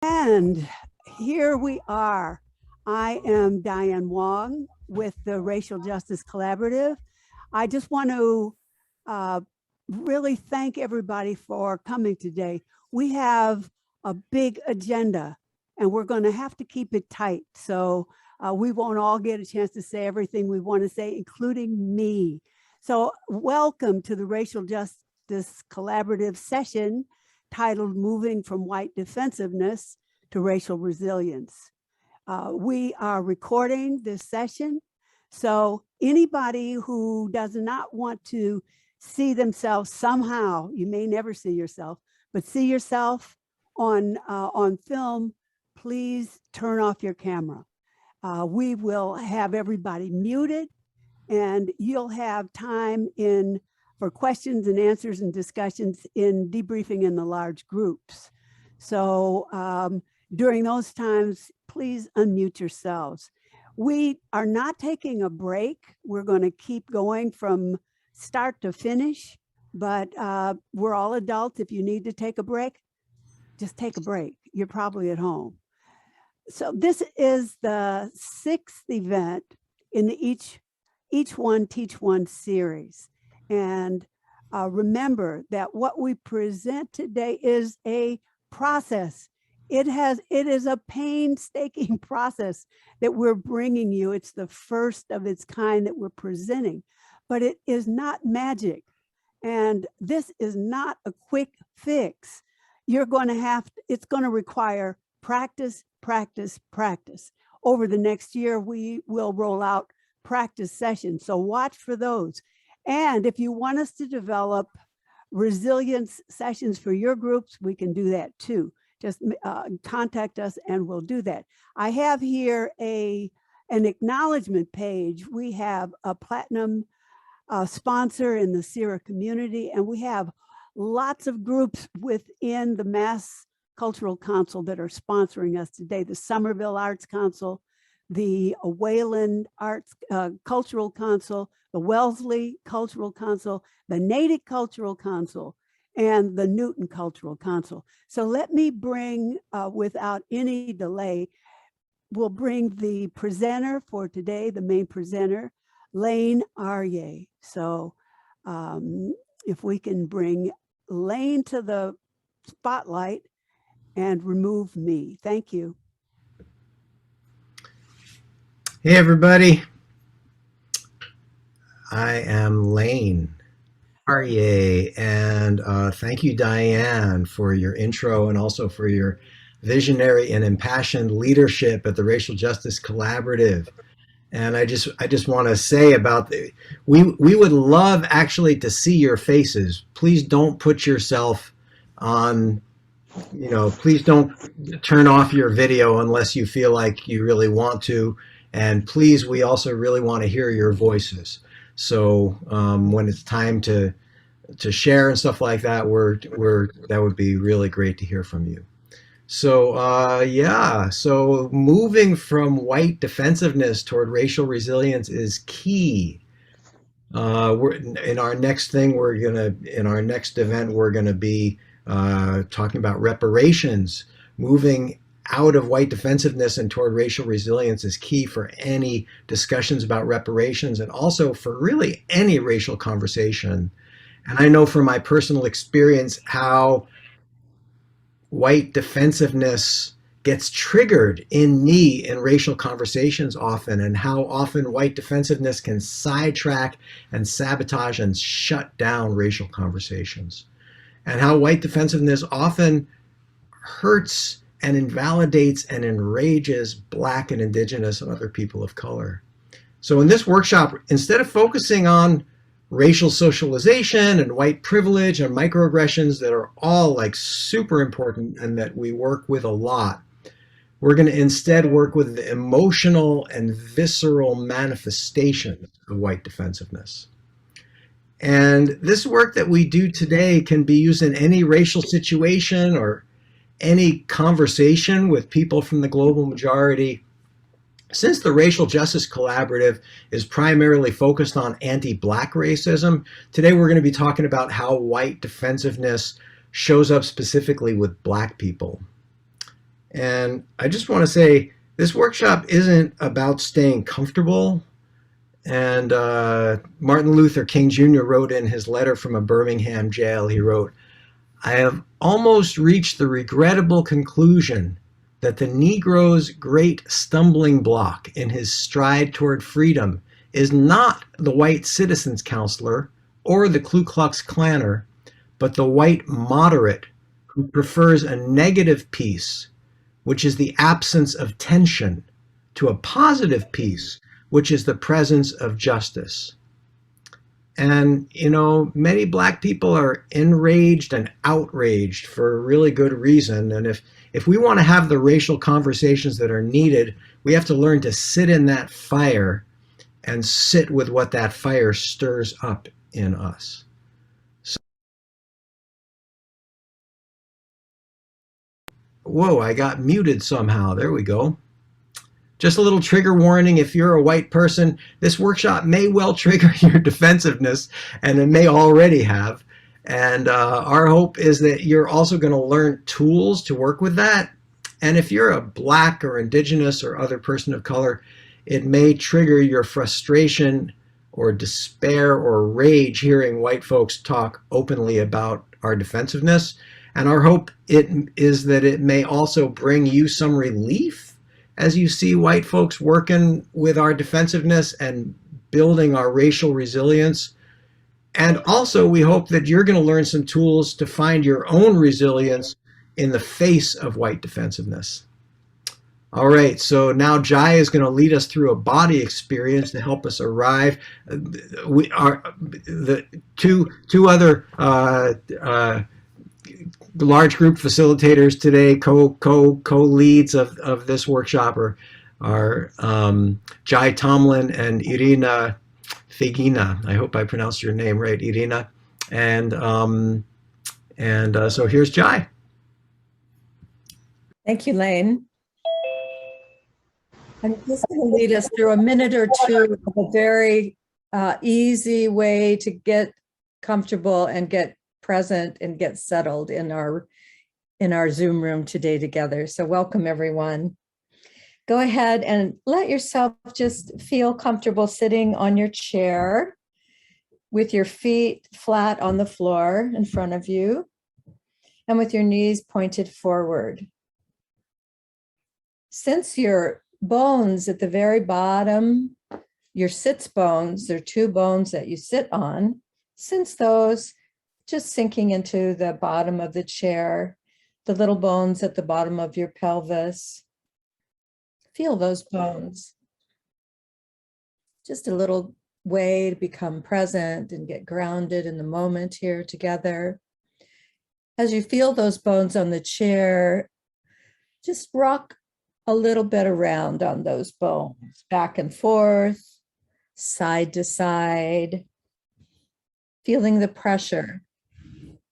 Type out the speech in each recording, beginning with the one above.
And here we are. I am Diane Wong with the Racial Justice Collaborative. I just want to uh, really thank everybody for coming today. We have a big agenda and we're going to have to keep it tight. So we won't all get a chance to say everything we want to say, including me. So welcome to the Racial Justice Collaborative session titled Moving from White Defensiveness to Racial Resilience. We are recording this session, so anybody who does not want to see themselves somehow, you may never see yourself, but see yourself on film, please turn off your camera. We will have everybody muted, and you'll have time for questions and answers and discussions in debriefing in the large groups. So during those times, please unmute yourselves. We are not taking a break. We're going to keep going from start to finish, but we're all adults. If you need to take a break, just take a break. You're probably at home. So this is the 6th event in the Each One Teach One series. And remember that what we present today is a process. It is a painstaking process that we're bringing you. It's the first of its kind that we're presenting, but it is not magic. And this is not a quick fix. It's going to require practice, practice, practice. Over the next year, we will roll out practice sessions. So watch for those. And if you want us to develop resilience sessions for your groups, we can do that too. Just contact us and we'll do that. I have here an acknowledgement page. We have a platinum sponsor in the CIRA community, and we have lots of groups within the Mass Cultural Council that are sponsoring us today. The Somerville Arts Council, the Wayland Arts Cultural Council, the Wellesley Cultural Council, the Natick Cultural Council, and the Newton Cultural Council. So let me bring, without any delay, we'll bring the presenter for today, the main presenter, Lane Arye. So if we can bring Lane to the spotlight and remove me. Thank you. Hey everybody, I am Lane Arye, and thank you, Diane, for your intro and also for your visionary and impassioned leadership at the Racial Justice Collaborative. And I just want to say about we would love actually to see your faces. Please don't put yourself on, please don't turn off your video unless you feel like you really want to. And please, we also really want to hear your voices. So when it's time to share and stuff like that, that would be really great to hear from you. So yeah, so moving from white defensiveness toward racial resilience is key. In our next event, we're gonna be talking about reparations. Moving out of white defensiveness and toward racial resilience is key for any discussions about reparations and also for really any racial conversation. And I know from my personal experience how white defensiveness gets triggered in me in racial conversations often, and how often white defensiveness can sidetrack and sabotage and shut down racial conversations, and how white defensiveness often hurts and invalidates and enrages Black and Indigenous and other people of color. So in this workshop, instead of focusing on racial socialization and white privilege and microaggressions that are all like super important and that we work with a lot, we're going to instead work with the emotional and visceral manifestations of white defensiveness. And this work that we do today can be used in any racial situation or any conversation with people from the global majority. Since the Racial Justice Collaborative is primarily focused on anti-Black racism, today we're going to be talking about how white defensiveness shows up specifically with Black people. And I just want to say this workshop isn't about staying comfortable. And Martin Luther King Jr. wrote in his letter from a Birmingham jail, he wrote, I have almost reached the regrettable conclusion that the Negro's great stumbling block in his stride toward freedom is not the white citizens counselor or the Ku Klux Klanner, but the white moderate who prefers a negative peace, which is the absence of tension, to a positive peace, which is the presence of justice. And, many black people are enraged and outraged for a really good reason. And if we want to have the racial conversations that are needed, we have to learn to sit in that fire and sit with what that fire stirs up in us. So, whoa, I got muted somehow. There we go. Just a little trigger warning, if you're a white person, this workshop may well trigger your defensiveness, and it may already have. And our hope is that you're also going to learn tools to work with that. And if you're a black or indigenous or other person of color, it may trigger your frustration or despair or rage hearing white folks talk openly about our defensiveness. And our hope is that it may also bring you some relief as you see white folks working with our defensiveness and building our racial resilience. And also, we hope that you're going to learn some tools to find your own resilience in the face of white defensiveness. All right, so now Jai is going to lead us through a body experience to help us arrive. We are the two other large group facilitators today, co-leads of this workshop are Jai Tomlin and Irina Fegina. I hope I pronounced your name right, Irina. And so here's Jai. Thank you, Lane. I'm just going to lead us through a minute or two of a very easy way to get comfortable and get present and get settled in our Zoom room today together. So welcome, everyone. Go ahead and let yourself just feel comfortable sitting on your chair with your feet flat on the floor in front of you and with your knees pointed forward. Since your bones at the very bottom, your sits bones, there are two bones that you sit on, since those just sinking into the bottom of the chair, the little bones at the bottom of your pelvis. Feel those bones. Just a little way to become present and get grounded in the moment here together. As you feel those bones on the chair, just rock a little bit around on those bones, back and forth, side to side, feeling the pressure,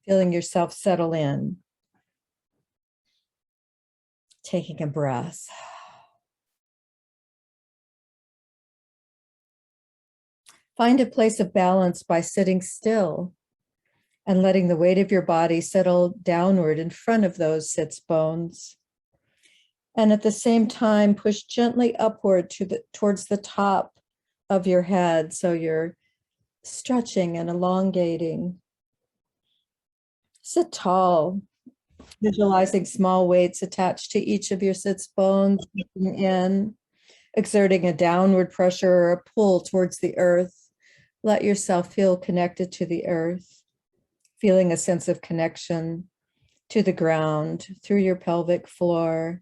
feeling yourself settle in. Taking a breath. Find a place of balance by sitting still and letting the weight of your body settle downward in front of those sits bones. And at the same time, push gently upward towards the top of your head. So you're stretching and elongating. Sit tall, visualizing small weights attached to each of your sits bones, in, exerting a downward pressure or a pull towards the earth. Let yourself feel connected to the earth, feeling a sense of connection to the ground through your pelvic floor.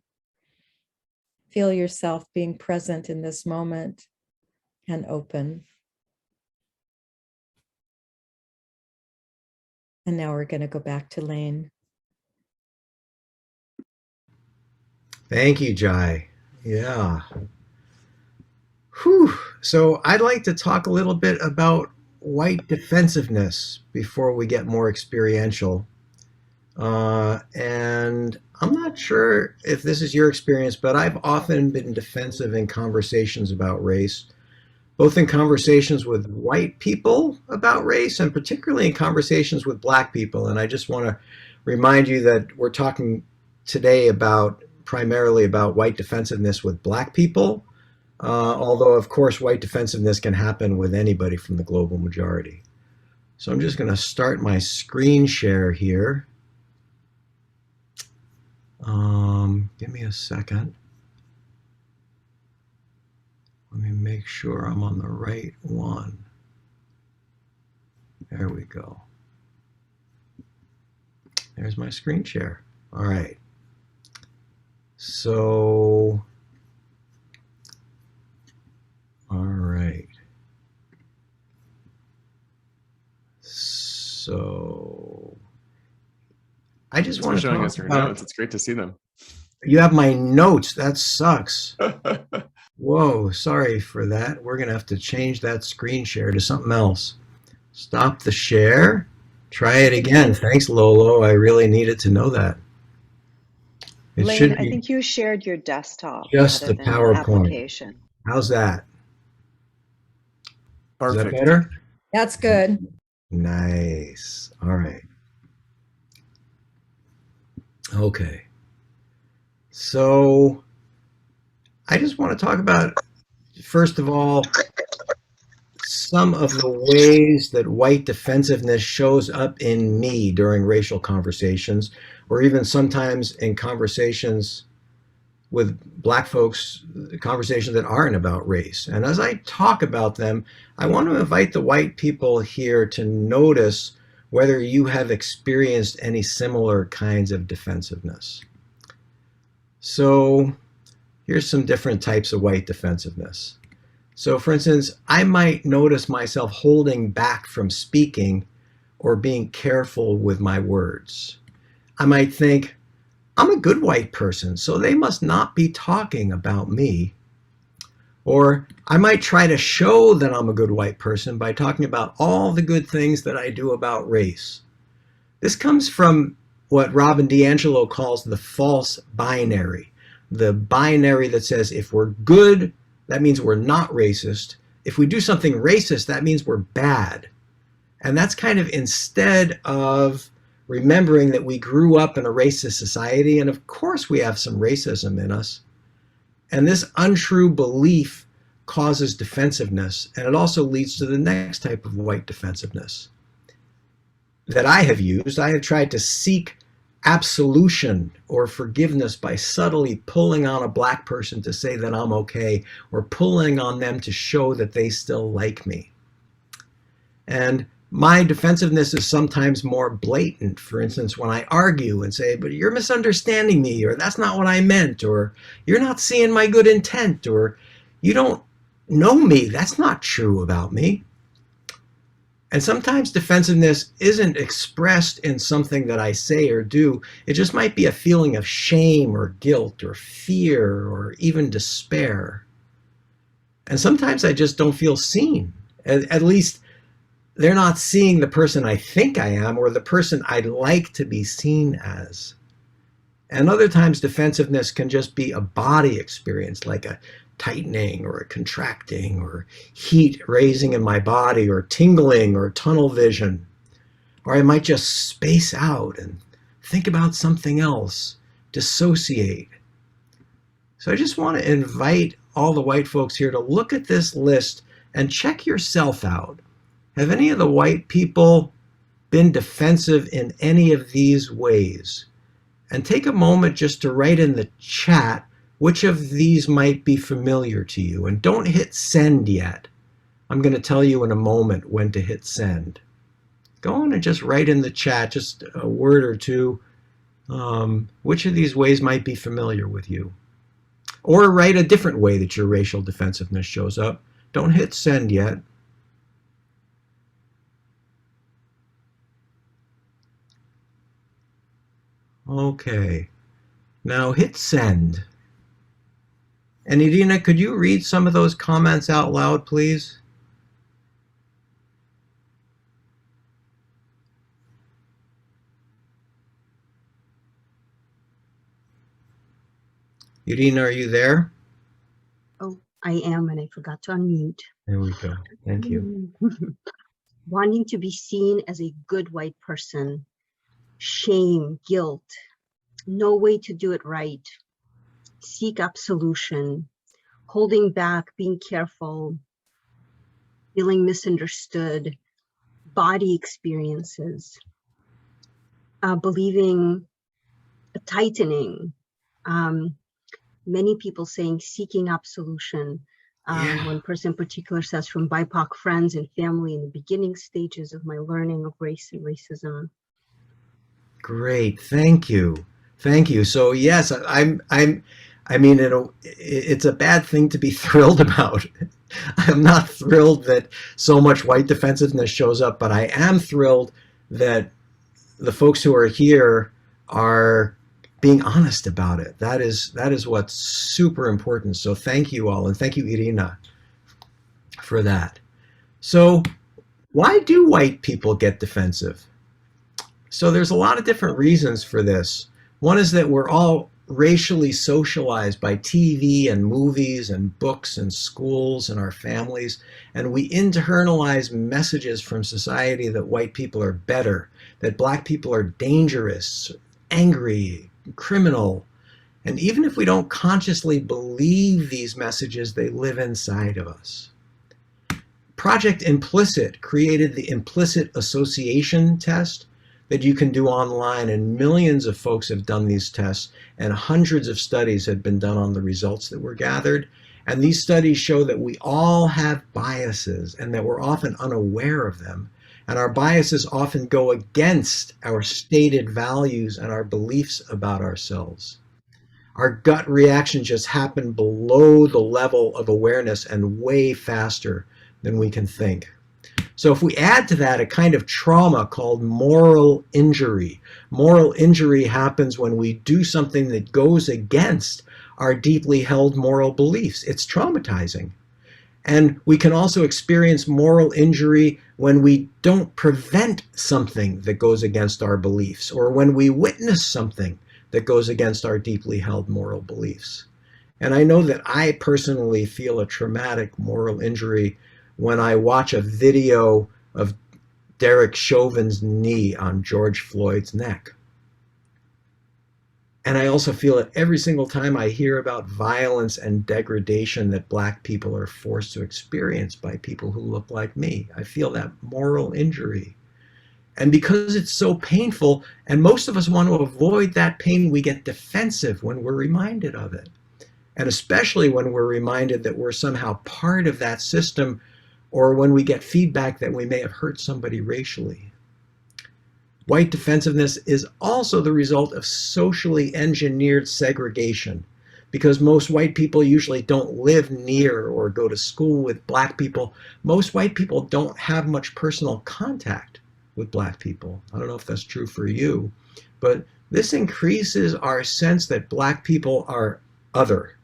Feel yourself being present in this moment and open. And now we're going to go back to Lane. Thank you, Jai. Yeah. Whew. So I'd like to talk a little bit about white defensiveness before we get more experiential. And I'm not sure if this is your experience, but I've often been defensive in conversations about race, both in conversations with white people about race and particularly in conversations with black people. And I just want to remind you that we're talking today about primarily about white defensiveness with Black people, although, of course, white defensiveness can happen with anybody from the global majority. So I'm just going to start my screen share here. Give me a second. Let me make sure I'm on the right one. There we go. There's my screen share. All right. So, all right. So, I just want to showing talk us your about, notes. It's great to see them. you have my notes. That sucks. Whoa, sorry for that. We're going to have to change that screen share to something else. Stop the share. Try it again. Thanks, Lolo. I really needed to know that. It Lane, should I be think you shared your desktop just rather the than PowerPoint. application. How's that? Is that Perfect. better? That's good. Nice. All right. Okay. So I just want to talk about, first of all, some of the ways that white defensiveness shows up in me during racial conversations, or even sometimes in conversations with Black folks, conversations that aren't about race. And as I talk about them, I want to invite the white people here to notice whether you have experienced any similar kinds of defensiveness. So here's some different types of white defensiveness. So for instance, I might notice myself holding back from speaking or being careful with my words. I might think, I'm a good white person, so they must not be talking about me. Or I might try to show that I'm a good white person by talking about all the good things that I do about race. This comes from what Robin DiAngelo calls the false binary. The binary that says if we're good, that means we're not racist. If we do something racist, that means we're bad. And that's kind of instead of remembering that we grew up in a racist society, and of course we have some racism in us. And this untrue belief causes defensiveness, and it also leads to the next type of white defensiveness that I have used. I have tried to seek absolution or forgiveness by subtly pulling on a Black person to say that I'm okay, or pulling on them to show that they still like me. And my defensiveness is sometimes more blatant. For instance, when I argue and say, but you're misunderstanding me, or that's not what I meant, or you're not seeing my good intent, or you don't know me, that's not true about me. And sometimes defensiveness isn't expressed in something that I say or do. It just might be a feeling of shame or guilt or fear or even despair. And sometimes I just don't feel seen. At least they're not seeing the person I think I am or the person I'd like to be seen as. And other times defensiveness can just be a body experience, like a tightening or a contracting or heat raising in my body or tingling or tunnel vision. Or I might just space out and think about something else, dissociate. So I just want to invite all the white folks here to look at this list and check yourself out. Have any of the white people been defensive in any of these ways? And take a moment just to write in the chat which of these might be familiar to you. And don't hit send yet. I'm going to tell you in a moment when to hit send. Go on and just write in the chat just a word or two. Which of these ways might be familiar with you? Or write a different way that your racial defensiveness shows up. Don't hit send yet. Okay, now hit send. And Irina, could you read some of those comments out loud, please? Irina, are you there? Oh, I am, and I forgot to unmute. There we go. Thank you. Wanting to be seen as a good white person, shame, guilt, no way to do it right. seek absolution, holding back, being careful, feeling misunderstood, body experiences, believing, tightening. Many people saying seeking absolution. Yeah. One person in particular says, from BIPOC friends and family in the beginning stages of my learning of race and racism. Great. Thank you. Thank you. So yes, I mean, it's a bad thing to be thrilled about. I'm not thrilled that so much white defensiveness shows up, but I am thrilled that the folks who are here are being honest about it. That is what's super important. So thank you all, and thank you, Irina, for that. So why do white people get defensive? So there's a lot of different reasons for this. One is that we're all racially socialized by TV and movies and books and schools and our families, and we internalize messages from society that white people are better, that black people are dangerous, angry, criminal. And even if we don't consciously believe these messages, they live inside of us. Project Implicit created the implicit association test that you can do online, and millions of folks have done these tests, and hundreds of studies have been done on the results that were gathered. And these studies show that we all have biases and that we're often unaware of them. And our biases often go against our stated values and our beliefs about ourselves. Our gut reaction just happen below the level of awareness and way faster than we can think. So if we add to that a kind of trauma called moral injury happens when we do something that goes against our deeply held moral beliefs. It's traumatizing. And we can also experience moral injury when we don't prevent something that goes against our beliefs, or when we witness something that goes against our deeply held moral beliefs. And I know that I personally feel a traumatic moral injury when I watch a video of Derek Chauvin's knee on George Floyd's neck. And I also feel it every single time I hear about violence and degradation that black people are forced to experience by people who look like me. I feel that moral injury. And because it's so painful, and most of us want to avoid that pain, we get defensive when we're reminded of it. And especially when we're reminded that we're somehow part of that system, or when we get feedback that we may have hurt somebody racially. White defensiveness is also the result of socially engineered segregation, because most white people usually don't live near or go to school with black people. Most white people don't have much personal contact with black people. I don't know if that's true for you, but this increases our sense that black people are other.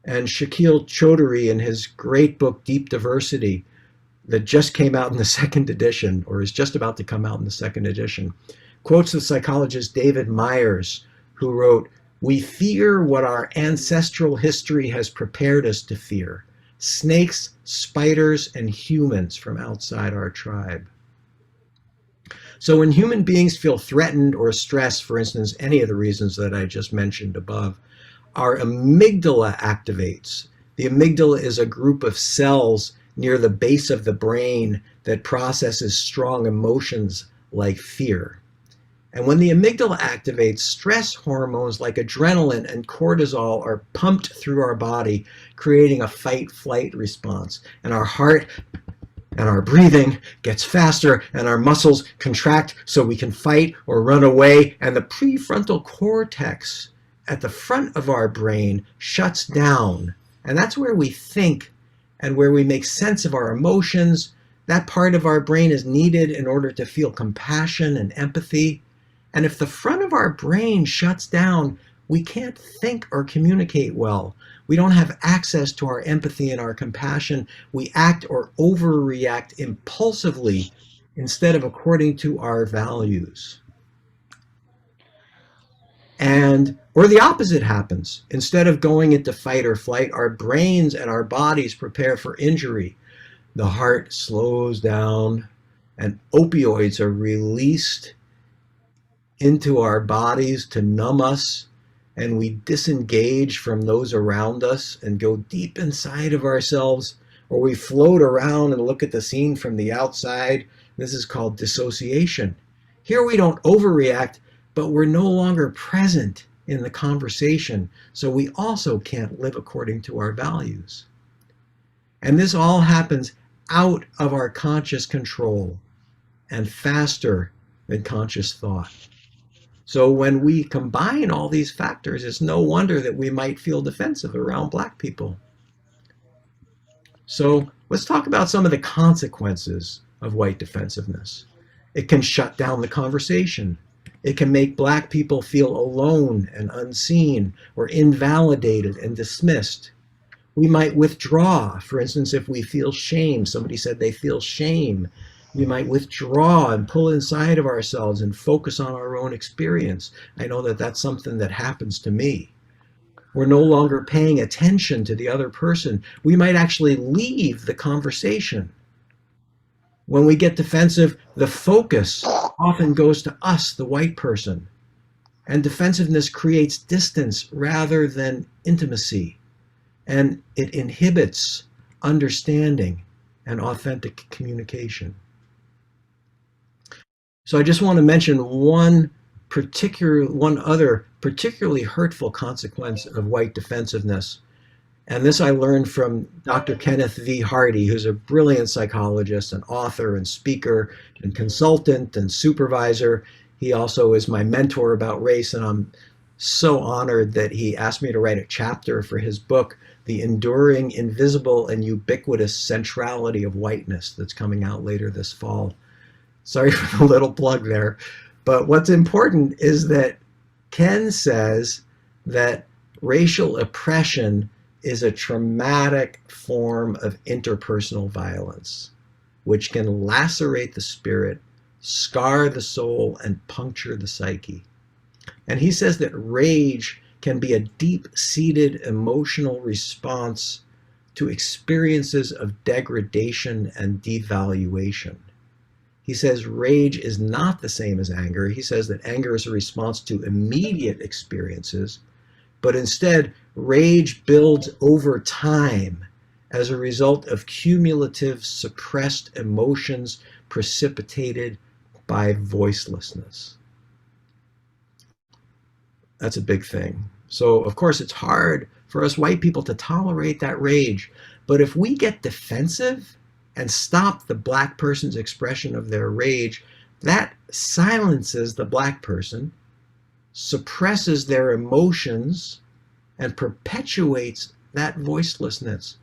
And Shakil Choudhury, in his great book, Deep Diversity, that just came out in the second edition, or is just about to come out in the second edition, quotes the psychologist David Myers, who wrote, "We fear what our ancestral history has prepared us to fear: snakes, spiders, and humans from outside our tribe." So when human beings feel threatened or stressed, for instance, any of the reasons that I just mentioned above, our amygdala activates. The amygdala is a group of cells near the base of the brain that processes strong emotions like fear. And when the amygdala activates, stress hormones like adrenaline and cortisol are pumped through our body, creating a fight-flight response. And our heart and our breathing gets faster, and our muscles contract so we can fight or run away, and the prefrontal cortex at the front of our brain shuts down. And that's where we think and where we make sense of our emotions. That part of our brain is needed in order to feel compassion and empathy. And if the front of our brain shuts down, we can't think or communicate well. We don't have access to our empathy and our compassion. We act or overreact impulsively instead of according to our values. Or the opposite happens. Instead of going into fight or flight, our brains and our bodies prepare for injury. The heart slows down and opioids are released into our bodies to numb us. and we disengage from those around us and go deep inside of ourselves, or we float around and look at the scene from the outside. This is called dissociation. Here we don't overreact, but we're no longer present in the conversation, so we also can't live according to our values. And this all happens out of our conscious control and faster than conscious thought. So when we combine all these factors, it's no wonder that we might feel defensive around Black people. So let's talk about some of the consequences of white defensiveness. It can shut down the conversation. It can make Black people feel alone and unseen or invalidated and dismissed. We might withdraw. For instance, if we feel shame, somebody said they feel shame, we might withdraw and pull inside of ourselves and focus on our own experience. I know that that's something that happens to me. We're no longer paying attention to the other person. We might actually leave the conversation. When we get defensive, the focus often goes to us, the white person. And defensiveness creates distance rather than intimacy. And it inhibits understanding and authentic communication. So I just want to mention one other particularly hurtful consequence of white defensiveness. And this I learned from Dr. Kenneth V. Hardy, who's a brilliant psychologist and author and speaker and consultant and supervisor. He also is my mentor about race, and I'm so honored that he asked me to write a chapter for his book, The Enduring, Invisible, and Ubiquitous Centrality of Whiteness, that's coming out later this fall. Sorry for the little plug there. But what's important is that Ken says that racial oppression is a traumatic form of interpersonal violence, which can lacerate the spirit, scar the soul, and puncture the psyche. And he says that rage can be a deep-seated emotional response to experiences of degradation and devaluation. He says rage is not the same as anger. He says that anger is a response to immediate experiences, but instead, rage builds over time as a result of cumulative suppressed emotions precipitated by voicelessness. That's a big thing. So, of course, it's hard for us white people to tolerate that rage. But if we get defensive and stop the Black person's expression of their rage, that silences the Black person, suppresses their emotions, and perpetuates that voicelessness,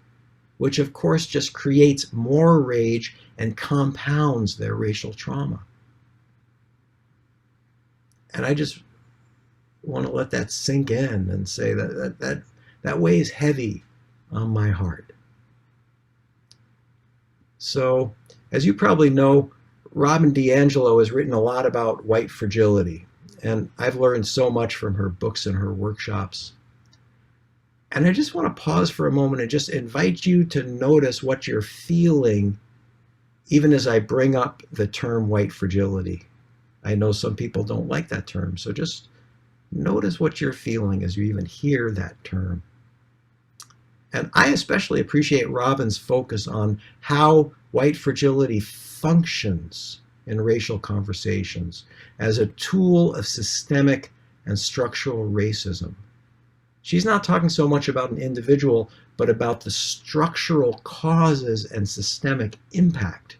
which of course just creates more rage and compounds their racial trauma. And I just want to let that sink in and say that weighs heavy on my heart. So, as you probably know, Robin DiAngelo has written a lot about white fragility, and I've learned so much from her books and her workshops. And I just want to pause for a moment and just invite you to notice what you're feeling, even as I bring up the term white fragility. I know some people don't like that term, so just notice what you're feeling as you even hear that term. And I especially appreciate Robin's focus on how white fragility functions in racial conversations as a tool of systemic and structural racism. She's not talking so much about an individual, but about the structural causes and systemic impact.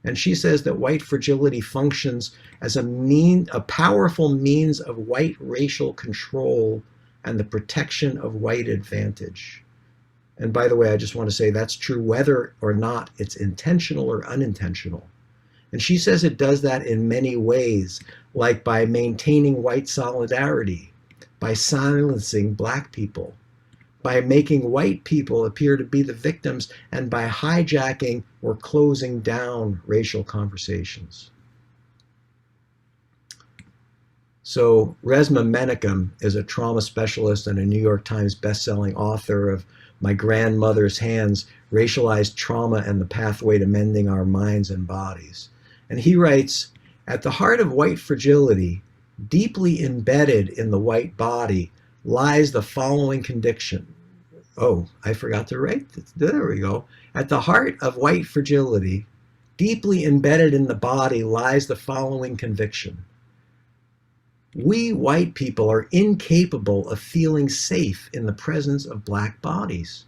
And she says that white fragility functions as a powerful means of white racial control and the protection of white advantage. And by the way, I just want to say that's true whether or not it's intentional or unintentional. And she says it does that in many ways, like by maintaining white solidarity, by silencing Black people, by making white people appear to be the victims, and by hijacking or closing down racial conversations. So Resmaa Menakem is a trauma specialist and a New York Times bestselling author of My Grandmother's Hands, Racialized Trauma and the Pathway to Mending Our Minds and Bodies. And he writes, at the heart of white fragility, deeply embedded in the white body, lies the following conviction. Oh, I forgot to write this. There we go. At the heart of white fragility, deeply embedded in the body, lies the following conviction. We white people are incapable of feeling safe in the presence of black bodies.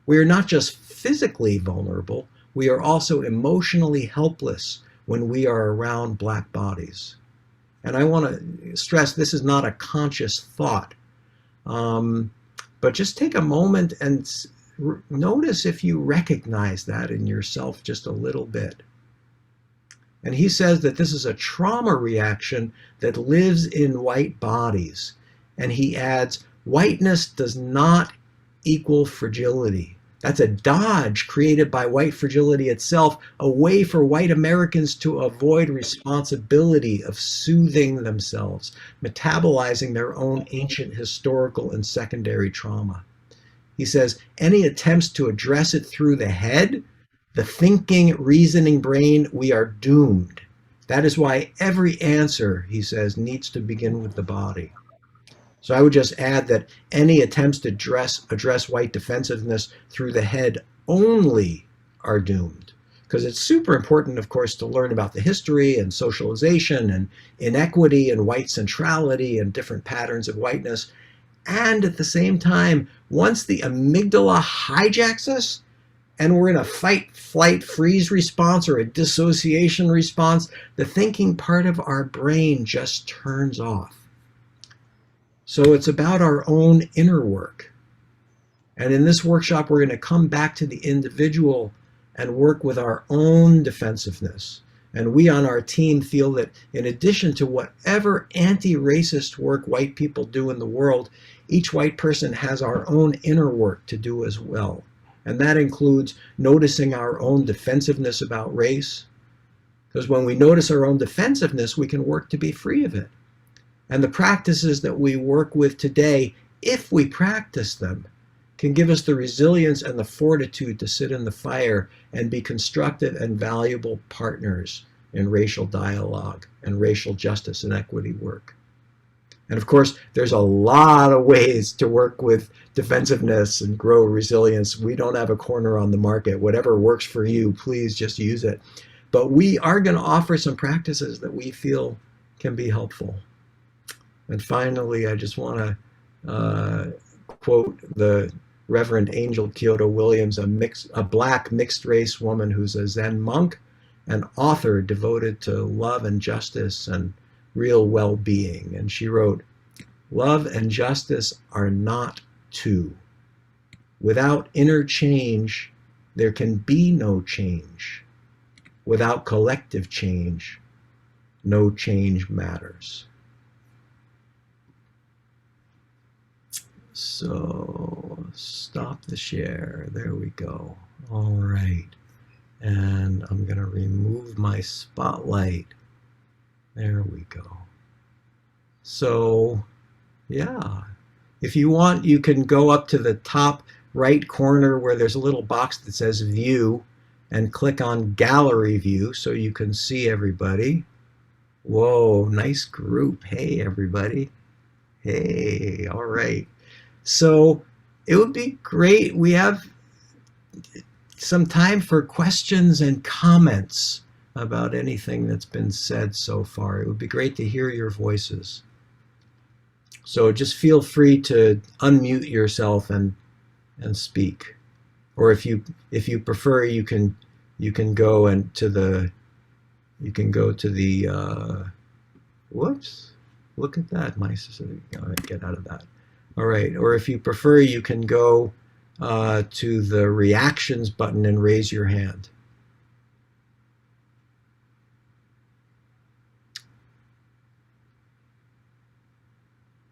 We are not just physically vulnerable, we are also emotionally helpless when we are around black bodies. And I want to stress this is not a conscious thought, but just take a moment and notice if you recognize that in yourself just a little bit. And he says that this is a trauma reaction that lives in white bodies. And he adds, whiteness does not equal fragility. That's a dodge created by white fragility itself, a way for white Americans to avoid responsibility of soothing themselves, metabolizing their own ancient historical and secondary trauma. He says, any attempts to address it through the head, the thinking, reasoning brain, we are doomed. That is why every answer, he says, needs to begin with the body. So I would just add that any attempts to address white defensiveness through the head only are doomed. Because it's super important, of course, to learn about the history and socialization and inequity and white centrality and different patterns of whiteness. And at the same time, once the amygdala hijacks us, and we're in a fight, flight, freeze response or a dissociation response, the thinking part of our brain just turns off. So it's about our own inner work. And in this workshop, we're going to come back to the individual and work with our own defensiveness. And we on our team feel that in addition to whatever anti-racist work white people do in the world, each white person has our own inner work to do as well. And that includes noticing our own defensiveness about race. Because when we notice our own defensiveness, we can work to be free of it. And the practices that we work with today, if we practice them, can give us the resilience and the fortitude to sit in the fire and be constructive and valuable partners in racial dialogue and racial justice and equity work. And of course, there's a lot of ways to work with defensiveness and grow resilience. We don't have a corner on the market. Whatever works for you, please just use it. But we are going to offer some practices that we feel can be helpful. And finally, I just want to quote the Reverend Angel Kyoto Williams, a black mixed race woman who's a Zen monk, an author devoted to love and justice and real well-being. And she wrote, "Love and justice are not two. Without inner change, there can be no change. Without collective change, no change matters." So stop the share. There we go. All right. And I'm going to remove my spotlight. There we go. So, yeah. If you want, you can go up to the top right corner where there's a little box that says View and click on Gallery View so you can see everybody. Whoa, nice group. Hey, everybody. Hey, all right. So it would be great. We have some time for questions and comments about anything that's been said so far. It would be great to hear your voices. So just feel free to unmute yourself and speak. Or if you prefer, you can go and to the whoops, look at that. My sister, get out of that. All right, or if you prefer, you can go to the reactions button and raise your hand.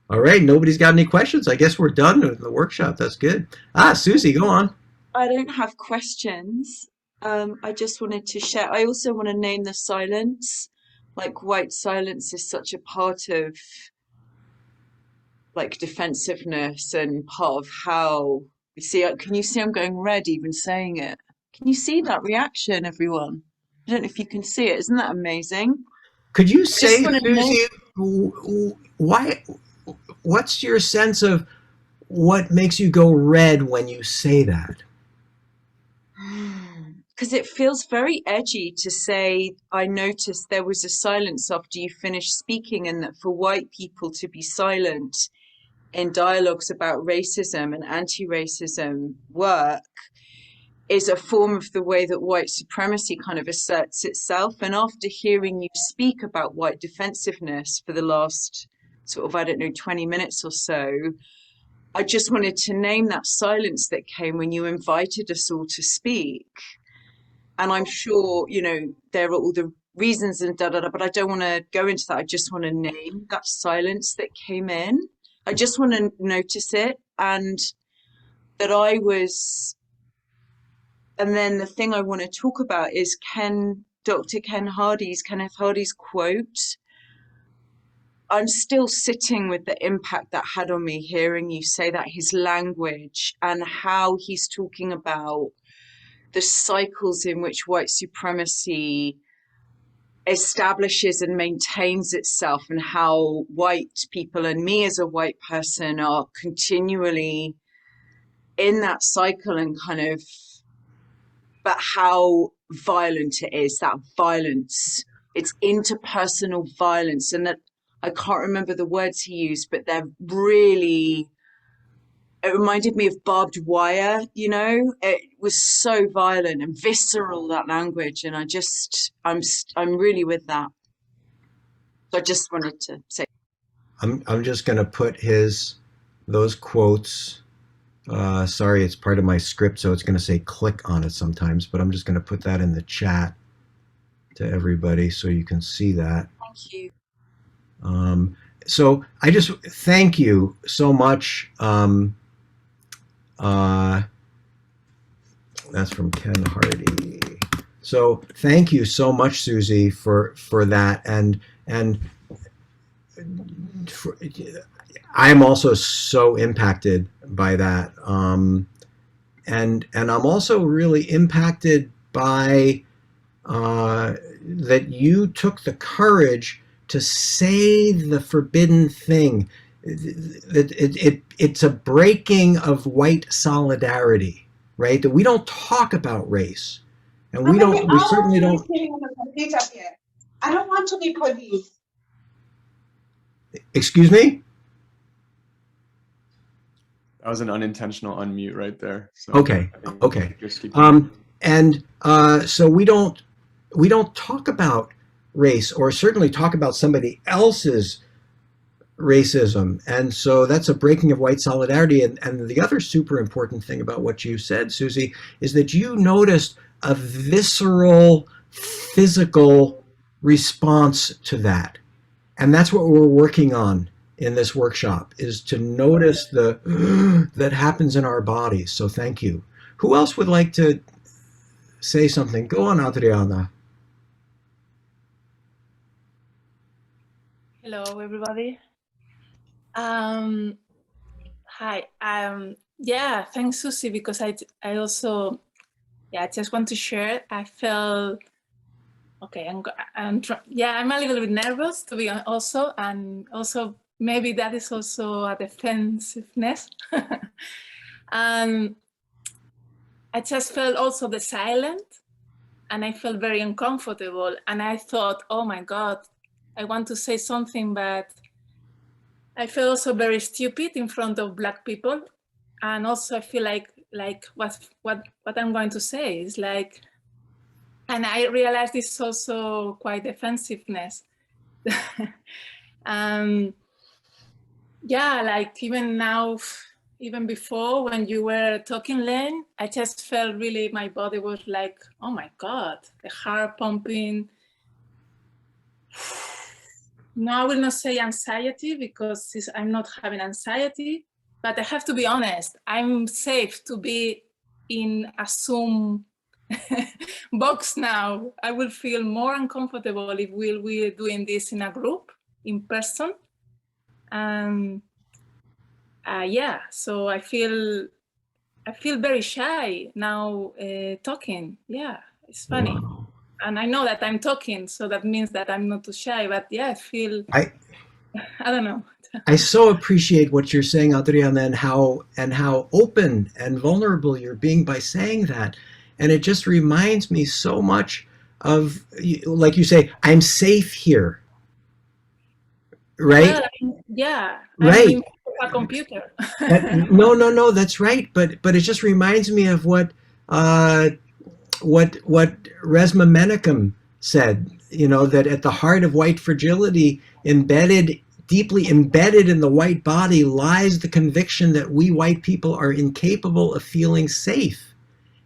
All right, nobody's got any questions. I guess we're done with the workshop. That's good. Susie, go on. I don't have questions. I just wanted to share. I also want to name the silence. Like white silence is such a part of like defensiveness and part of how you see. Can you see I'm going red even saying it? Can you see that reaction, everyone? I don't know if you can see it. Isn't that amazing? Could you say, wanna Susie, what's your sense of what makes you go red when you say that? Because it feels very edgy to say, I noticed there was a silence after you finished speaking, and that for white people to be silent in dialogues about racism and anti-racism work is a form of the way that white supremacy kind of asserts itself. And after hearing you speak about white defensiveness for the last sort of, I don't know, 20 minutes or so, I just wanted to name that silence that came when you invited us all to speak. And I'm sure, you know, there are all the reasons and but I don't want to go into that. I just want to name that silence that came in. I just want to notice it, and that I was, and then the thing I want to talk about is Dr. Kenneth Hardy's quote. I'm still sitting with the impact that had on me hearing you say that, his language and how he's talking about the cycles in which white supremacy establishes and maintains itself, and how white people and me as a white person are continually in that cycle, and kind of, but how violent it is, that violence, it's interpersonal violence, and that I can't remember the words he used, but they're really, it reminded me of barbed wire, you know, it was so violent and visceral, that language. And I'm really with that. So I just wanted to say. I'm just going to put those quotes. Sorry, it's part of my script, so it's going to say click on it sometimes, but I'm just going to put that in the chat to everybody so you can see that. Thank you. So I just thank you so much. That's from Ken Hardy. So thank you so much, Susie, for that. And I'm also so impacted by that. And I'm also really impacted by that you took the courage to say the forbidden thing. It's a breaking of white solidarity, right? That we don't talk about race, and we certainly don't. I don't want to be police. Excuse me? That was an unintentional unmute right there. So Okay. Just keep So we don't talk about race, or certainly talk about somebody else's racism. And so that's a breaking of white solidarity. And the other super important thing about what you said, Susie, is that you noticed a visceral, physical response to that. And that's what we're working on in this workshop, is to notice that happens in our bodies. So thank you. Who else would like to say something? Go on, Adriana. Hello, everybody. Hi. Yeah, thanks, Susie, because I also, I just want to share. I felt okay. I'm a little bit nervous to be also, and also maybe that is also a defensiveness. And I just felt also the silence, and I felt very uncomfortable. And I thought, oh my God, I want to say something, but I feel also very stupid in front of Black people. And also I feel like what I'm going to say is like, and I realized this is also quite defensiveness. Yeah, like even now, even before when you were talking, Len, I just felt really, my body was like, oh my God, the heart pumping. No, I will not say anxiety, because I'm not having anxiety, but I have to be honest, I'm safe to be in a Zoom box now. I will feel more uncomfortable if we're doing this in a group, in person. Yeah, so I feel very shy now talking. Yeah, it's funny. Wow. And I know that I'm talking, so that means that I'm not too shy, but yeah, I feel, I don't know. I so appreciate what you're saying, Adriana, and how open and vulnerable you're being by saying that. And it just reminds me so much of, like you say, I'm safe here, right? Well, yeah, I'm Right. in a computer. No, that's right. But it just reminds me of uh, what Resma Menakem said. You know, that at the heart of white fragility, deeply embedded in the white body, lies the conviction that we white people are incapable of feeling safe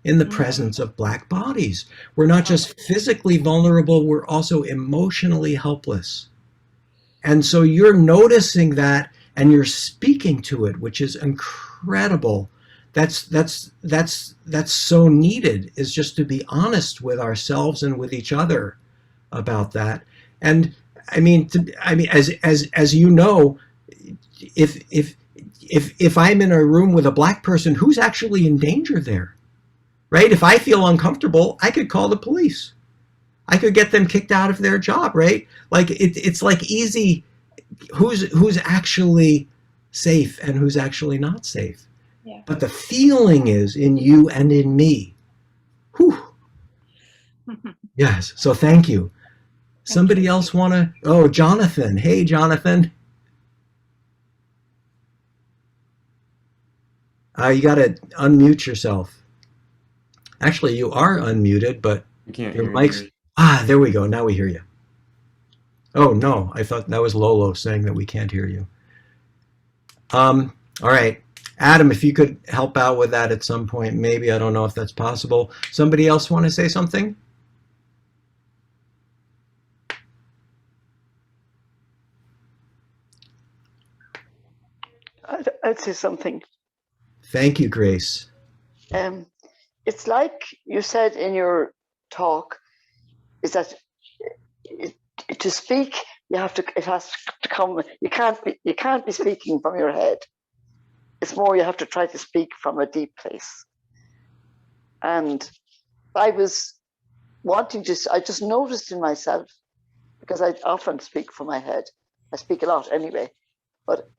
in the presence of black bodies. We're not just physically vulnerable, we're also emotionally helpless. And so you're noticing that and you're speaking to it, which is incredible. That's so needed, is just to be honest with ourselves and with each other about that. And as you know, if I'm in a room with a black person, who's actually in danger there, right? If I feel uncomfortable, I could call the police. I could get them kicked out of their job, right? Like it's like easy. Who's actually safe and who's actually not safe? Yeah. But the feeling is in you and in me. Whew. Yes. So thank you. Somebody else want to? Oh, Jonathan. Hey, Jonathan. You got to unmute yourself. Actually, you are unmuted, but You can't your hear mic's. you. There we go. Now we hear you. Oh, no. I thought that was Lolo saying that we can't hear you. All right. Adam, if you could help out with that at some point, maybe. I don't know if that's possible. Somebody else want to say something? I'd say something. Thank you, Grace. It's like you said in your talk, is that to speak, it has to come. You can't be speaking from your head. It's more you have to try to speak from a deep place. And I was wanting to. I just noticed in myself, because I often speak from my head. I speak a lot anyway, but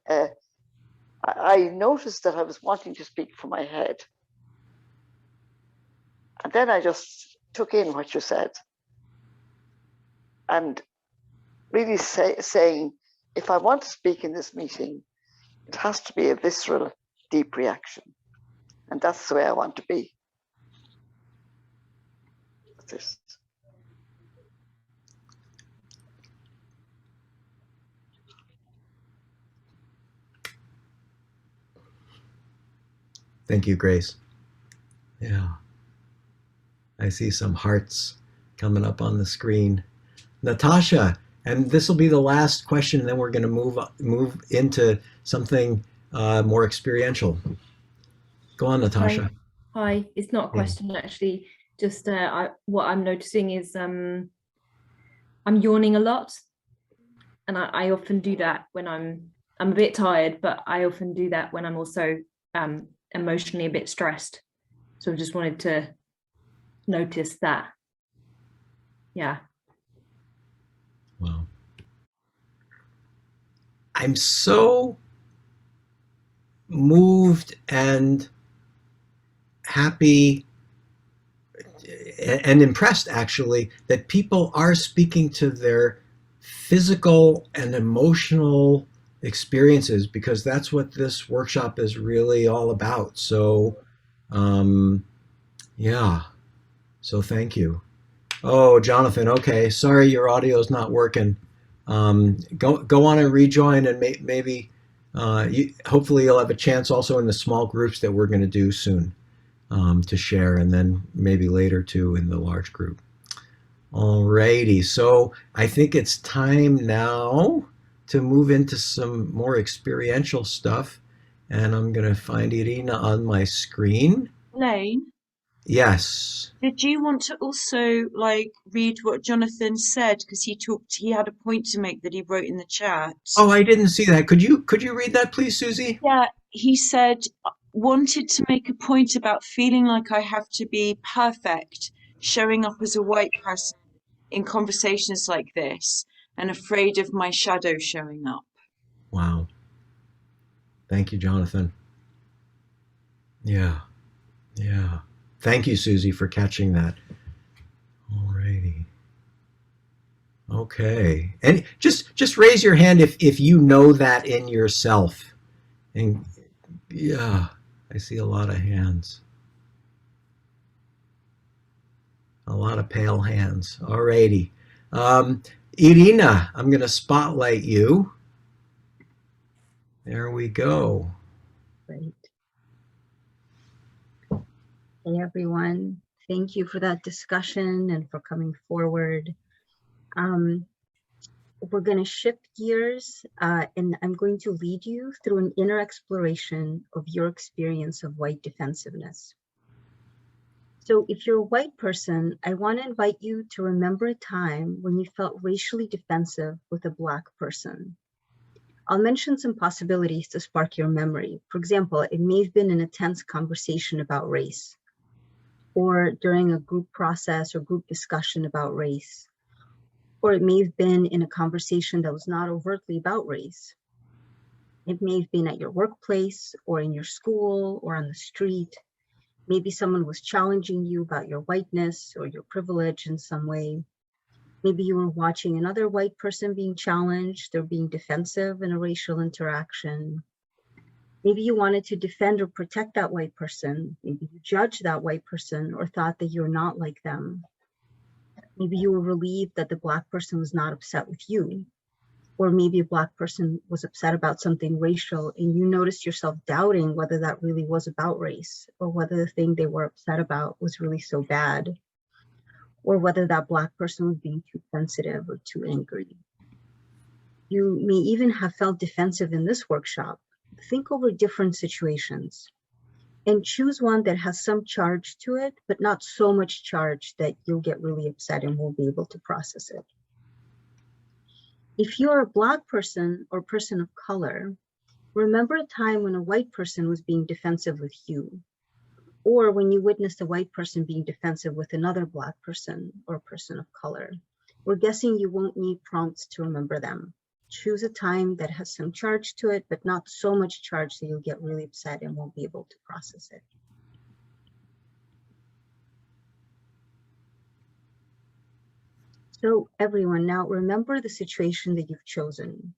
I noticed that I was wanting to speak from my head. And then I just took in what you said. And really saying, if I want to speak in this meeting, it has to be a visceral, deep reaction. And that's the way I want to be. This. Thank you, Grace. Yeah. I see some hearts coming up on the screen. Natasha, and this will be the last question, and then we're going to move into something more experiential. Go on, Natasha. Hi. It's not a question, actually. Just what I'm noticing is I'm yawning a lot, and I often do that when I'm a bit tired, but I often do that when I'm also emotionally a bit stressed. So I just wanted to notice that. Yeah. Wow. I'm so moved and happy and impressed, actually, that people are speaking to their physical and emotional experiences, because that's what this workshop is really all about. So, yeah. So thank you. Oh, Jonathan. Okay. Sorry, your audio is not working. Go on and rejoin, and maybe hopefully you'll have a chance also in the small groups that we're going to do soon to share, and then maybe later too in the large group. Alrighty. So I think it's time now to move into some more experiential stuff, and I'm going to find Irina on my screen. Lane, Yes. did you want to also read what Jonathan said? Because he had a point to make that he wrote in the chat. Oh, I didn't see that. Could you read that, please, Susie? Yeah, he said, wanted to make a point about feeling like I have to be perfect, showing up as a white person in conversations like this, and afraid of my shadow showing up. Wow. Thank you, Jonathan. Yeah. Yeah. Thank you, Susie, for catching that. Alrighty. Okay. And just raise your hand if you know that in yourself. And yeah, I see a lot of hands. A lot of pale hands. Alrighty. Irina, I'm going to spotlight you. There we go. Great. Hey, everyone. Thank you for that discussion and for coming forward. We're going to shift gears and I'm going to lead you through an inner exploration of your experience of white defensiveness. So if you're a white person, I want to invite you to remember a time when you felt racially defensive with a Black person. I'll mention some possibilities to spark your memory. For example, it may have been in a tense conversation about race, or during a group process or group discussion about race, or it may have been in a conversation that was not overtly about race. It may have been at your workplace or in your school or on the street. Maybe someone was challenging you about your whiteness or your privilege in some way. Maybe you were watching another white person being challenged or being defensive in a racial interaction. Maybe you wanted to defend or protect that white person. Maybe you judged that white person or thought that you're not like them. Maybe you were relieved that the Black person was not upset with you. Or maybe a Black person was upset about something racial and you noticed yourself doubting whether that really was about race or whether the thing they were upset about was really so bad, or whether that Black person was being too sensitive or too angry. You may even have felt defensive in this workshop. Think over different situations and choose one that has some charge to it, but not so much charge that you'll get really upset and won't be able to process it. If you're a Black person or person of color, remember a time when a white person was being defensive with you, or when you witnessed a white person being defensive with another Black person or person of color. We're guessing you won't need prompts to remember them. Choose a time that has some charge to it, but not so much charge that you'll get really upset and won't be able to process it. So everyone, now remember the situation that you've chosen.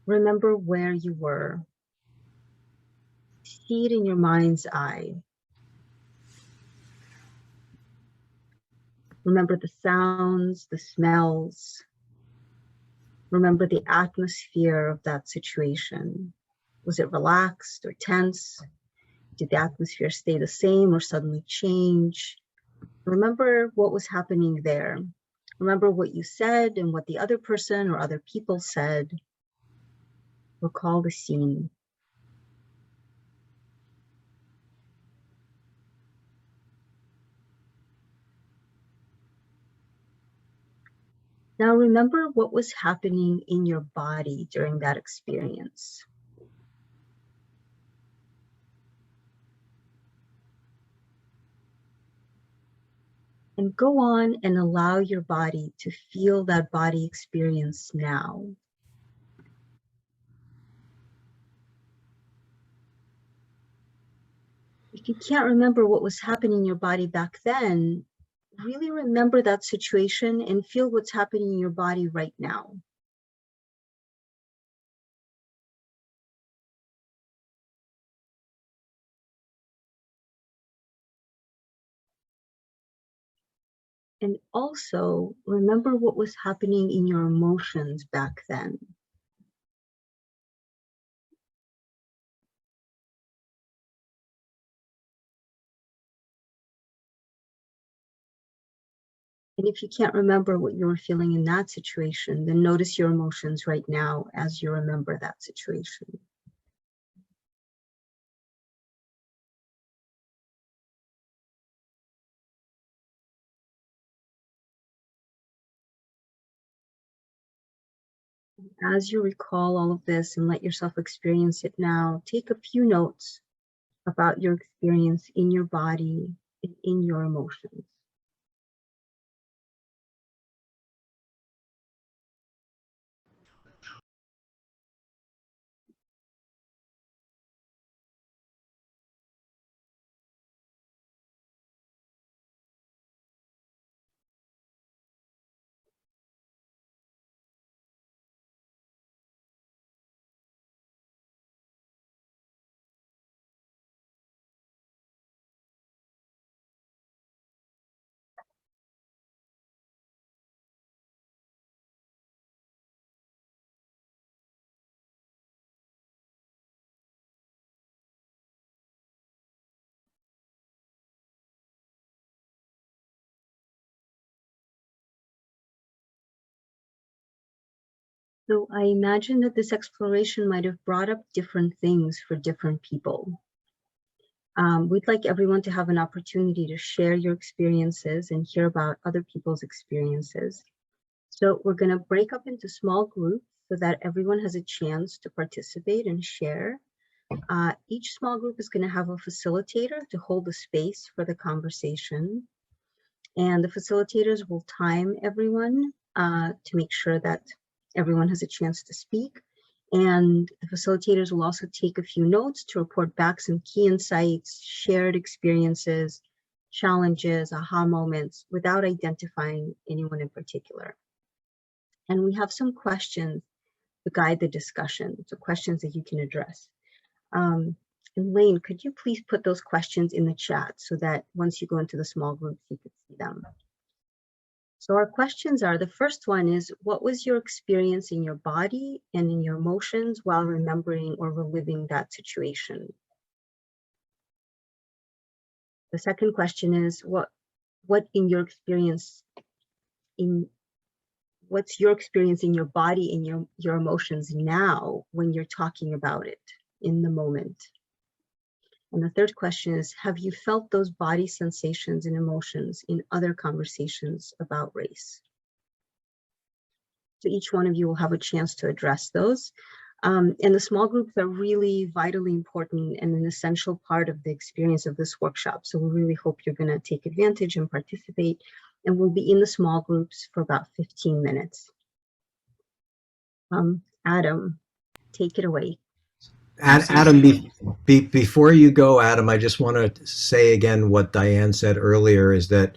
Remember where you were. See it in your mind's eye. Remember the sounds, the smells. Remember the atmosphere of that situation. Was it relaxed or tense? Did the atmosphere stay the same or suddenly change? Remember what was happening there. Remember what you said and what the other person or other people said. Recall the scene. Now remember what was happening in your body during that experience. And go on and allow your body to feel that body experience now. If you can't remember what was happening in your body back then, really remember that situation and feel what's happening in your body right now. And also remember what was happening in your emotions back then. And if you can't remember what you were feeling in that situation, then notice your emotions right now as you remember that situation. As you recall all of this and let yourself experience it now, take a few notes about your experience in your body and in your emotions. So I imagine that this exploration might have brought up different things for different people. We'd like everyone to have an opportunity to share your experiences and hear about other people's experiences. So we're going to break up into small groups so that everyone has a chance to participate and share. Each small group is going to have a facilitator to hold the space for the conversation. And the facilitators will time everyone to make sure that everyone has a chance to speak. And the facilitators will also take a few notes to report back some key insights, shared experiences, challenges, aha moments, without identifying anyone in particular. And we have some questions to guide the discussion, so questions that you can address. And Lane, could you please put those questions in the chat so that once you go into the small groups, you can see them. So our questions are, the first one is, what was your experience in your body and in your emotions while remembering or reliving that situation? The second question is, what's your experience in your body and your emotions now when you're talking about it in the moment? And the third question is, have you felt those body sensations and emotions in other conversations about race? So each one of you will have a chance to address those. And the small groups are really vitally important and an essential part of the experience of this workshop. So we really hope you're going to take advantage and participate. And we'll be in the small groups for about 15 minutes. Adam, take it away. Adam, before you go, Adam, I just want to say again what Diane said earlier is that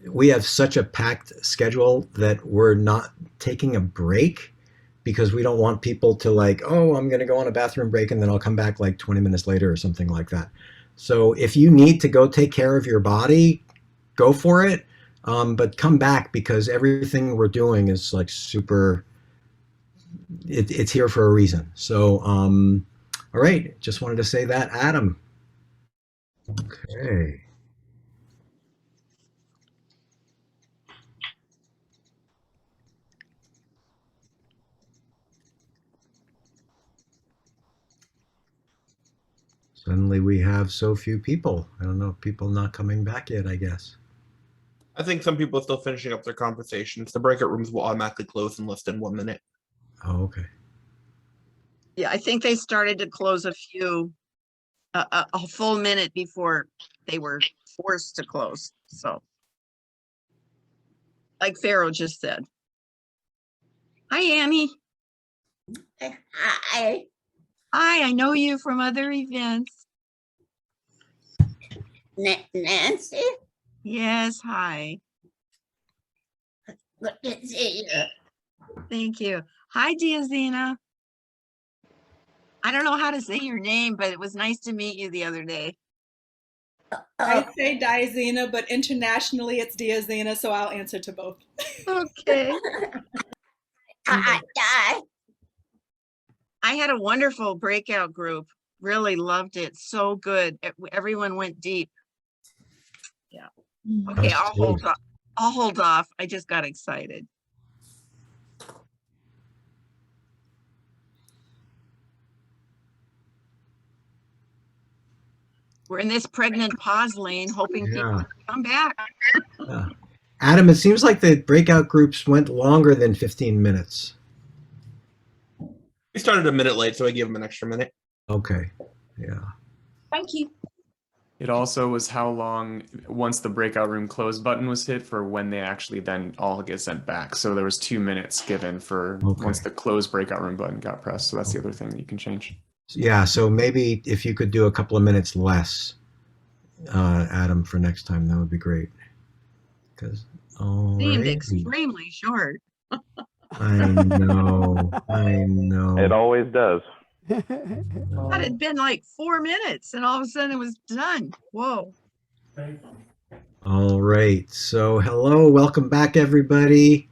we have such a packed schedule that we're not taking a break because we don't want people to like, oh, I'm going to go on a bathroom break and then I'll come back like 20 minutes later or something like that. So if you need to go take care of your body, go for it. But come back because everything we're doing is like super... It's here for a reason. So, all right. Just wanted to say that, Adam. Okay. Suddenly we have so few people. I don't know if people not coming back yet, I guess. I think some people are still finishing up their conversations. The breakout rooms will automatically close in less than 1 minute. Oh, okay. Yeah, I think they started to close a full minute before they were forced to close. So, like Pharaoh just said. Hi, Annie. Hi. Hi, I know you from other events. Nancy? Yes, hi. Good to see you. Thank you. Hi, Diazina. I don't know how to say your name, but it was nice to meet you the other day. I say Diazina, but internationally it's Diazina, so I'll answer to both. Okay. I had a wonderful breakout group. Really loved it. So good. Everyone went deep. Yeah. Okay, I'll hold off. I'll hold off. I just got excited. We're in this pregnant pause lane, hoping people come back. Adam, it seems like the breakout groups went longer than 15 minutes. We started a minute late, so I gave them an extra minute. Okay. Yeah. Thank you. It also was how long once the breakout room close button was hit for when they actually then all get sent back. So there was 2 minutes given for once the close breakout room button got pressed. So that's the other thing that you can change. Yeah. So maybe if you could do a couple of minutes less, Adam, for next time, that would be great. Because seemed extremely short. I know. It always does. That had been like 4 minutes and all of a sudden it was done. Whoa. All right. So hello, welcome back, everybody.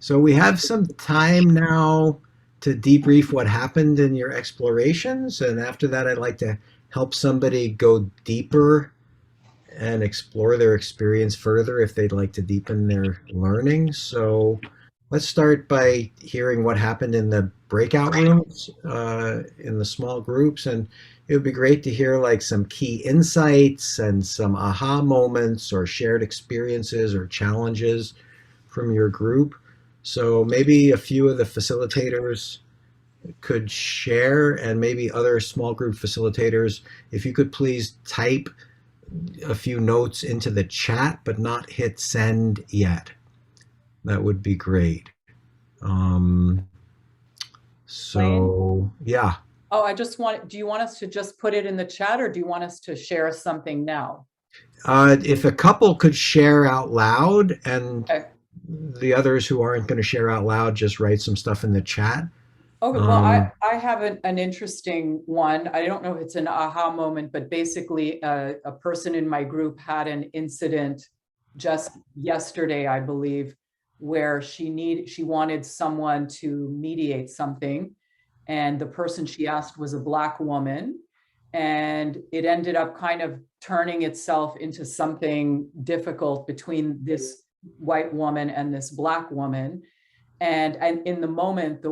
So we have some time now to debrief what happened in your explorations. And after that, I'd like to help somebody go deeper and explore their experience further if they'd like to deepen their learning. So let's start by hearing what happened in the breakout rooms, in the small groups, and it would be great to hear like some key insights and some aha moments or shared experiences or challenges from your group. So maybe a few of the facilitators could share, and maybe other small group facilitators, if you could please type a few notes into the chat, but not hit send yet. That would be great. Um, so, yeah. Oh, do you want us to just put it in the chat, or do you want us to share something now? If a couple could share out loud, and the others who aren't going to share out loud, just write some stuff in the chat. Okay, well, I have an interesting one. I don't know if it's an aha moment, but basically a person in my group had an incident just yesterday, I believe, where she wanted someone to mediate something. And the person she asked was a Black woman. And it ended up kind of turning itself into something difficult between this white woman and this Black woman. And in the moment, the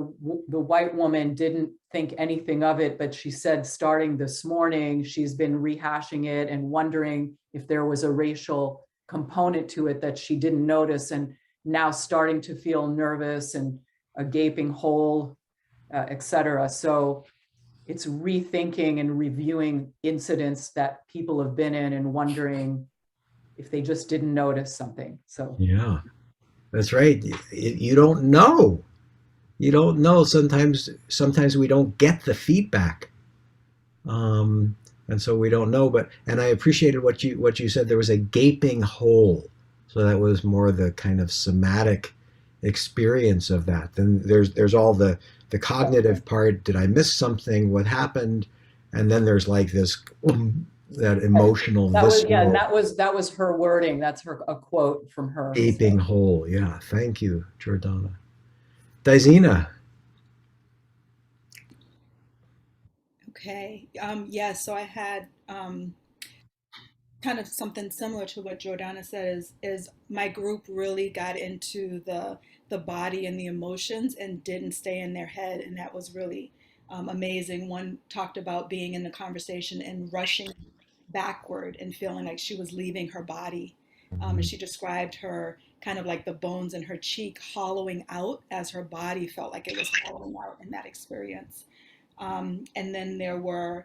white woman didn't think anything of it, but she said starting this morning, she's been rehashing it and wondering if there was a racial component to it that she didn't notice, and now starting to feel nervous and a gaping hole, etc. So it's rethinking and reviewing incidents that people have been in and wondering if they just didn't notice something. So yeah. That's right. You don't know. You don't know. Sometimes we don't get the feedback, and so we don't know. And I appreciated what you said. There was a gaping hole, so that was more the kind of somatic experience of that. Then there's all the cognitive part. Did I miss something? What happened? And then there's like this. That emotional and that was her wording. That's a quote from her. Gaping hole. Yeah. Thank you, Jordana. Daisina. Okay. Yeah, so I had kind of something similar to what Jordana said, is my group really got into the body and the emotions and didn't stay in their head, and that was really amazing. One talked about being in the conversation and rushing backward and feeling like she was leaving her body. And she described her kind of like the bones in her cheek hollowing out as her body felt like it was hollowing out in that experience. And then there were,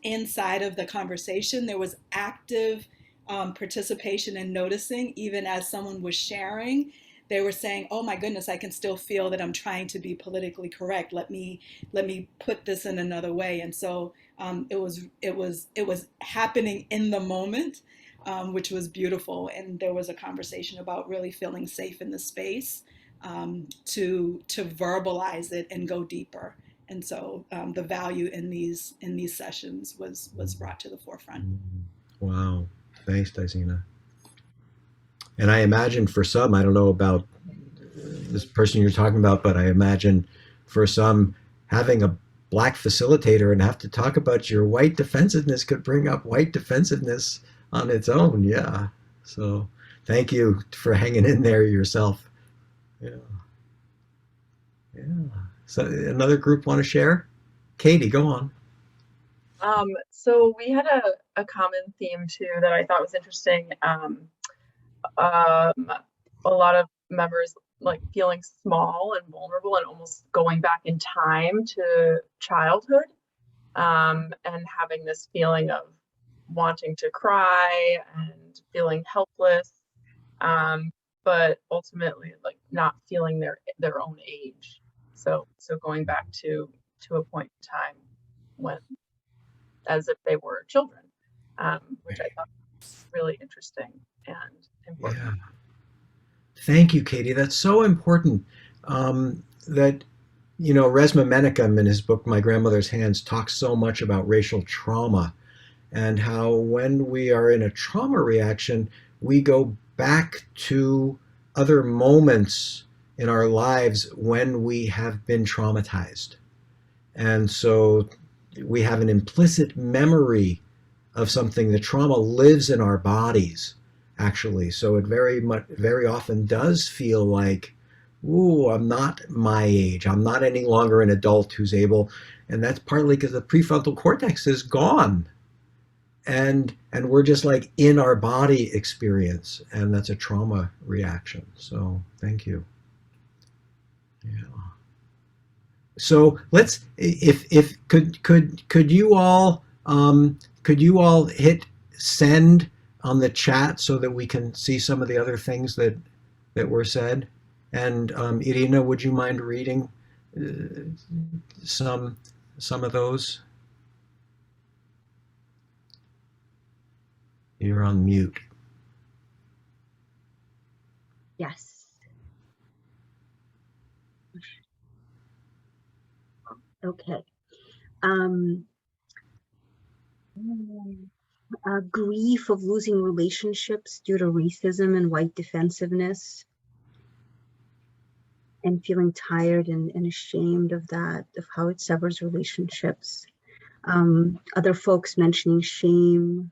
inside of the conversation, there was active participation and noticing, even as someone was sharing. They were saying, "Oh my goodness, I can still feel that I'm trying to be politically correct. Let me put this in another way." And so it was happening in the moment, which was beautiful. And there was a conversation about really feeling safe in the space to verbalize it and go deeper. And so the value in these sessions was brought to the forefront. Wow, thanks, Daisina. And I imagine for some, I don't know about this person you're talking about, but I imagine for some, having a Black facilitator and have to talk about your white defensiveness could bring up white defensiveness on its own. Yeah. So thank you for hanging in there yourself. Yeah. Yeah. So another group want to share? Katie, go on. So we had a common theme too that I thought was interesting. A lot of members like feeling small and vulnerable and almost going back in time to childhood, and having this feeling of wanting to cry and feeling helpless, but ultimately like not feeling their own age. So going back to a point in time when, as if they were children, which I thought was really interesting and important. Yeah. Thank you, Katie. That's so important. That, Resma Menakem in his book, My Grandmother's Hands, talks so much about racial trauma and how when we are in a trauma reaction, we go back to other moments in our lives when we have been traumatized. And so we have an implicit memory of something. The trauma lives in our bodies, actually. So it very often does feel like ooh, I'm not my age. I'm not any longer an adult who's able, and that's partly because the prefrontal cortex is gone. And we're just like in our body experience, and that's a trauma reaction. So thank you. Yeah. So let's, if could you all hit send on the chat so that we can see some of the other things that were said? And Irina, would you mind reading some of those? You're on mute. Yes. Okay. Grief of losing relationships due to racism and white defensiveness, and feeling tired and ashamed of that, of how it severs relationships. Other folks mentioning shame,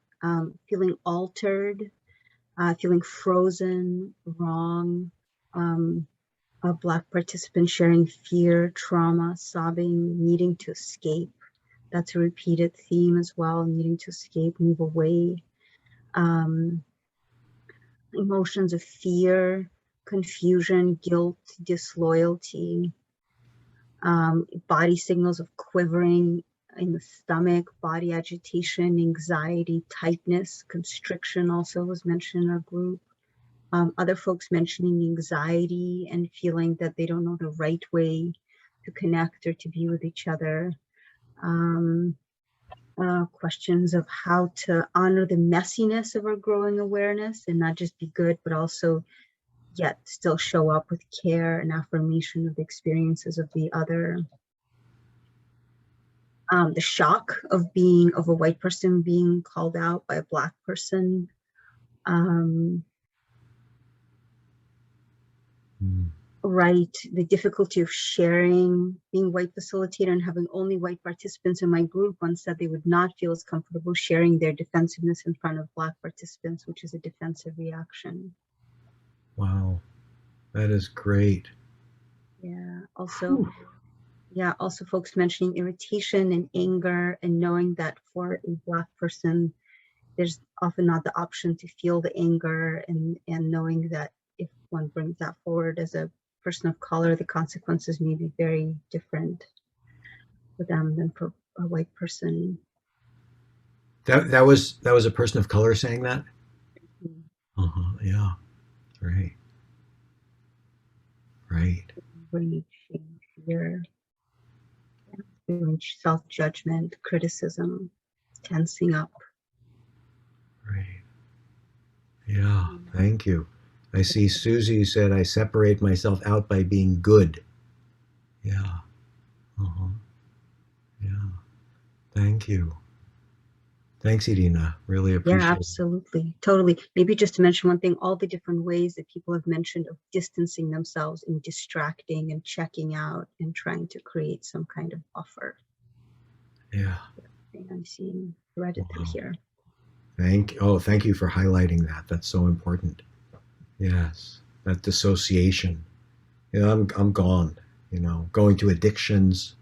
feeling altered, feeling frozen, wrong. A Black participant sharing fear, trauma, sobbing, needing to escape. That's a repeated theme as well, needing to escape, move away. Emotions of fear, confusion, guilt, disloyalty, body signals of quivering in the stomach, body agitation, anxiety, tightness, constriction also was mentioned in our group. Other folks mentioning anxiety and feeling that they don't know the right way to connect or to be with each other. Questions of how to honor the messiness of our growing awareness and not just be good, but also yet still show up with care and affirmation of the experiences of the other. The shock of a white person being called out by a Black person. Right, the difficulty of sharing, being white facilitator and having only white participants in my group once said they would not feel as comfortable sharing their defensiveness in front of Black participants, which is a defensive reaction. Wow, that is great. Yeah, also, also folks mentioning irritation and anger and knowing that for a Black person, there's often not the option to feel the anger and knowing that if one brings that forward as a person of color, the consequences may be very different for them than for a white person. That was a person of color saying that? Yeah. Right. Right. Rage, fear, self-judgment, criticism, tensing up. Right. Yeah. Thank you. I see Susie said, I separate myself out by being good. Yeah. Yeah. Thank you. Thanks, Irina. Really appreciate it. Yeah, absolutely. Totally. Maybe just to mention one thing, all the different ways that people have mentioned of distancing themselves and distracting and checking out and trying to create some kind of buffer. Yeah. I'm seeing threaded through here. Thank you for highlighting that. That's so important. Yes. That dissociation. I'm gone, going to addictions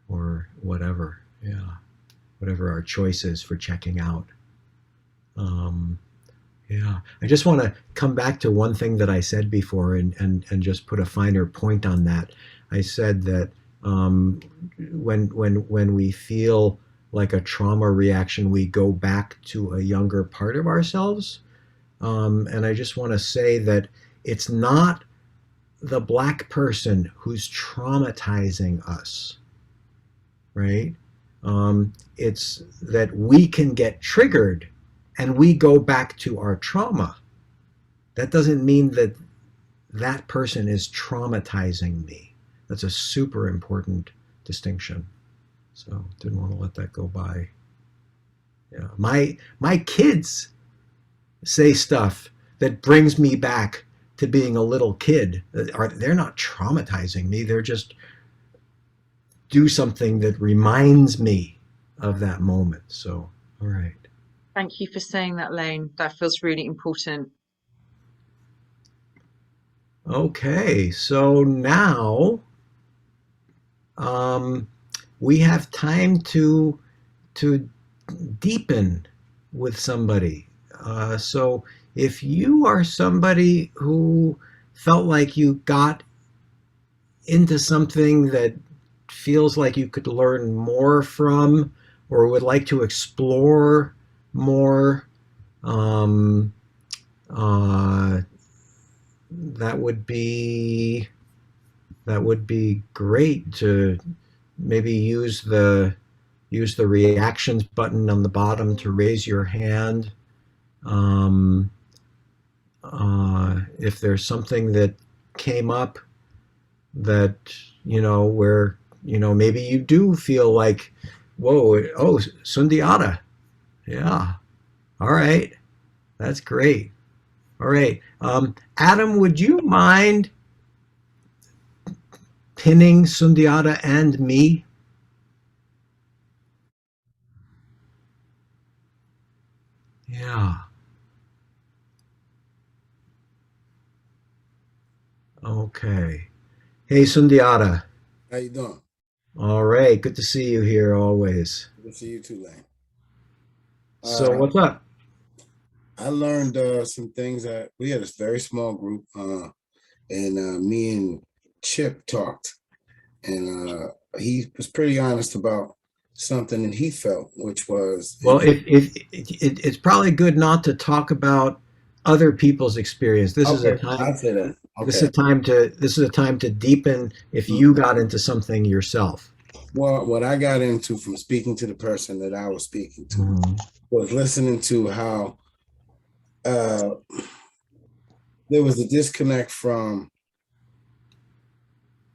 or whatever. Yeah. Whatever our choice is for checking out. Yeah. I just want to come back to one thing that I said before and just put a finer point on that. I said that when we feel like a trauma reaction, we go back to a younger part of ourselves. And I just want to say that it's not the Black person who's traumatizing us, right? It's that we can get triggered and we go back to our trauma. That doesn't mean that that person is traumatizing me. That's a super important distinction. So didn't want to let that go by. Yeah, my kids say stuff that brings me back to being a little kid. They're not traumatizing me. They're just do something that reminds me of that moment. So, all right. Thank you for saying that, Lane. That feels really important. Okay, so now we have time to deepen with somebody. So if you are somebody who felt like you got into something that feels like you could learn more from or would like to explore more, um, uh, that would be great to maybe use the reactions button on the bottom to raise your hand. Um, if there's something that came up that, where, maybe you do feel like, whoa, oh, Sundiata. Yeah. All right. That's great. All right. Adam, would you mind pinning Sundiata and me? Yeah. Okay. Hey, Sundiata. How you doing? All right. Good to see you here always. Good to see you too, Lane. So what's up? I learned some things. That we had a very small group, and me and Chip talked, and he was pretty honest about something that he felt, which was well, it's probably good not to talk about other people's experience. This is a okay. time. I'll say that. Okay. This is a time to deepen if you got into something yourself. Well, what I got into from speaking to the person that I was speaking to was listening to how there was a disconnect from,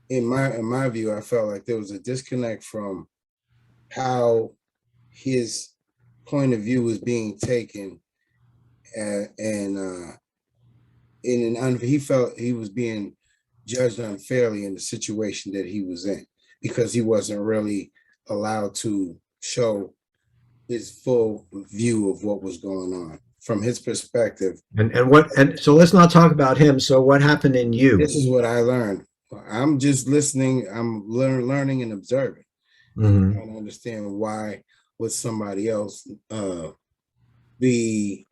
in my view, I felt like there was a disconnect from how his point of view was being taken, he felt he was being judged unfairly in the situation that he was in, because he wasn't really allowed to show his full view of what was going on from his perspective. And so let's not talk about him. So what happened in you? This is what I learned. I'm just listening. I'm learning and observing. Mm-hmm. Trying to understand why would somebody else be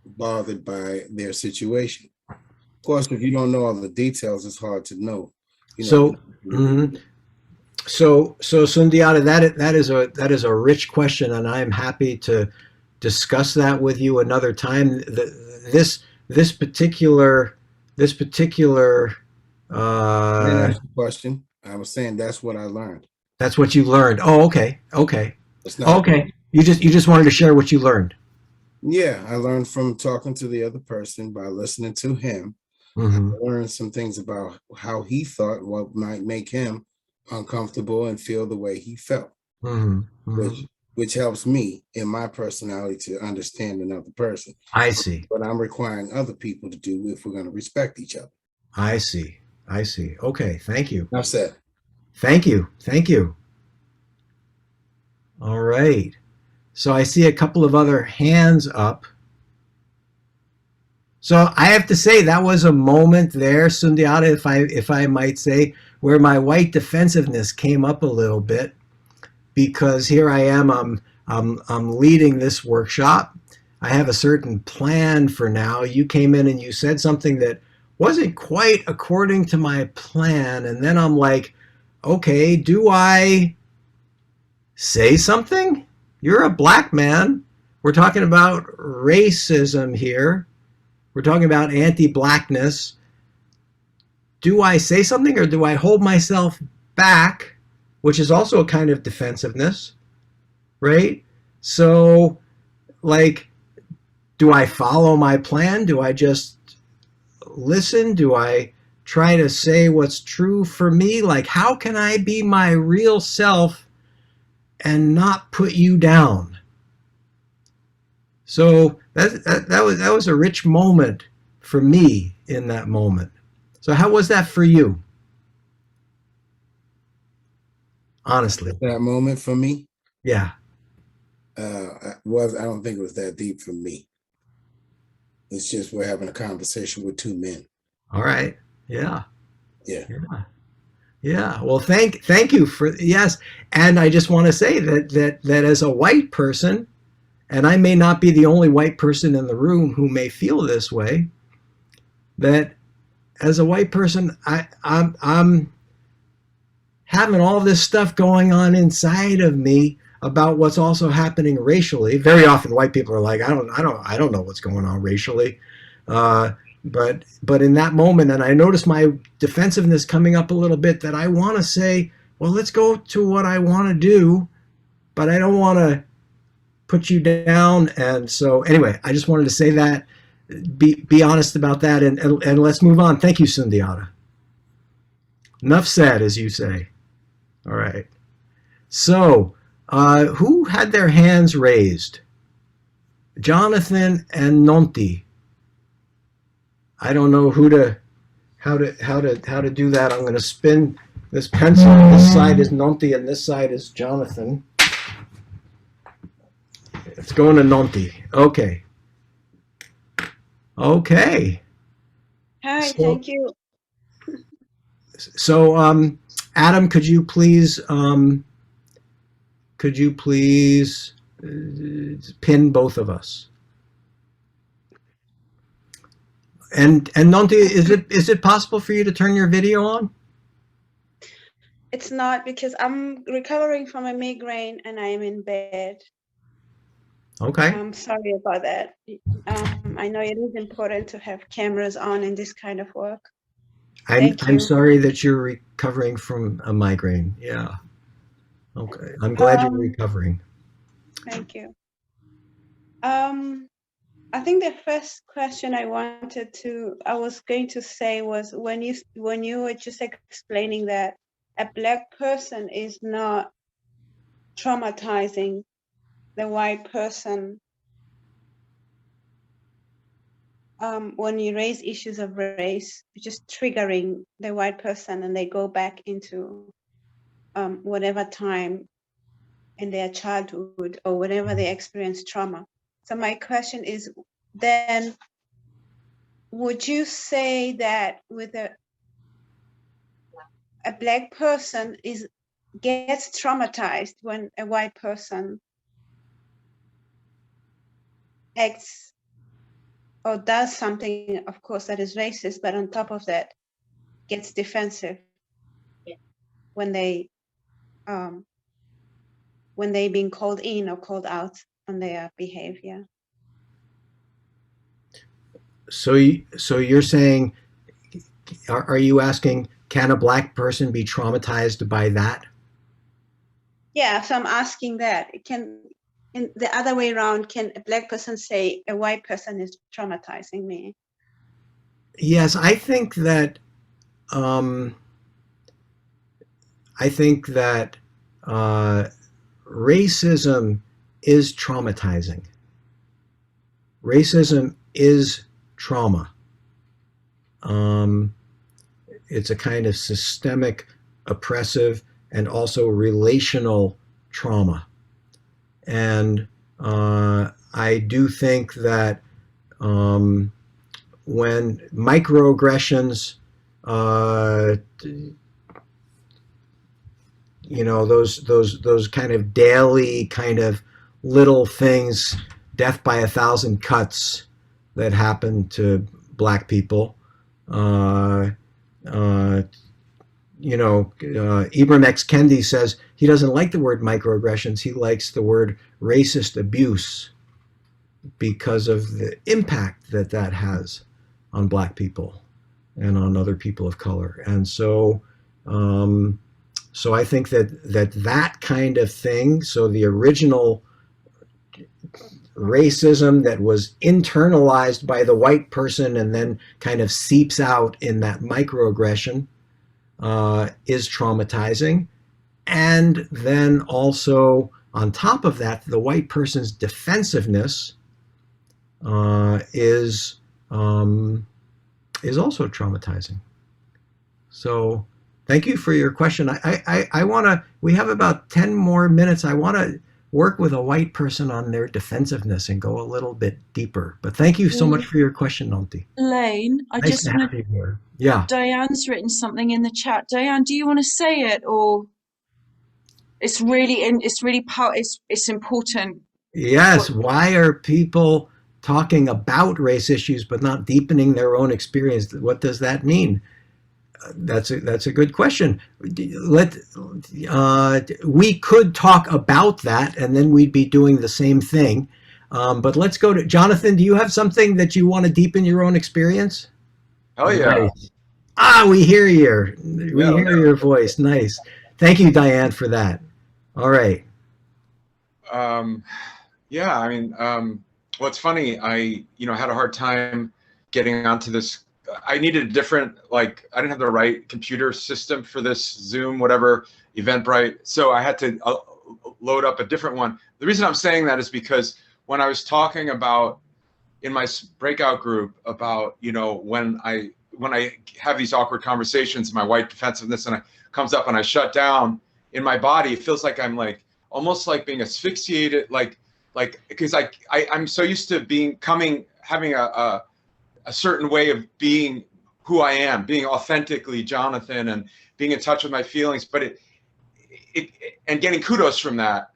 bothered by their situation. Of course, if you don't know all the details, it's hard to know. So Sundiata, that is a rich question, and I'm happy to discuss that with you another time. This particular I didn't ask the question. I was saying that's what I learned. That's what you learned. Oh, okay. It's not okay. You just wanted to share what you learned. Yeah, I learned from talking to the other person by listening to him. Mm-hmm. I learned some things about how he thought, what might make him uncomfortable and feel the way he felt, which helps me in my personality to understand another person. I see. But I'm requiring other people to do if we're going to respect each other. I see. Okay, thank you. Enough said. Thank you. All right. So I see a couple of other hands up. So I have to say that was a moment there, Sundiata, if I might say, where my white defensiveness came up a little bit, because here I am, I'm leading this workshop. I have a certain plan for now. You came in and you said something that wasn't quite according to my plan, and then I'm like, okay, do I say something? You're a black man. We're talking about racism here. We're talking about anti-blackness. Do I say something, or do I hold myself back, which is also a kind of defensiveness, right? So, like, do I follow my plan? Do I just listen? Do I try to say what's true for me? Like, how can I be my real self and not put you down? So that was a rich moment for me in that moment. So how was that for you? Honestly. That moment for me? Yeah. I don't think it was that deep for me. It's just we're having a conversation with two men. All right. Yeah. Yeah. Yeah. Yeah. Well, thank you for, yes. And I just want to say that as a white person, and I may not be the only white person in the room who may feel this way, that as a white person, I'm having all this stuff going on inside of me about what's also happening racially. Very often white people are like, I don't know what's going on racially. But in that moment, and I notice my defensiveness coming up a little bit, that I want to say, well, let's go to what I want to do, but I don't want to put you down. And so anyway, I just wanted to say that, be honest about that, and let's move on. Thank you, Sundiata. Enough said, as you say. All right. So who had their hands raised? Jonathan and Nonti. I don't know how to do that. I'm going to spin this pencil. This side is Nonti and this side is Jonathan. It's going to Nonti. Okay. Okay. Hi, thank you. So, Adam, could you please pin both of us? And Nonti, is it possible for you to turn your video on? It's not, because I'm recovering from a migraine and I am in bed. Okay. I'm sorry about that. I know it is important to have cameras on in this kind of work. I'm sorry that you're recovering from a migraine. Yeah. Okay. I'm glad you're recovering. Thank you. I think the first question I was going to say was when you were just explaining that a Black person is not traumatizing the white person. When you raise issues of race, just triggering the white person and they go back into whatever time in their childhood or whenever they experience trauma. So my question is, then would you say that with a Black person gets traumatized when a white person acts or does something, of course, that is racist, but on top of that, gets defensive when they being called in or called out on their behavior? So you're saying, are you asking, can a Black person be traumatized by that? Yeah, so I'm asking that. In the other way around, can a Black person say a white person is traumatizing me? Yes, I think that racism is traumatizing. Racism is trauma. It's a kind of systemic, oppressive, and also relational trauma. And I do think that when microaggressions, those kind of daily kind of little things, death by 1,000 cuts that happen to Black people. Ibram X. Kendi says he doesn't like the word microaggressions. He likes the word racist abuse because of the impact that has on Black people and on other people of color. And so I think that kind of thing, so the original racism that was internalized by the white person and then kind of seeps out in that microaggression is traumatizing. And then also on top of that, the white person's defensiveness is also traumatizing. So thank you for your question. I want to, we have about 10 more minutes. I want to work with a white person on their defensiveness and go a little bit deeper. But thank you so much for your question, Nanti. Lane, I Nice just to want have to. you here. Yeah. Diane's written something in the chat. Diane, do you want to say it, or it's really it's important? Yes. Why are people talking about race issues but not deepening their own experience? What does that mean? That's a good question. We could talk about that, and then we'd be doing the same thing. But let's go to Jonathan. Do you have something that you want to deepen your own experience? Hell yeah. Nice. We hear you. We hear your voice. Nice. Thank you, Diane, for that. All right. Yeah, I mean, well, it's funny. I had a hard time getting onto this. I needed a different, like, I didn't have the right computer system for this Zoom, whatever, Eventbrite. So I had to load up a different one. The reason I'm saying that is because when I was talking about in my breakout group about, when I have these awkward conversations, my white defensiveness, and it comes up and I shut down in my body, it feels like I'm like almost like being asphyxiated, like because I'm so used to having a certain way of being who I am, being authentically Jonathan and being in touch with my feelings, but it and getting kudos from that.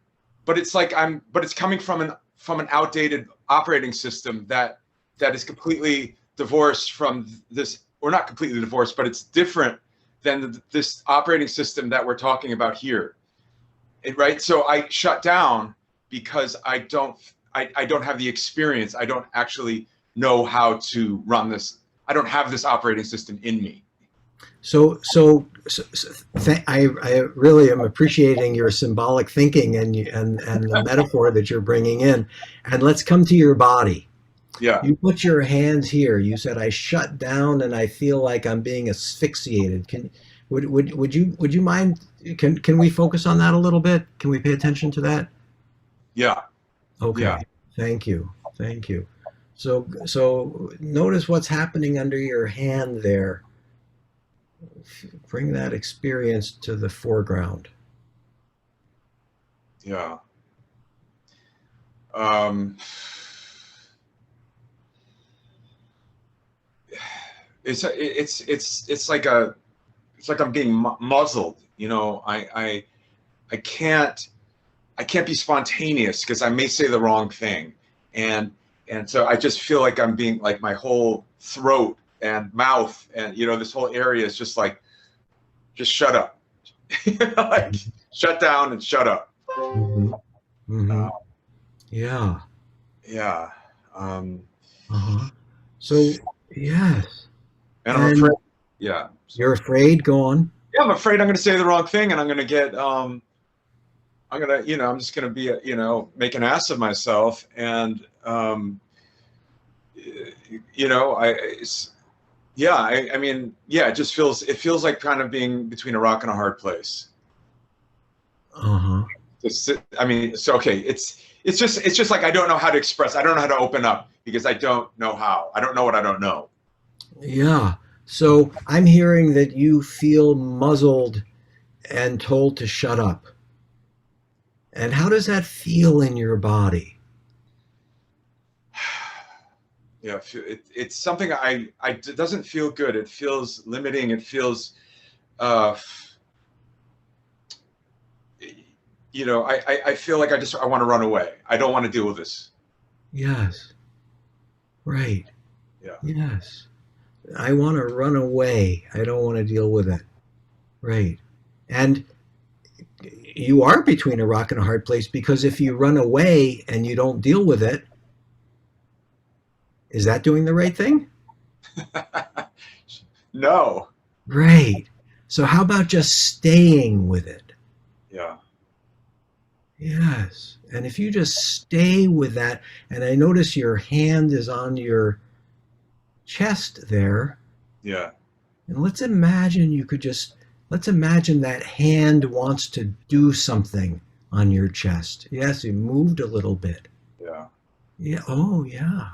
But it's like it's coming from an outdated operating system that is completely divorced from this, or not completely divorced, but it's different than this operating system that we're talking about here. Right? So I shut down because I don't have the experience. I don't actually know how to run this. I don't have this operating system in me. So I really am appreciating your symbolic thinking and the metaphor that you're bringing in. And let's come to your body. Yeah. You put your hands here. You said, I shut down and I feel like I'm being asphyxiated. Would you mind? Can we focus on that a little bit? Can we pay attention to that? Yeah. Okay. Yeah. Thank you. Thank you. So notice what's happening under your hand there. Bring that experience to the foreground. Yeah. It's like I'm being muzzled. I can't be spontaneous because I may say the wrong thing, and so I just feel like I'm being, like, my whole throat and mouth and this whole area is just like, just shut up. Like, shut down and shut up. Mm-hmm. Mm-hmm. Yeah. Yeah. So yes. And I'm afraid. Yeah. You're afraid? Go on. Yeah, I'm afraid I'm going to say the wrong thing, and I'm going to get I'm just going to be make an ass of myself, and it feels like kind of being between a rock and a hard place. It's just like I don't know how to express. I don't know how to open up because I don't know how. I don't know what I don't know. Yeah. So I'm hearing that you feel muzzled and told to shut up. And how does that feel in your body? Yeah, it's something it doesn't feel good. It feels limiting. It feels, I feel like I want to run away. I don't want to deal with this. Yes. Right. Yeah. Yes. I want to run away. I don't want to deal with it. Right. And you are between a rock and a hard place, because if you run away and you don't deal with it, is that doing the right thing? No. Right. So how about just staying with it? Yeah. Yes. And if you just stay with that, and I notice your hand is on your chest there. Yeah. And let's imagine that hand wants to do something on your chest. Yes, you moved a little bit. Yeah. Yeah. Oh, yeah.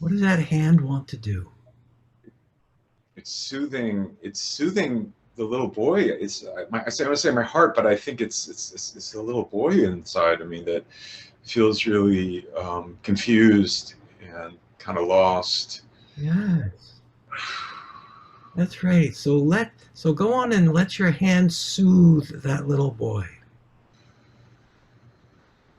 What does that hand want to do? It's soothing the little boy. It's I say, I want to say my heart, but I think it's the little boy inside of me that feels really confused and kind of lost. Yes. That's right. So go on and let your hand soothe that little boy.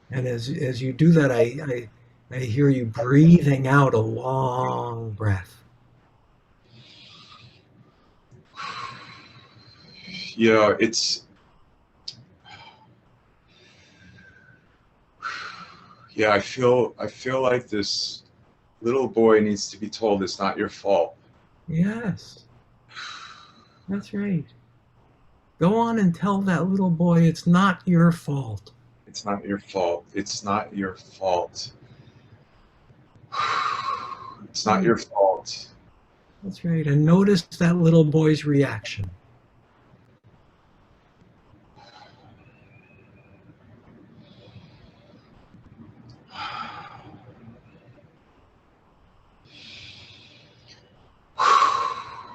And as you do that, I hear you breathing out a long breath. Yeah, I feel like this little boy needs to be told it's not your fault. Yes. That's right. Go on and tell that little boy it's not your fault. It's not your fault. It's not your fault. It's not your fault. That's right. And notice that little boy's reaction.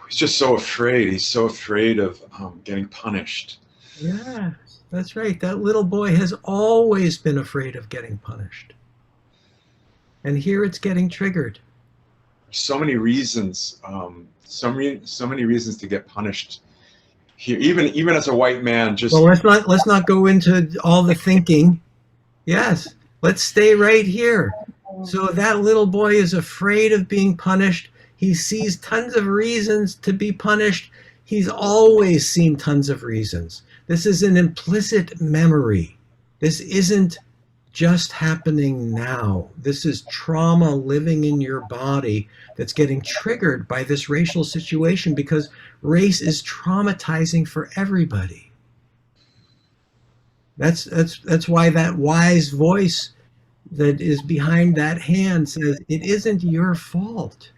He's just so afraid. He's so afraid of getting punished. Yes, that's right. That little boy has always been afraid of getting punished. And here it's getting triggered. So many reasons, so many reasons to get punished here. Even as a white man, just well, let's not go into all the thinking. Yes, let's stay right here. So that little boy is afraid of being punished. He sees tons of reasons to be punished. He's always seen tons of reasons. This is an implicit memory. This isn't just happening now. This is trauma living in your body that's getting triggered by this racial situation because race is traumatizing for everybody. That's why that wise voice that is behind that hand says, it isn't your fault.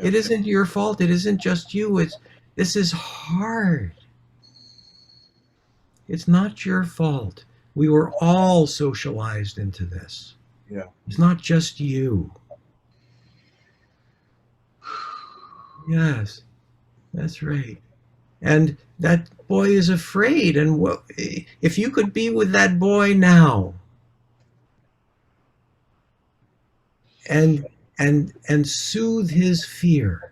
It isn't your fault. It isn't just you. This is hard. It's not your fault. We were all socialized into this. Yeah. It's not just you. Yes, that's right. And that boy is afraid. And if you could be with that boy now and soothe his fear.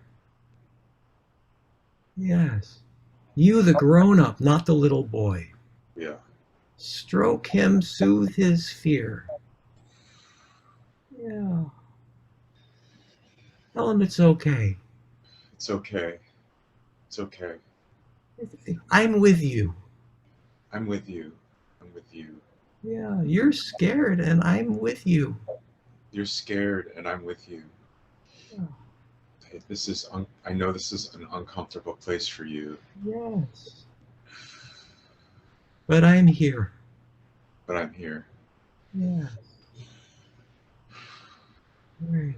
Yes. You, the grown-up, not the little boy. Yeah. Stroke him, soothe his fear. Yeah. Tell him it's okay. It's okay. It's okay. I'm with you. I'm with you. I'm with you. Yeah, you're scared and I'm with you. You're scared and I'm with you. Yeah. I know this is an uncomfortable place for you. Yes. But I'm here. But I'm here. Yes. Right.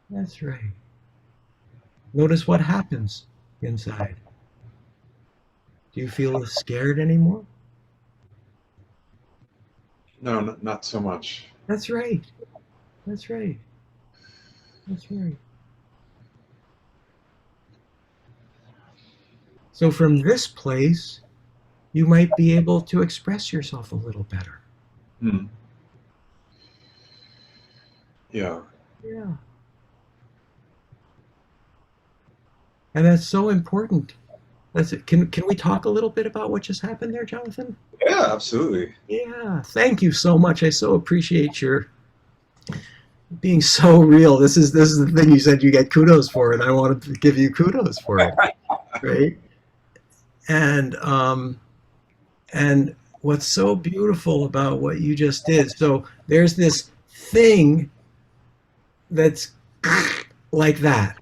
That's right. Notice what happens inside. Do you feel scared anymore? No, not so much. That's right. That's right. That's right. So from this place, you might be able to express yourself a little better. Hmm. Yeah. Yeah. And that's so important. Can we talk a little bit about what just happened there, Jonathan? Yeah, absolutely. Yeah. Thank you so much. I so appreciate your being so real. This is the thing you said you get kudos for, and I wanted to give you kudos for it. Right? And what's so beautiful about what you just did, so there's this thing that's like that,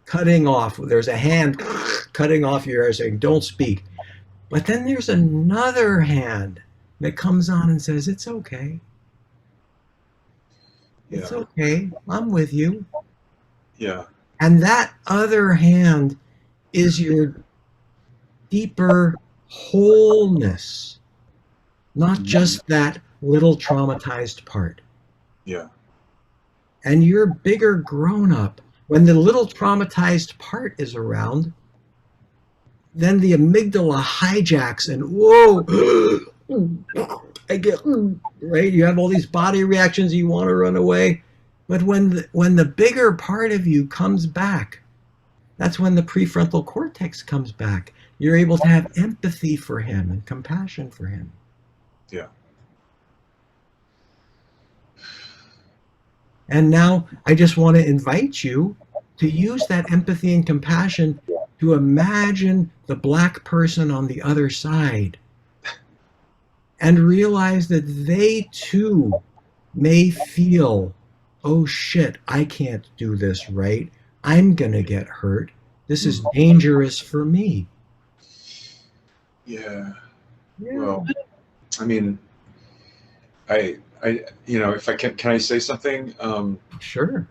cutting off. There's a hand cutting off your ear saying, don't speak. But then there's another hand that comes on and says, it's okay. It's okay. I'm with you. Yeah. And that other hand is your deeper wholeness, not just that little traumatized part. Yeah. And your bigger grown up When the little traumatized part is around, then the amygdala hijacks and whoa, I get right. You have all these body reactions. You want to run away, but when the bigger part of you comes back, that's when the prefrontal cortex comes back. You're able to have empathy for him and compassion for him. Yeah. And now I just want to invite you to use that empathy and compassion to imagine the black person on the other side and realize that they too may feel, oh shit, I can't do this right. I'm going to get hurt. This is dangerous for me. Yeah. Well, I mean, I, if I can I say something? Sure.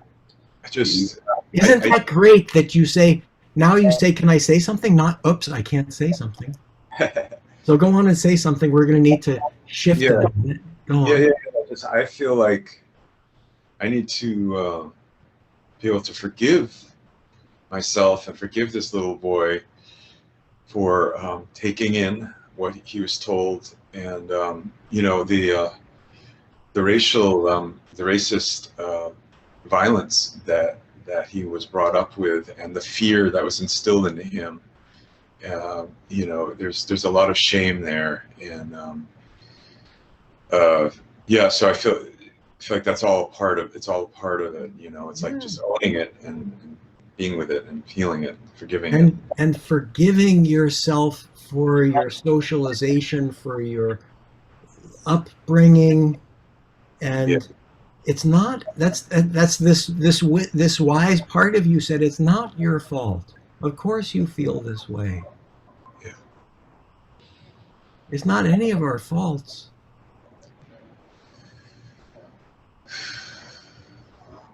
Just Isn't that great that you say, now you say, can I say something? Not, oops, I can't say something. So go on and say something. We're going to need to shift Yeah. it a minute. Go on. Yeah. I feel like I need to be able to forgive myself and forgive this little boy for taking in what he was told, and the racist violence that he was brought up with, and the fear that was instilled into him. There's a lot of shame there, and so I feel like that's all part of it's all part of it. It's like just owning it and being with it and feeling it, forgiving it, and forgiving yourself for your socialization, for your upbringing, and it's not. That's this wise part of you said it's not your fault. Of course, you feel this way. Yeah. It's not any of our faults.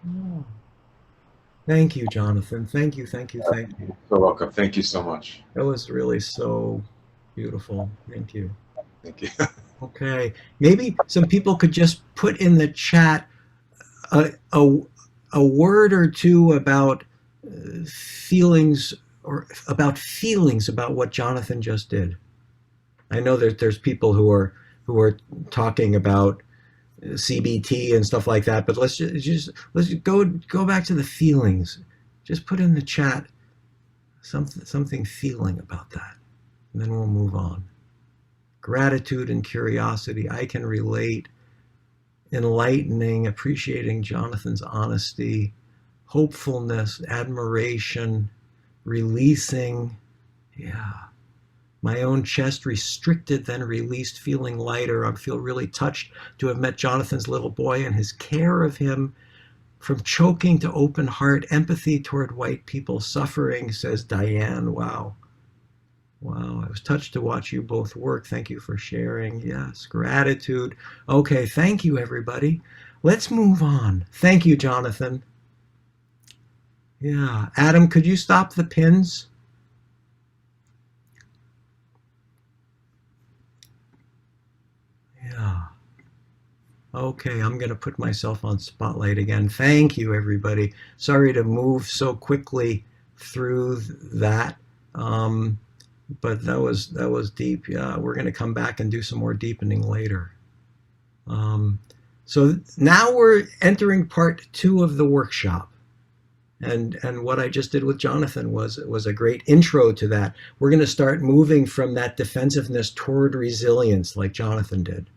No. Thank you, Jonathan. Thank you. You're welcome. Thank you so much. That was really so beautiful. Thank you. Thank you. Okay. Maybe some people could just put in the chat a word or two about feelings about what Jonathan just did. I know that there's people who are talking about CBT and stuff like that, but let's go back to the feelings. Just put in the chat something feeling about that, and then we'll move on. Gratitude and curiosity. I can relate. Enlightening, appreciating Jonathan's honesty, hopefulness, admiration, releasing. Yeah. My own chest restricted, then released, feeling lighter. I feel really touched to have met Jonathan's little boy and his care of him. From choking to open heart, empathy toward white people suffering, says Diane. Wow. Wow, I was touched to watch you both work. Thank you for sharing. Yes, gratitude. Okay, thank you, everybody. Let's move on. Thank you, Jonathan. Yeah, Adam, could you stop the pins? Yeah. Okay, I'm going to put myself on spotlight again. Thank you, everybody. Sorry to move so quickly through that. But that was deep. Yeah, we're going to come back and do some more deepening later. So now we're entering part 2 of the workshop. And what I just did with Jonathan was a great intro to that. We're going to start moving from that defensiveness toward resilience like Jonathan did.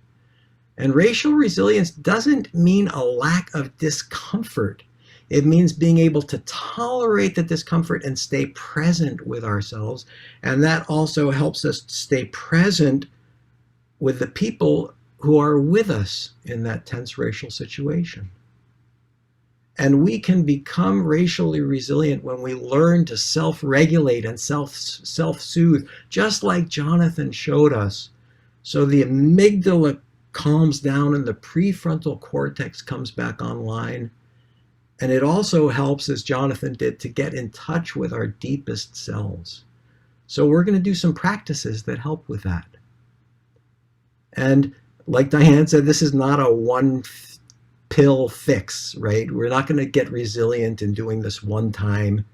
And racial resilience doesn't mean a lack of discomfort. It means being able to tolerate the discomfort and stay present with ourselves. And that also helps us stay present with the people who are with us in that tense racial situation. And we can become racially resilient when we learn to self-regulate and self-soothe, just like Jonathan showed us. So the amygdala calms down and the prefrontal cortex comes back online. And it also helps, as Jonathan did, to get in touch with our deepest selves. So we're going to do some practices that help with that. And like Diane said, this is not a pill fix, right? We're not going to get resilient in doing this one time.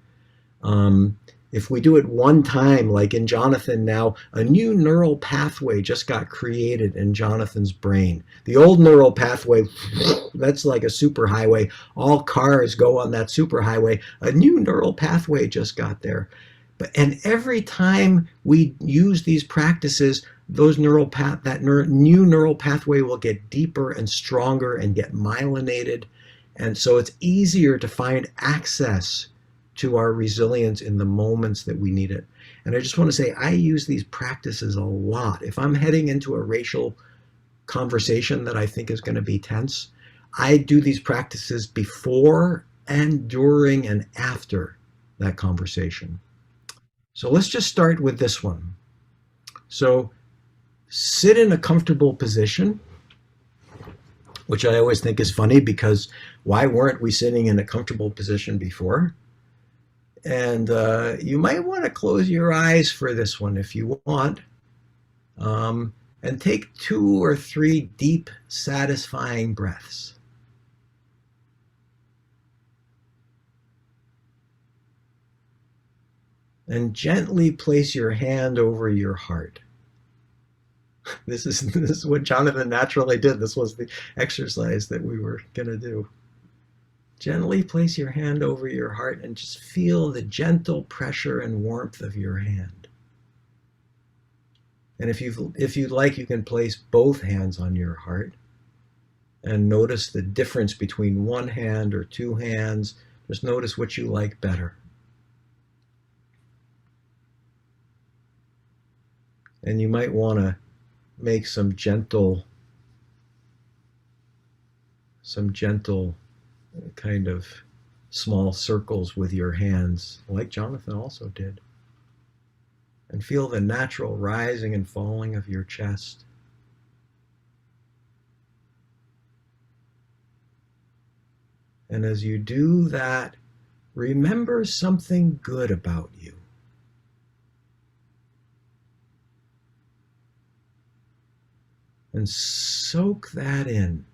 If we do it one time, like in Jonathan now, a new neural pathway just got created in Jonathan's brain. The old neural pathway, that's like a superhighway. All cars go on that superhighway. A new neural pathway just got there. And every time we use these practices, those new neural pathway will get deeper and stronger and get myelinated. And so it's easier to find access to our resilience in the moments that we need it. And I just want to say, I use these practices a lot. If I'm heading into a racial conversation that I think is going to be tense, I do these practices before and during and after that conversation. So let's just start with this one. So sit in a comfortable position, which I always think is funny because why weren't we sitting in a comfortable position before? And you might want to close your eyes for this one if you want. And take 2 or 3 deep, satisfying breaths. And gently place your hand over your heart. This is what Jonathan naturally did. This was the exercise that we were going to do. Gently place your hand over your heart and just feel the gentle pressure and warmth of your hand. And if you'd like, you can place both hands on your heart and notice the difference between one hand or 2 hands. Just notice what you like better. And you might want to make some gentle kind of small circles with your hands, like Jonathan also did. And feel the natural rising and falling of your chest. And as you do that, remember something good about you. And soak that in.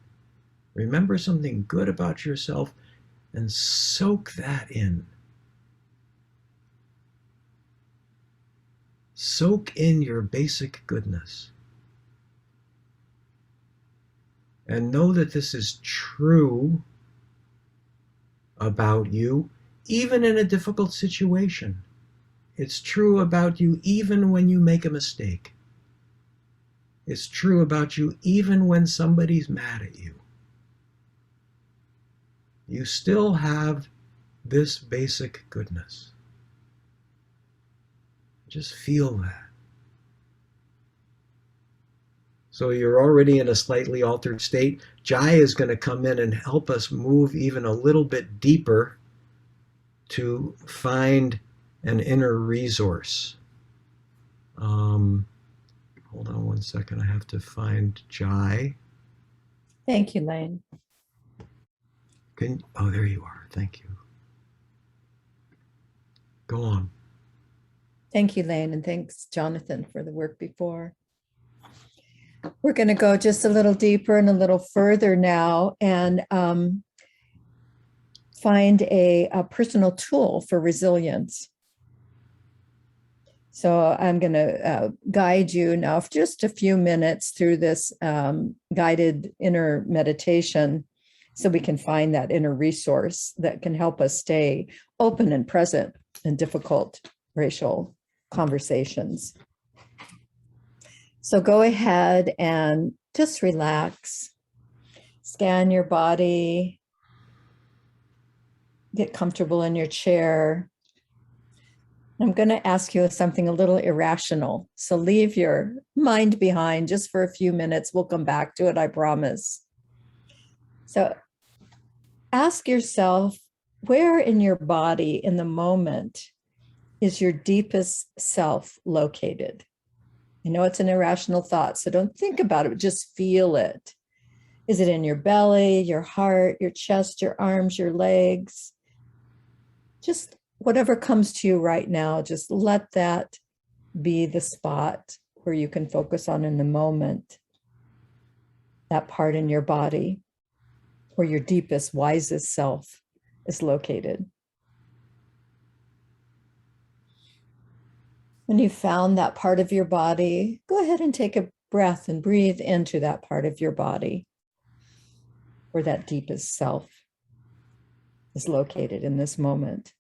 Remember something good about yourself and soak that in. Soak in your basic goodness. And know that this is true about you, even in a difficult situation. It's true about you even when you make a mistake. It's true about you even when somebody's mad at you. You still have this basic goodness. Just feel that. So you're already in a slightly altered state. Jai is going to come in and help us move even a little bit deeper to find an inner resource. Hold on one second. I have to find Jai. Thank you, Lane. Oh, there you are. Thank you. Go on. Thank you, Lane, and thanks, Jonathan, for the work before. We're going to go just a little deeper and a little further now and find a personal tool for resilience. So I'm going to guide you now for just a few minutes through this guided inner meditation so we can find that inner resource that can help us stay open and present in difficult racial conversations. So go ahead and just relax, scan your body, get comfortable in your chair. I'm going to ask you something a little irrational. So leave your mind behind just for a few minutes. We'll come back to it, I promise. So ask yourself, where in your body in the moment is your deepest self located? I know it's an irrational thought, so don't think about it, just feel it. Is it in your belly, your heart, your chest, your arms, your legs? Just whatever comes to you right now, just let that be the spot where you can focus on in the moment, that part in your body. where your deepest, wisest self is located. When you found that part of your body, go ahead and take a breath and breathe into that part of your body where that deepest self is located in this moment.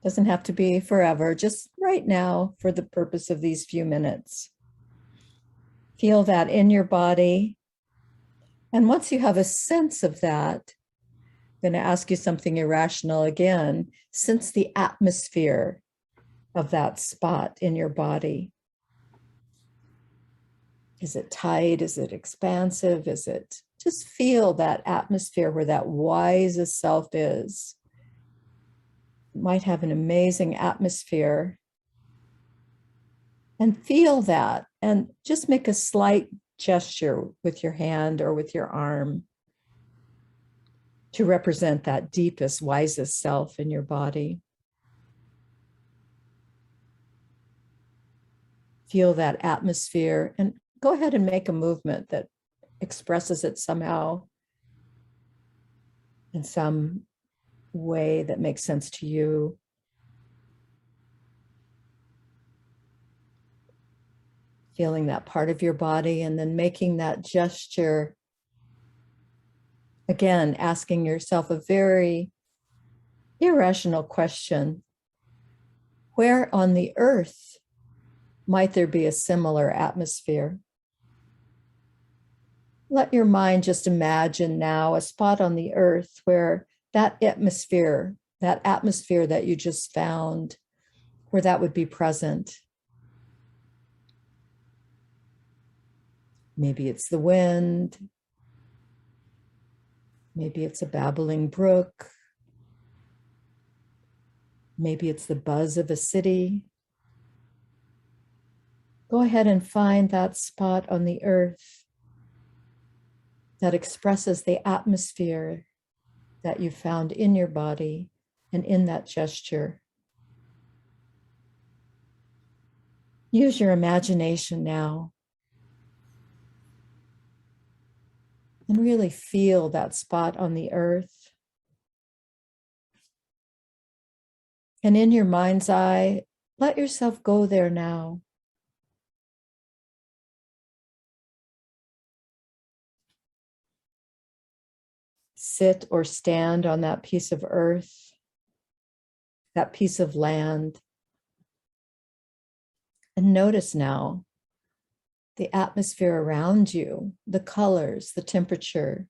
Doesn't have to be forever, just right now for the purpose of these few minutes. Feel that in your body. And once you have a sense of that, I'm going to ask you something irrational again. Sense the atmosphere of that spot in your body. Is it tight? Is it expansive? Is it just feel that atmosphere where that wisest self is? It might have an amazing atmosphere. And feel that and just make a slight gesture with your hand or with your arm to represent that deepest, wisest self in your body. Feel that atmosphere and go ahead and make a movement that expresses it somehow in some way that makes sense to you. Feeling that part of your body and then making that gesture. Again, asking yourself a very irrational question. Where on the earth might there be a similar atmosphere? Let your mind just imagine now a spot on the earth where that atmosphere that you just found, where that would be present. Maybe it's the wind. Maybe it's a babbling brook. Maybe it's the buzz of a city. Go ahead and find that spot on the earth that expresses the atmosphere that you found in your body and in that gesture. Use your imagination now and really feel that spot on the earth. And in your mind's eye, let yourself go there now. Sit or stand on that piece of earth, that piece of land. And notice now the atmosphere around you, the colors, the temperature,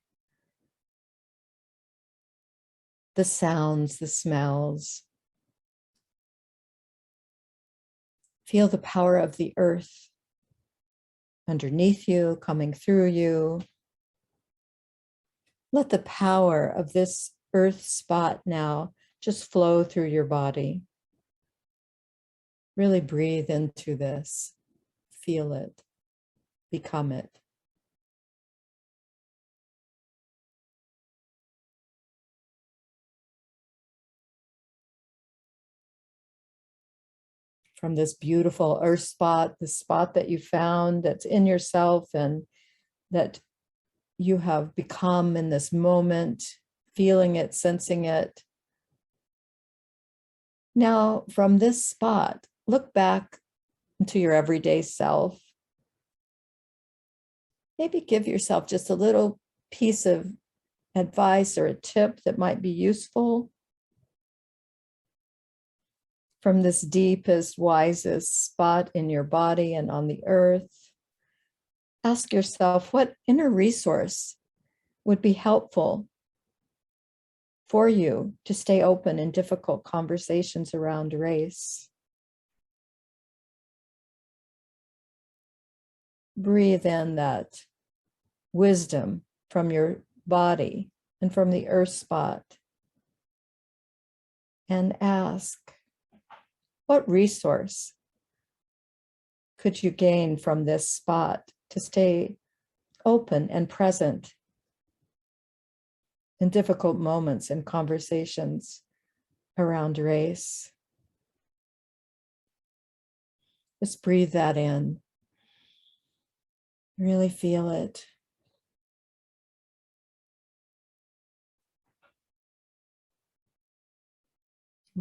the sounds, the smells. Feel the power of the earth underneath you, coming through you. Let the power of this earth spot now just flow through your body. Really breathe into this. Feel it. Become it. From this beautiful earth spot, the spot that you found that's in yourself and that you have become in this moment, feeling it, sensing it. Now, from this spot, look back into your everyday self. Maybe give yourself just a little piece of advice or a tip that might be useful. From this deepest, wisest spot in your body and on the earth, ask yourself what inner resource would be helpful for you to stay open in difficult conversations around race. Breathe in that wisdom from your body and from the earth spot and ask, what resource could you gain from this spot to stay open and present in difficult moments and conversations around race? Just breathe that in. Really feel it.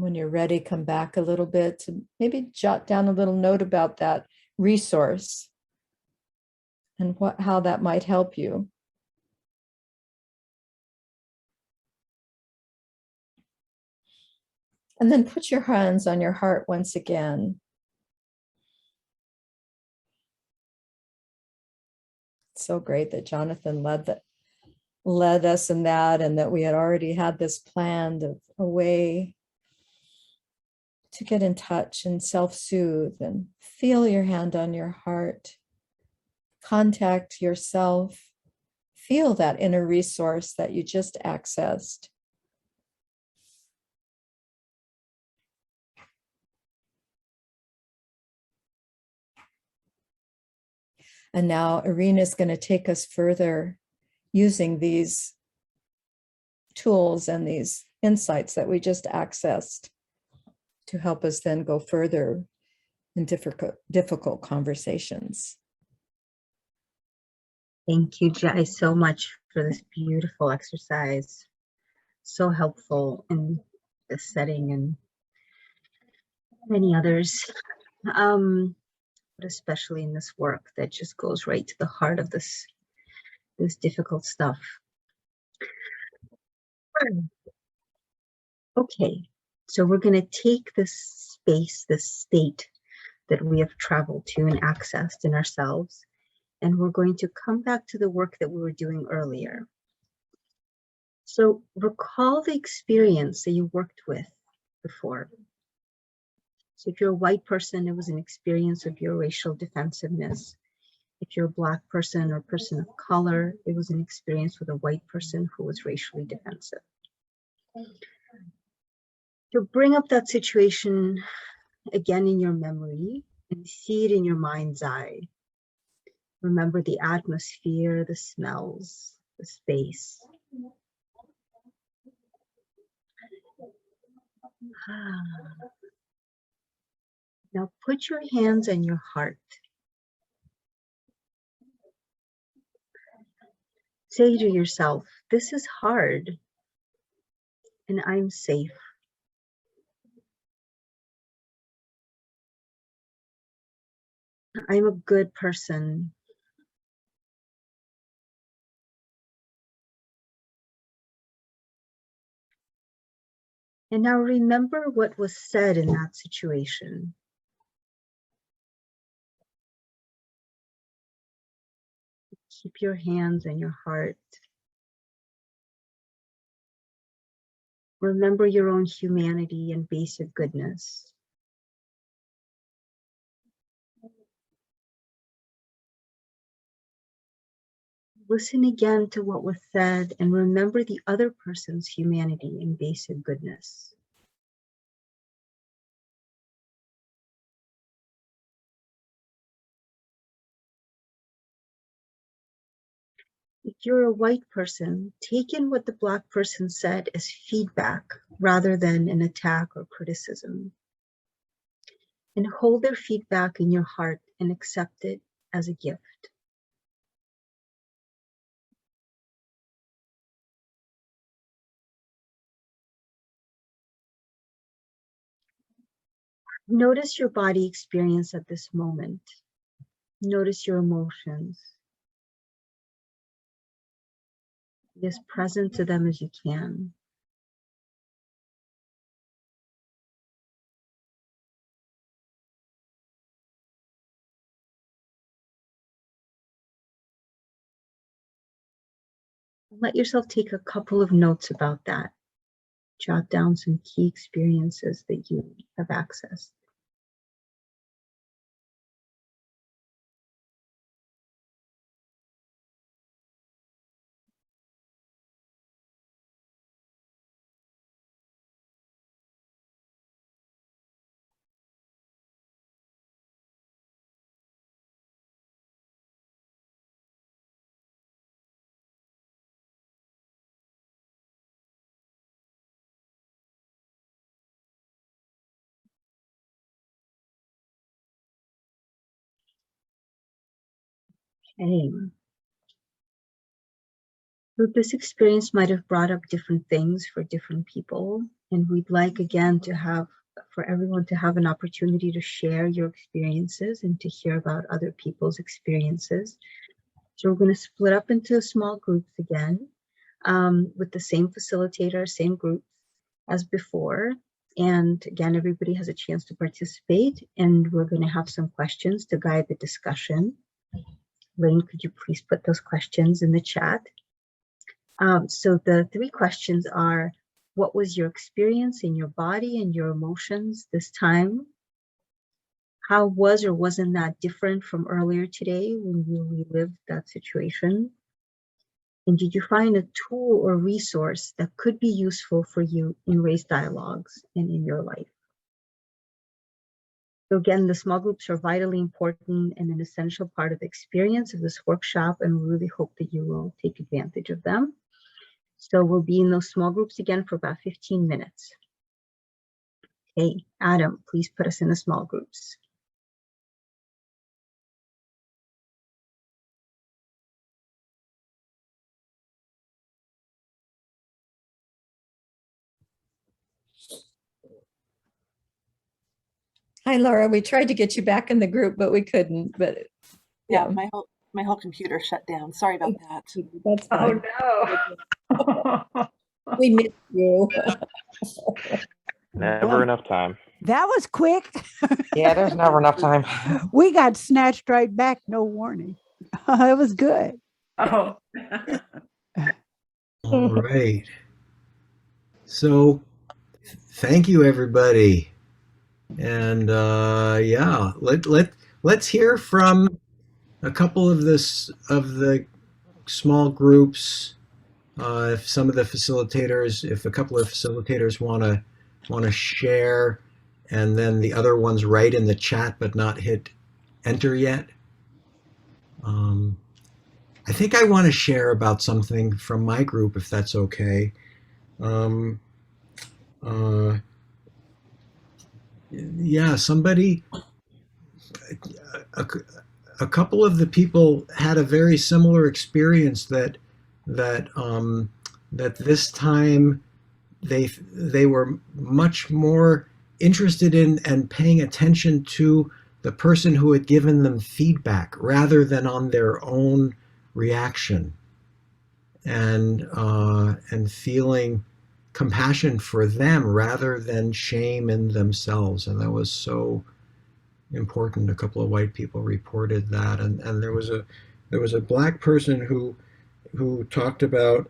When you're ready, come back a little bit to maybe jot down a little note about that resource and how that might help you. And then put your hands on your heart once again. It's so great that Jonathan led us in that, and that we had already had this planned of a way to get in touch and self-soothe and feel your hand on your heart. Contact yourself. Feel that inner resource that you just accessed. And now Irina is going to take us further using these tools and these insights that we just accessed to help us then go further in difficult conversations. Thank you, Jai, so much for this beautiful exercise. So helpful in this setting and many others, but especially in this work that just goes right to the heart of this difficult stuff. Okay, so we're going to take this space, this state that we have traveled to and accessed in ourselves, and we're going to come back to the work that we were doing earlier. So recall the experience that you worked with before. So if you're a white person, it was an experience of your racial defensiveness. If you're a Black person or person of color, it was an experience with a white person who was racially defensive. To bring up that situation again in your memory and see it in your mind's eye. Remember the atmosphere, the smells, the space. Now put your hands on your heart. Say to yourself, this is hard and I'm safe. I'm a good person. And now remember what was said in that situation. Keep your hands on your heart. Remember your own humanity and basic goodness. Listen again to what was said and remember the other person's humanity and basic goodness. If you're a white person, take in what the Black person said as feedback rather than an attack or criticism. And hold their feedback in your heart and accept it as a gift. Notice your body experience at this moment. Notice your emotions. Be as present to them as you can. Let yourself take a couple of notes about that. Jot down some key experiences that you have accessed. Okay. So this experience might have brought up different things for different people. And we'd like, again, to have, for everyone to have an opportunity to share your experiences and to hear about other people's experiences. So we're going to split up into small groups again, with the same facilitator, same group as before. And again, everybody has a chance to participate, and we're going to have some questions to guide the discussion. Lane, could you please put those questions in the chat? So the 3 questions are, what was your experience in your body and your emotions this time? How was or wasn't that different from earlier today when you relived that situation? And did you find a tool or resource that could be useful for you in race dialogues and in your life? So again, the small groups are vitally important and an essential part of the experience of this workshop, and we really hope that you will take advantage of them. So we'll be in those small groups again for about 15 minutes. Okay, Adam, please put us in the small groups. Hi, Laura. We tried to get you back in the group, but we couldn't. But yeah, my whole computer shut down. Sorry about that. That's fine. Oh no. We missed you. Never enough time. That was quick. Yeah, there's never enough time. We got snatched right back, no warning. It was good. Oh. All right. So thank you, everybody. And yeah, let's hear from a couple of the small groups. If some of the facilitators, if a couple of facilitators want to share, and then the other ones write in the chat but not hit enter yet. I think I want to share about something from my group, if that's okay. Yeah, somebody, a couple of the people had a very similar experience that this time they were much more interested in and paying attention to the person who had given them feedback rather than on their own reaction, and feeling compassion for them rather than shame in themselves. And that was so important. A couple of white people reported that, and there was a black person who talked about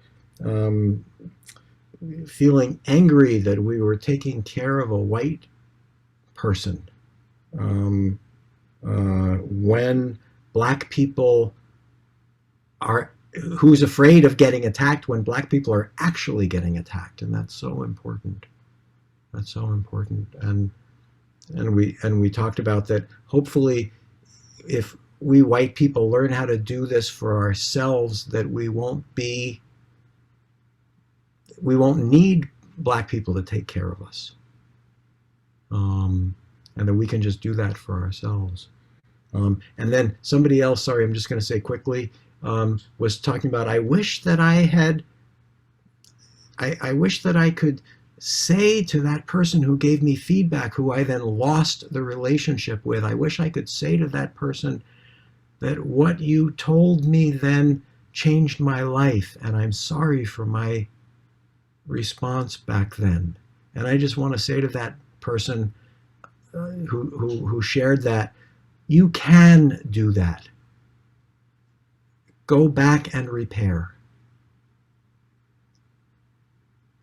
feeling angry that we were taking care of a white person when black people are, who's afraid of getting attacked when black people are actually getting attacked. And that's so important. That's so important. And we talked about that. Hopefully, if we white people learn how to do this for ourselves, that we won't need black people to take care of us, and that we can just do that for ourselves. And then somebody else, sorry, I'm just going to say quickly, was talking about, I wish that I could say to that person who gave me feedback, who I then lost the relationship with, I wish I could say to that person that what you told me then changed my life, and I'm sorry for my response back then. And I just want to say to that person who shared that, you can do that. Go back and repair.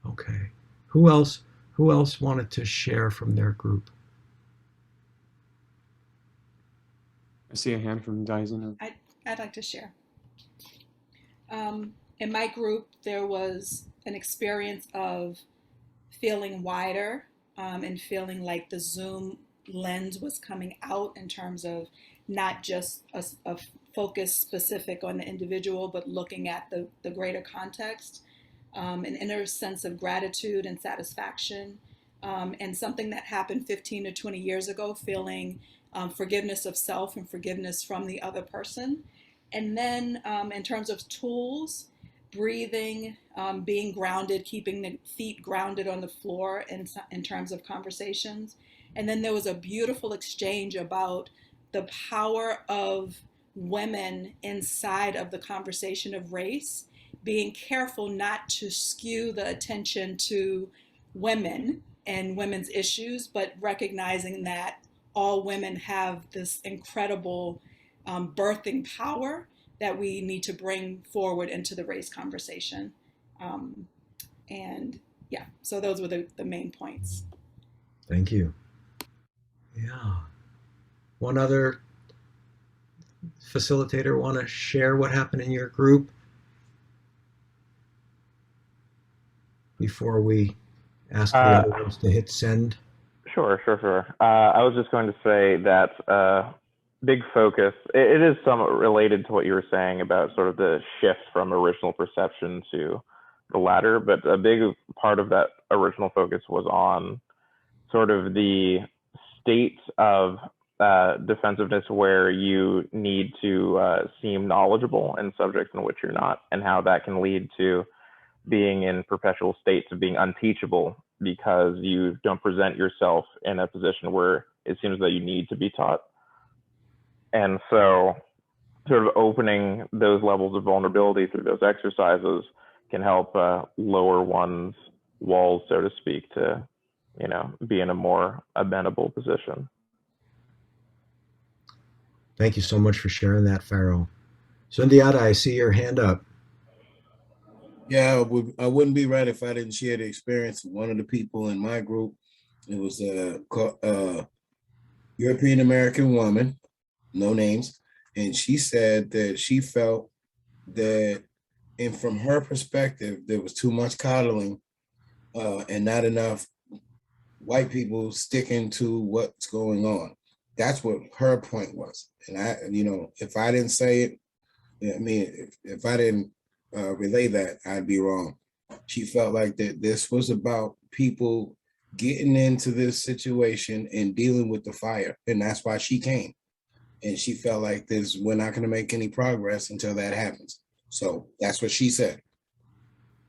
Okay. Who else wanted to share from their group? I see a hand from Dyson. I'd like to share. In my group, there was an experience of feeling wider, and feeling like the Zoom lens was coming out in terms of not just a focus specific on the individual, but looking at the greater context, an inner sense of gratitude and satisfaction, and something that happened 15 to 20 years ago, feeling forgiveness of self and forgiveness from the other person. And then in terms of tools, breathing, being grounded, keeping the feet grounded on the floor in terms of conversations. And then there was a beautiful exchange about the power of women inside of the conversation of race, being careful not to skew the attention to women and women's issues, but recognizing that all women have this incredible birthing power that we need to bring forward into the race conversation. And yeah, so those were the main points. Thank you. Yeah. One other facilitator want to share what happened in your group before we ask the other ones to hit send? Sure. I was just going to say that big focus, it is somewhat related to what you were saying about sort of the shift from original perception to the latter, but a big part of that original focus was on sort of the state of defensiveness where you need to seem knowledgeable in subjects in which you're not, and how that can lead to being in perpetual states of being unteachable because you don't present yourself in a position where it seems that you need to be taught. And so sort of opening those levels of vulnerability through those exercises can help lower one's walls, so to speak, to, you know, be in a more amenable position. Thank you so much for sharing that, Pharaoh. Sundiata, I see your hand up. Yeah, I wouldn't be right if I didn't share the experience of one of the people in my group. It was a European American woman, no names, and she said that she felt that, and from her perspective, there was too much coddling and not enough white people sticking to what's going on. That's what her point was. And I, you know, if I didn't say it, I mean, if I didn't relay that, I'd be wrong. She felt like that this was about people getting into this situation and dealing with the fire. And that's why she came. And she felt like this, we're not going to make any progress until that happens. So that's what she said.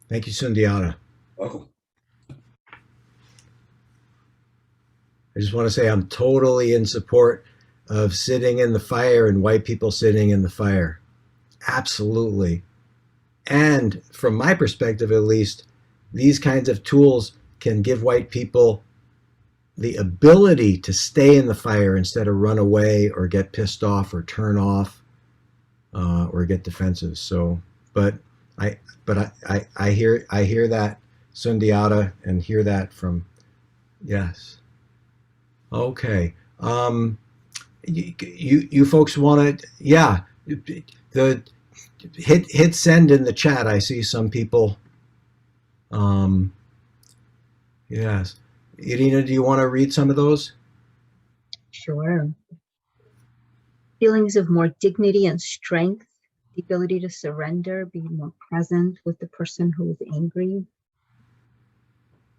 Thank you, Sundiata. Welcome. I just want to say I'm totally in support of sitting in the fire and white people sitting in the fire. Absolutely. And from my perspective, at least, these kinds of tools can give white people the ability to stay in the fire instead of run away or get pissed off or turn off or get defensive. So, but I hear that, Sundiata, and hear that from, yes. Okay. You folks want to, yeah, the hit send in the chat. I see some people. Yes. Irina, do you want to read some of those? Sure. Feelings of more dignity and strength, the ability to surrender, be more present with the person who is angry.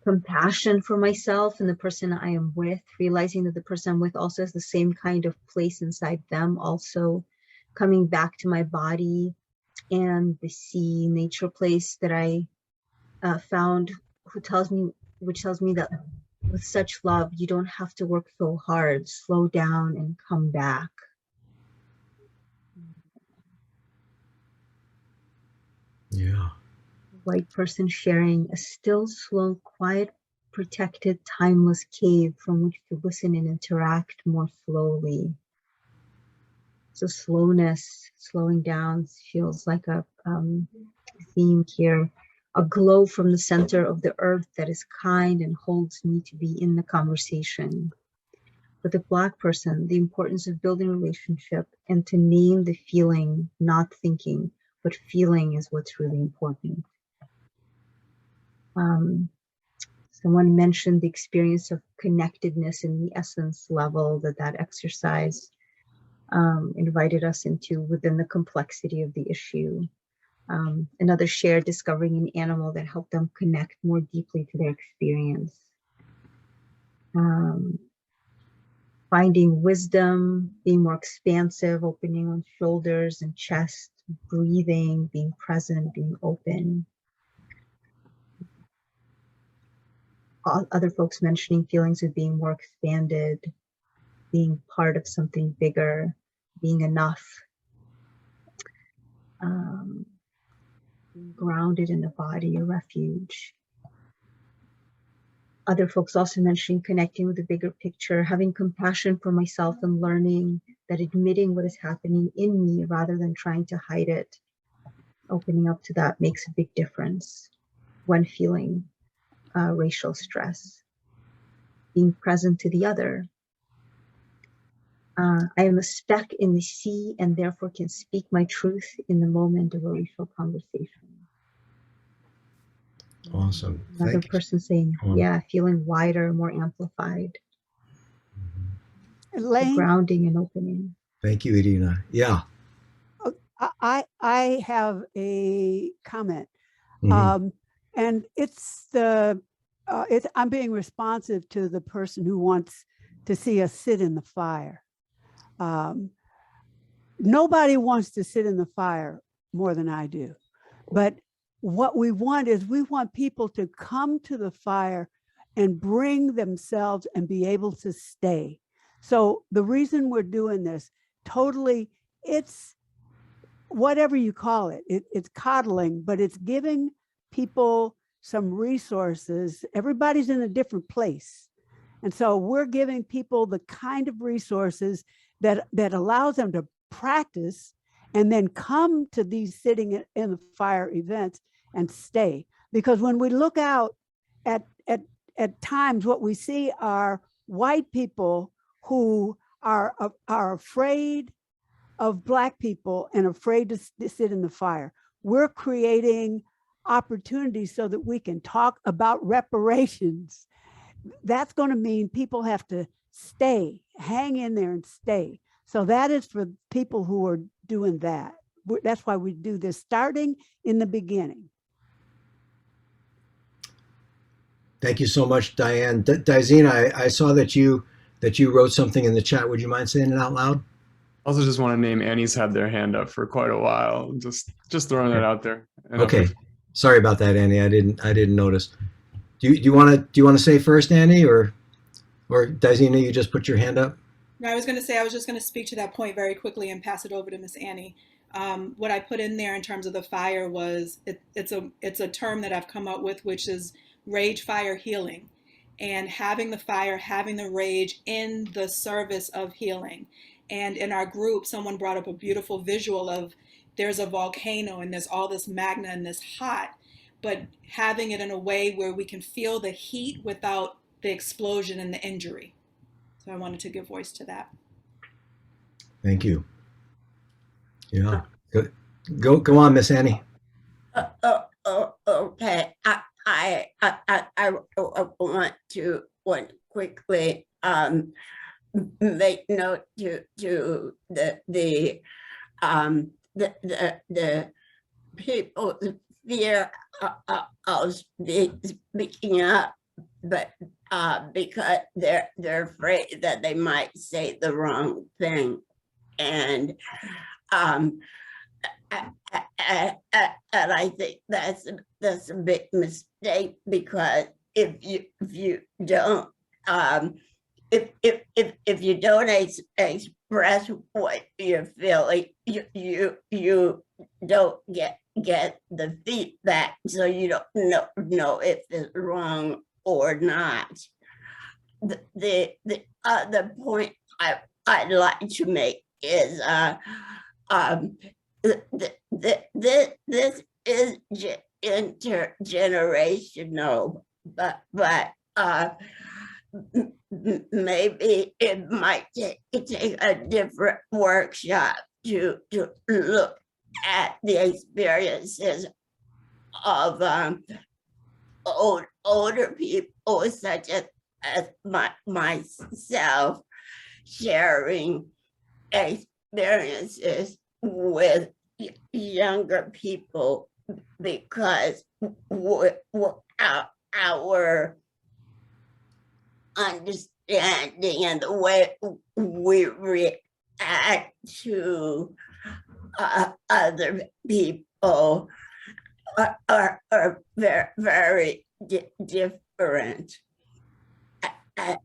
Compassion for myself and the person I am with, realizing that the person I'm with also has the same kind of place inside them, also coming back to my body and the sea nature place that I found, which tells me that with such love, you don't have to work so hard, slow down and come back. Yeah. White person sharing a still, slow, quiet, protected, timeless cave from which to listen and interact more slowly. So slowness, slowing down feels like a theme here. A glow from the center of the earth that is kind and holds me to be in the conversation. For the Black person, the importance of building relationship and to name the feeling, not thinking, but feeling is what's really important. Someone mentioned the experience of connectedness in the essence level that exercise invited us into within the complexity of the issue. Another shared discovering an animal that helped them connect more deeply to their experience. Finding wisdom, being more expansive, opening one's shoulders and chest, breathing, being present, being open. Other folks mentioning feelings of being more expanded, being part of something bigger, being enough, being grounded in the body, a refuge. Other folks also mentioning connecting with the bigger picture, having compassion for myself and learning that admitting what is happening in me rather than trying to hide it, opening up to that makes a big difference when feeling racial stress. Being present to the other. I am a speck in the sea and therefore can speak my truth in the moment of a racial conversation. Awesome. Another person saying, yeah, feeling wider, more amplified. Elaine? Grounding and opening. Thank you, Irina. Yeah. I have a comment. And it's I'm being responsive to the person who wants to see us sit in the fire. Nobody wants to sit in the fire more than I do. But what we want is we want people to come to the fire and bring themselves and be able to stay. So the reason we're doing this, totally, it's whatever you call it, it's coddling, but it's giving people some resources. Everybody's in a different place. And so we're giving people the kind of resources that allows them to practice and then come to these sitting in the fire events and stay. Because when we look out at times, what we see are white people who are afraid of Black people and afraid to sit in the fire. We're creating opportunities so that we can talk about reparations. That's going to mean people have to stay, hang in there and stay. So that is for people who are doing that. That's why we do this, starting in the beginning. Thank you so much, Diane. Daisina, I saw that you wrote something in the chat. Would you mind saying it out loud? Also, just want to name Annie's had their hand up for quite a while. Just throwing that out there. Okay. Sorry about that, Annie. I didn't notice. Do you want to say first, Annie, or Daisina, you just put your hand up? No, I was just going to speak to that point very quickly and pass it over to Miss Annie. What I put in there in terms of the fire was it's a term that I've come up with, which is rage, fire, healing, and having the fire, having the rage in the service of healing. And in our group, someone brought up a beautiful visual of there's a volcano and there's all this magma and this hot, but having it in a way where we can feel the heat without the explosion and the injury. So I wanted to give voice to that. Thank you. Yeah. Go on, Miss Annie. Okay. I want to quickly make note to the people's fear of speaking up, but because they're afraid that they might say the wrong thing, and I think that's a big mistake, because if you don't if you don't express what you're feeling, you don't get the feedback, so you don't know if it's wrong or not. The other point I'd like to make is this is intergenerational, but maybe it might take a different workshop to look at the experiences of older people, such as myself, sharing experiences with younger people, because our understanding and the way we react to other people are very, very different. And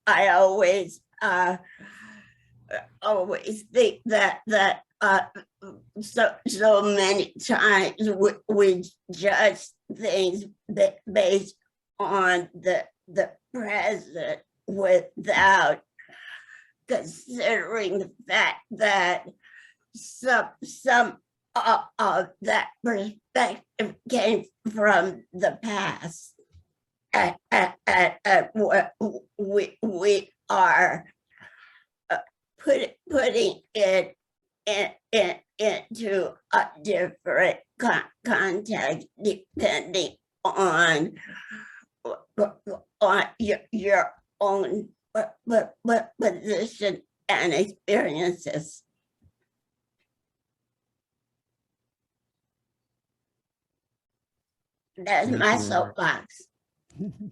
I always think that so many times we judge things based on the present without considering the fact that some of that perspective came from the past, and we are putting it into a different context depending on your own position and experiences. That's Thank my you. soapbox.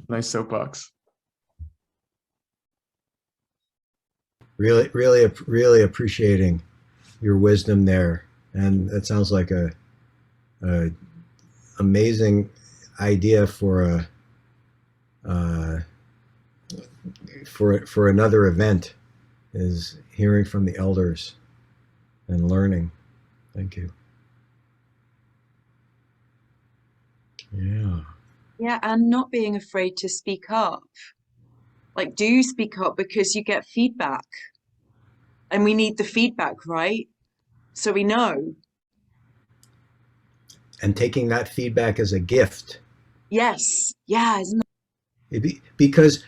Nice soapbox. Really appreciating your wisdom there, and that sounds like a amazing idea for for another event, is hearing from the elders and learning. Thank you. Yeah. Yeah, and not being afraid to speak up. Like, do speak up because you get feedback. And we need the feedback, right? So we know. And taking that feedback as a gift. Yes. Yeah, isn't Because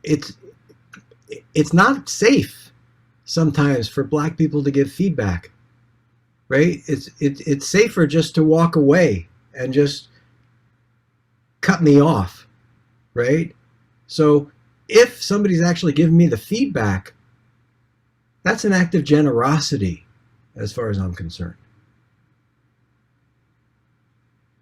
it's not safe sometimes for Black people to give feedback, right? It's safer just to walk away and just cut me off, right? So if somebody's actually giving me the feedback, that's an act of generosity as far as I'm concerned.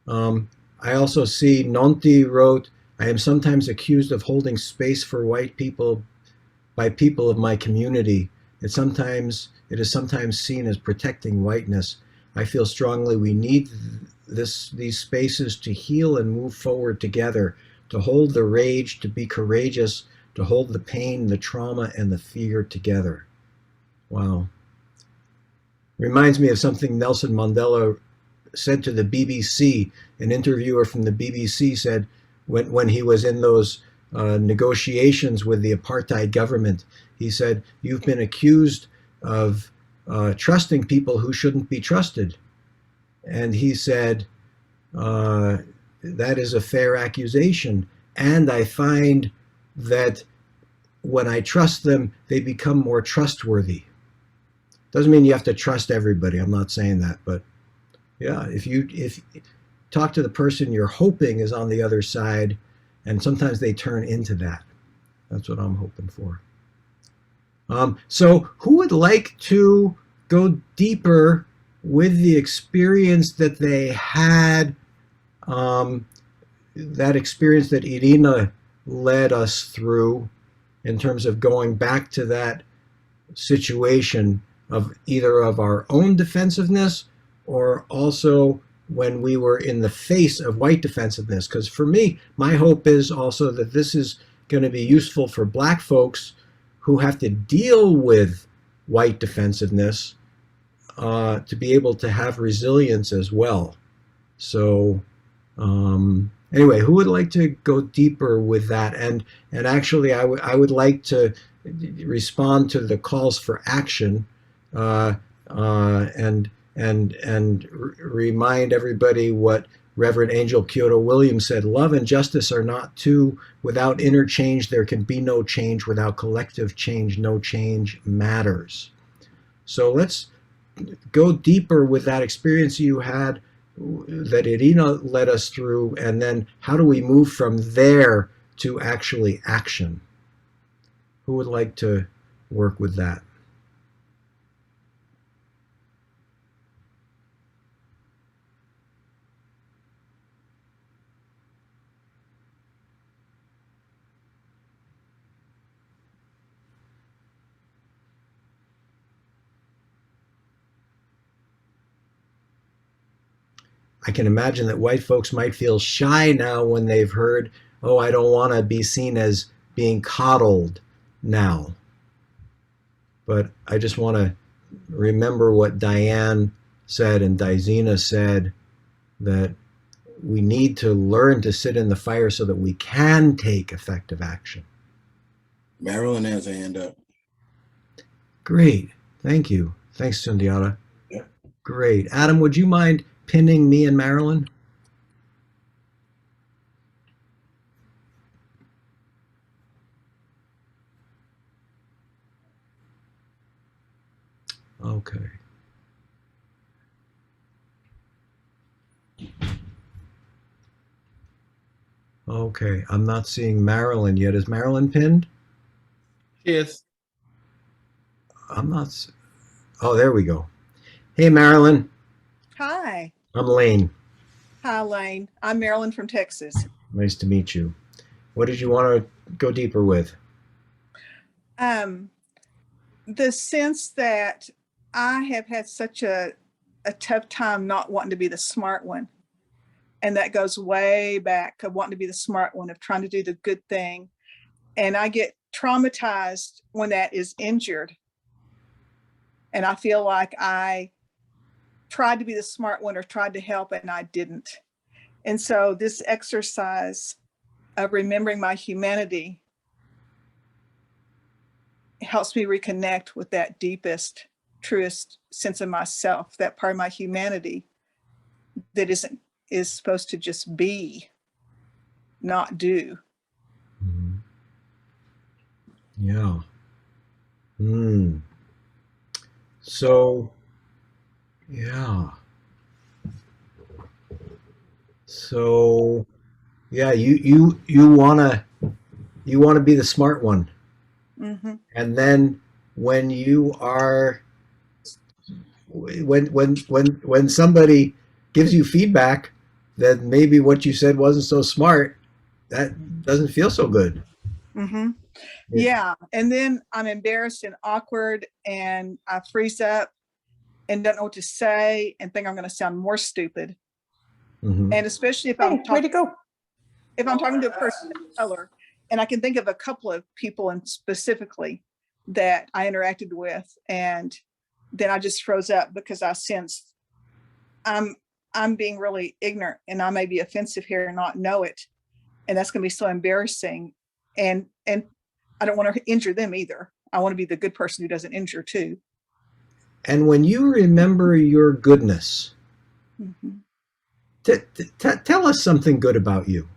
I also see Nonti wrote, I am sometimes accused of holding space for white people by people of my community. It is sometimes seen as protecting whiteness. I feel strongly we need these spaces to heal and move forward together, to hold the rage, to be courageous, to hold the pain, the trauma, and the fear together. Wow. Reminds me of something Nelson Mandela said to the BBC. An interviewer from the BBC said when he was in those negotiations with the apartheid government, he said, "You've been accused of trusting people who shouldn't be trusted." And he said, that is a fair accusation. And I find that when I trust them, they become more trustworthy. Doesn't mean you have to trust everybody. I'm not saying that, but yeah, if talk to the person you're hoping is on the other side, and sometimes they turn into that. That's what I'm hoping for. So who would like to go deeper with the experience that they had, that experience that Irina led us through in terms of going back to that situation of either of our own defensiveness or also when we were in the face of white defensiveness? Because for me, my hope is also that this is going to be useful for Black folks who have to deal with white defensiveness to be able to have resilience as well. So anyway, who would like to go deeper with that? And actually, I would like to respond to the calls for action and remind everybody what Reverend Angel Kyoto Williams said: love and justice are not two. Without interchange, there can be no change. Without collective change, no change matters. So let's go deeper with that experience you had that Irina led us through, and then how do we move from there to actually action? Who would like to work with that? I can imagine that white folks might feel shy now when they've heard, oh, I don't want to be seen as being coddled now. But I just want to remember what Diane said and Daisina said, that we need to learn to sit in the fire so that we can take effective action. Marilyn has a hand up. Great. Thank you. Thanks, Sundiata. Yeah. Great. Adam, would you mind pinning me and Marilyn? Okay. Okay, I'm not seeing Marilyn yet. Is Marilyn pinned? She is. I'm not. Oh, there we go. Hey, Marilyn. Hi. I'm Lane. Hi, Lane. I'm Marilyn from Texas. Nice to meet you. What did you want to go deeper with? The sense that I have had such a tough time not wanting to be the smart one. And that goes way back of wanting to be the smart one, of trying to do the good thing. And I get traumatized when that is injured. And I feel like I tried to be the smart one or tried to help and I didn't. And so this exercise of remembering my humanity helps me reconnect with that deepest, truest sense of myself, that part of my humanity that is supposed to just be, not do. Mm-hmm. Yeah. So, yeah. So, yeah, you wanna be the smart one. Mm-hmm. And then when you are, when somebody gives you feedback that maybe what you said wasn't so smart, that doesn't feel so good. Mm-hmm. Yeah. And then I'm embarrassed and awkward and I freeze up and don't know what to say and think I'm going to sound more stupid. Mm-hmm. And especially if I'm talking to a person of color, and I can think of a couple of people and specifically that I interacted with, and then I just froze up because I sensed I'm being really ignorant and I may be offensive here and not know it. And that's going to be so embarrassing. And I don't want to injure them either. I want to be the good person who doesn't injure too. And when you remember your goodness, Mm-hmm. Tell us something good about you.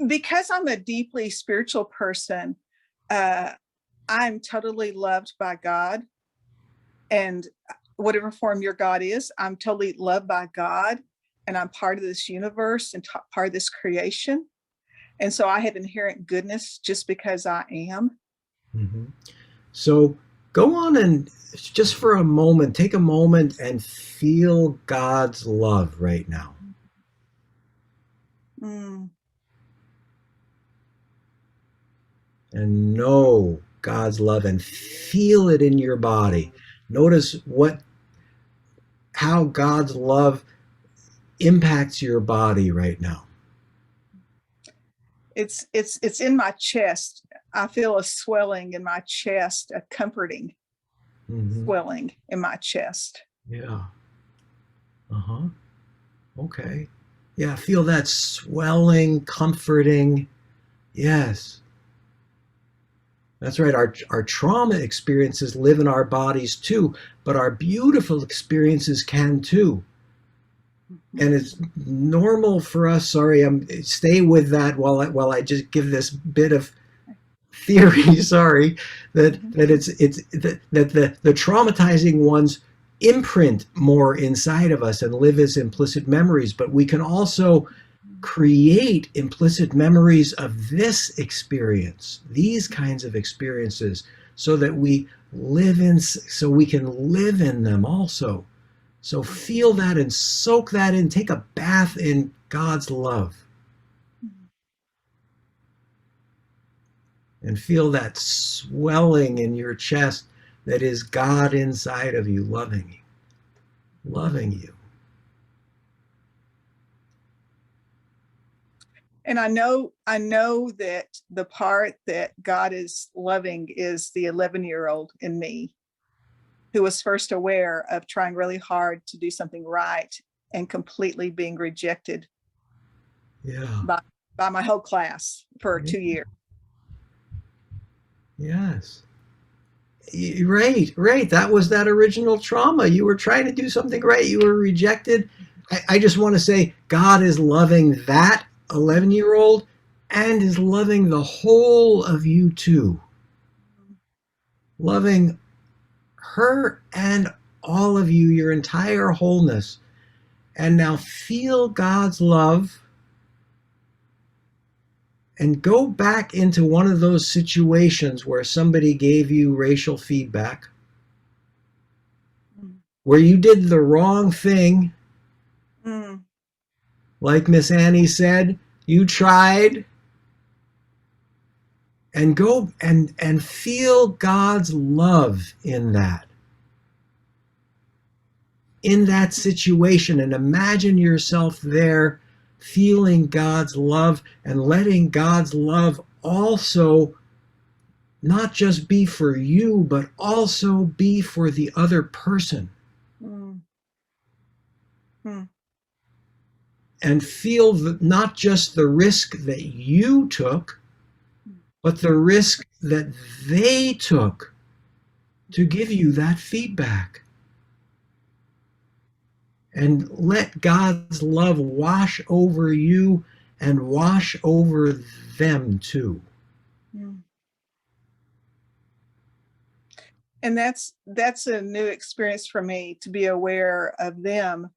Because I'm a deeply spiritual person, I'm totally loved by God. And whatever form your God is, I'm totally loved by God. And I'm part of this universe and part of this creation. And so I have inherent goodness just because I am. Mm-hmm. So go on and just for a moment, take a moment and feel God's love right now. Mm. And know God's love and feel it in your body. Notice how God's love impacts your body right now. It's in my chest. I feel a swelling in my chest, a comforting swelling in my chest. Yeah. Uh-huh. Okay. Yeah, feel that swelling, comforting. Yes. That's right. Our trauma experiences live in our bodies too, but our beautiful experiences can too. And it's normal for us. Sorry, stay with that while I just give this bit of theory. Sorry, that the traumatizing ones imprint more inside of us and live as implicit memories. But we can also create implicit memories of this experience, these kinds of experiences, so that we can live in them also. So feel that and soak that in. Take a bath in God's love. And feel that swelling in your chest that is God inside of you loving you. loving you. And I know that the part that God is loving is the 11-year-old in me, who was first aware of trying really hard to do something right and completely being rejected by my whole class for 2 years. Yes. Right. That was that original trauma. You were trying to do something right. You were rejected. I just want to say God is loving that 11-year-old and is loving the whole of you too. Loving her and all of you, your entire wholeness. And now feel God's love and go back into one of those situations where somebody gave you racial feedback, where you did the wrong thing. Like Miss Annie said, you tried, and go and feel God's love in that situation, and imagine yourself there feeling God's love and letting God's love also not just be for you, but also be for the other person. And feel not just the risk that you took, but the risk that they took to give you that feedback. And let God's love wash over you and wash over them too. And that's a new experience for me, to be aware of them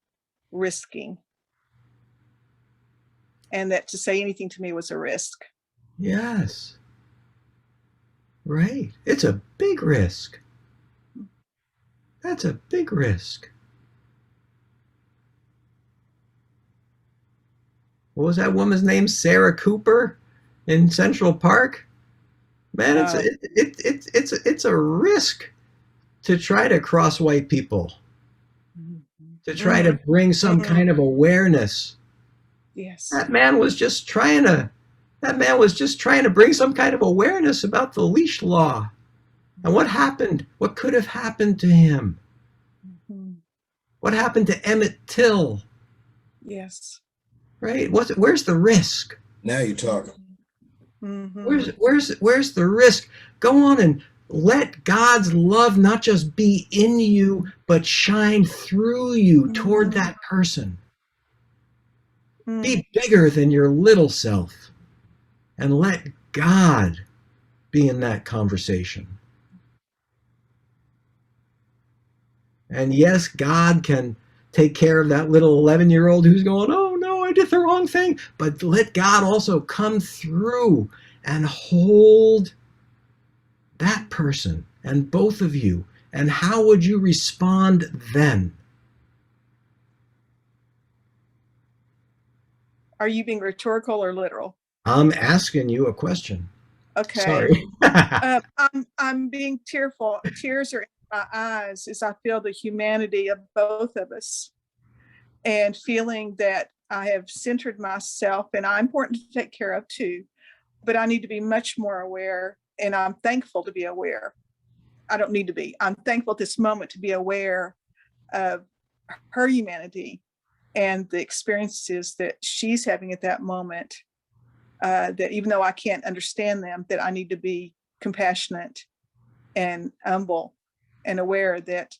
risking, and that to say anything to me was a risk. Yes. Right. It's a big risk. That's a big risk. What was that woman's name? Sarah Cooper in Central Park? Man, it's a risk to try to cross white people, to try to bring some kind of awareness. Yes. That man was just trying to bring some kind of awareness about the leash law. And what happened? What could have happened to him? What happened to Emmett Till? Yes. Right? Where's the risk? Now you're talking. Where's the risk? Go on and let God's love not just be in you, but shine through you toward that person. Be bigger than your little self, and let God be in that conversation. And yes, God can take care of that little 11-year-old who's going, oh no, I did the wrong thing. But let God also come through and hold that person and both of you. And how would you respond then? Are you being rhetorical or literal? I'm asking you a question. Okay. Sorry. I'm being tearful. Tears are in my eyes as I feel the humanity of both of us, and feeling that I have centered myself, and I'm important to take care of too, but I need to be much more aware, and I'm thankful to be aware. I don't need to be. I'm thankful at this moment to be aware of her humanity and the experiences that she's having at that moment, that even though I can't understand them, that I need to be compassionate and humble and aware that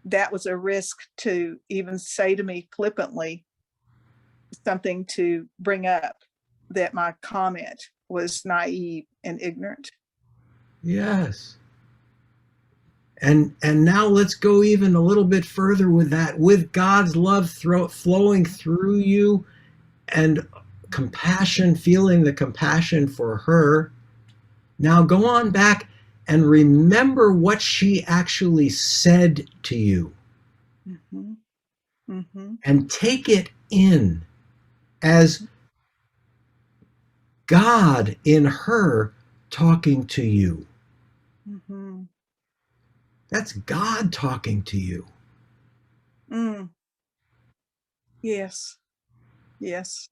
that was a risk to even say to me flippantly something to bring up, that my comment was naive and ignorant. Yes. And now let's go even a little bit further with that, with God's love flowing through you and compassion, feeling the compassion for her. Now go on back and remember what she actually said to you. And take it in as God in her talking to you. That's God talking to you. Mm. Yes. Yes.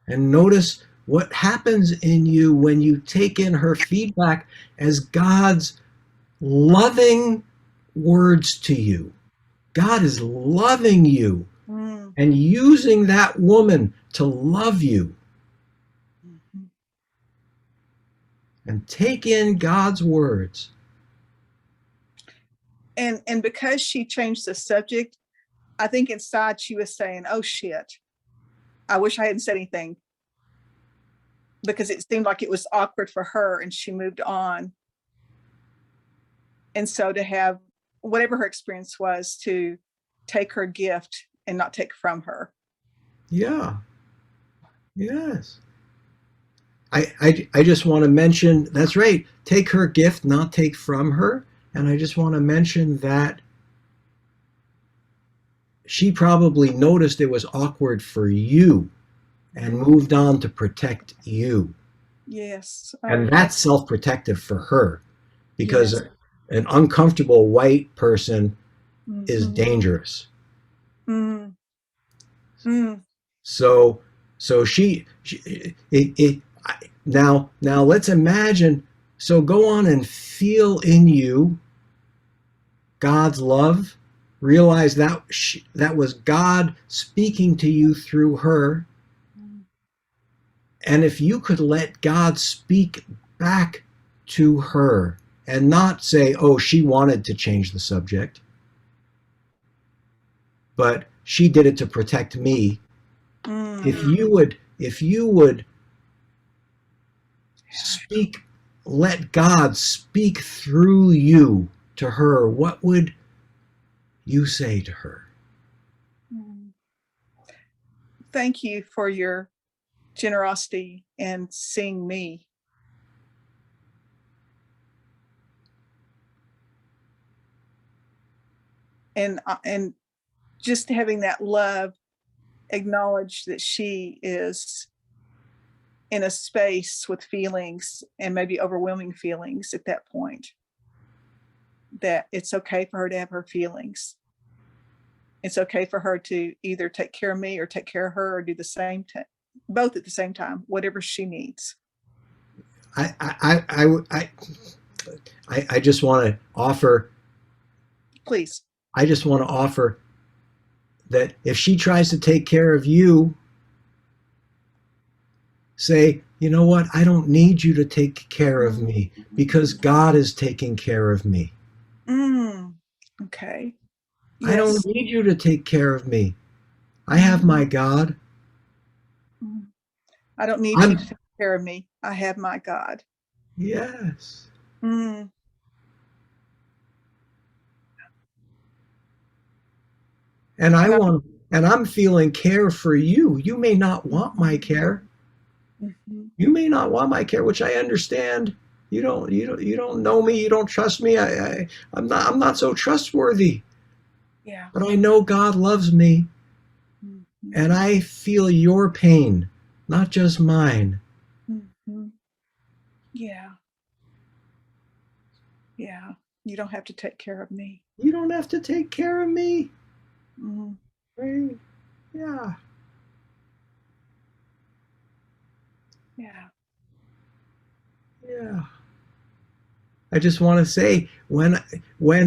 And notice what happens in you when you take in her feedback as God's loving words to you. God is loving you Mm. and using that woman to love you. And take in God's words. And because she changed the subject, I think inside she was saying, "Oh shit, I wish I hadn't said anything," because it seemed like it was awkward for her, and she moved on. And so to have whatever her experience was, to take her gift and not take from her. Yeah. Yes. I just want to mention, that's right, take her gift, not take from her. And I just want to mention that she probably noticed it was awkward for you and moved on to protect you. Yes. And that's self-protective for her, because Yes. an uncomfortable white person is Mhm. dangerous. Mm. Mm. So now let's imagine. So go on and feel in you God's love. Realize that that was God speaking to you through her. And if you could let God speak back to her and not say, oh, she wanted to change the subject, but she did it to protect me. Mm. If you would speak, let God speak through you to her, what would you say to her? Thank you for your generosity and seeing me. And just having that love, acknowledge that she is in a space with feelings and maybe overwhelming feelings at that point, that it's okay for her to have her feelings. It's okay for her to either take care of me or take care of her, or do the same both at the same time, whatever she needs. I just want to offer. Please. I just want to offer that if she tries to take care of you, say, you know what? I don't need you to take care of me because God is taking care of me. Okay. Yes. I don't need you to take care of me. I have my God. I don't need you to take care of me. I have my God. Yes. Mm. And I'm feeling care for you. You may not want my care. Mm-hmm. You may not want my care, which I understand. You don't know me. You don't trust me. I'm not so trustworthy. Yeah. But I know God loves me. Mm-hmm. And I feel your pain, not just mine. Mm-hmm. Yeah. Yeah. You don't have to take care of me. You don't have to take care of me. Mm-hmm. Right? Yeah. Yeah. Yeah. I just want to say, when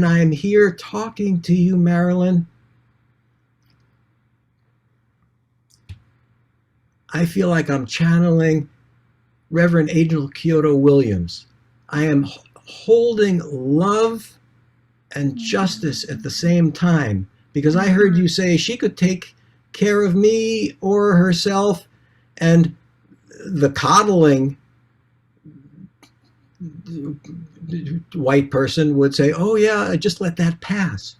I'm here talking to you, Marilyn, I feel like I'm channeling Reverend Angel Kyoto Williams. I am holding love and justice at the same time, because I heard you say she could take care of me or herself, and the coddling white person would say, oh yeah, just let that pass.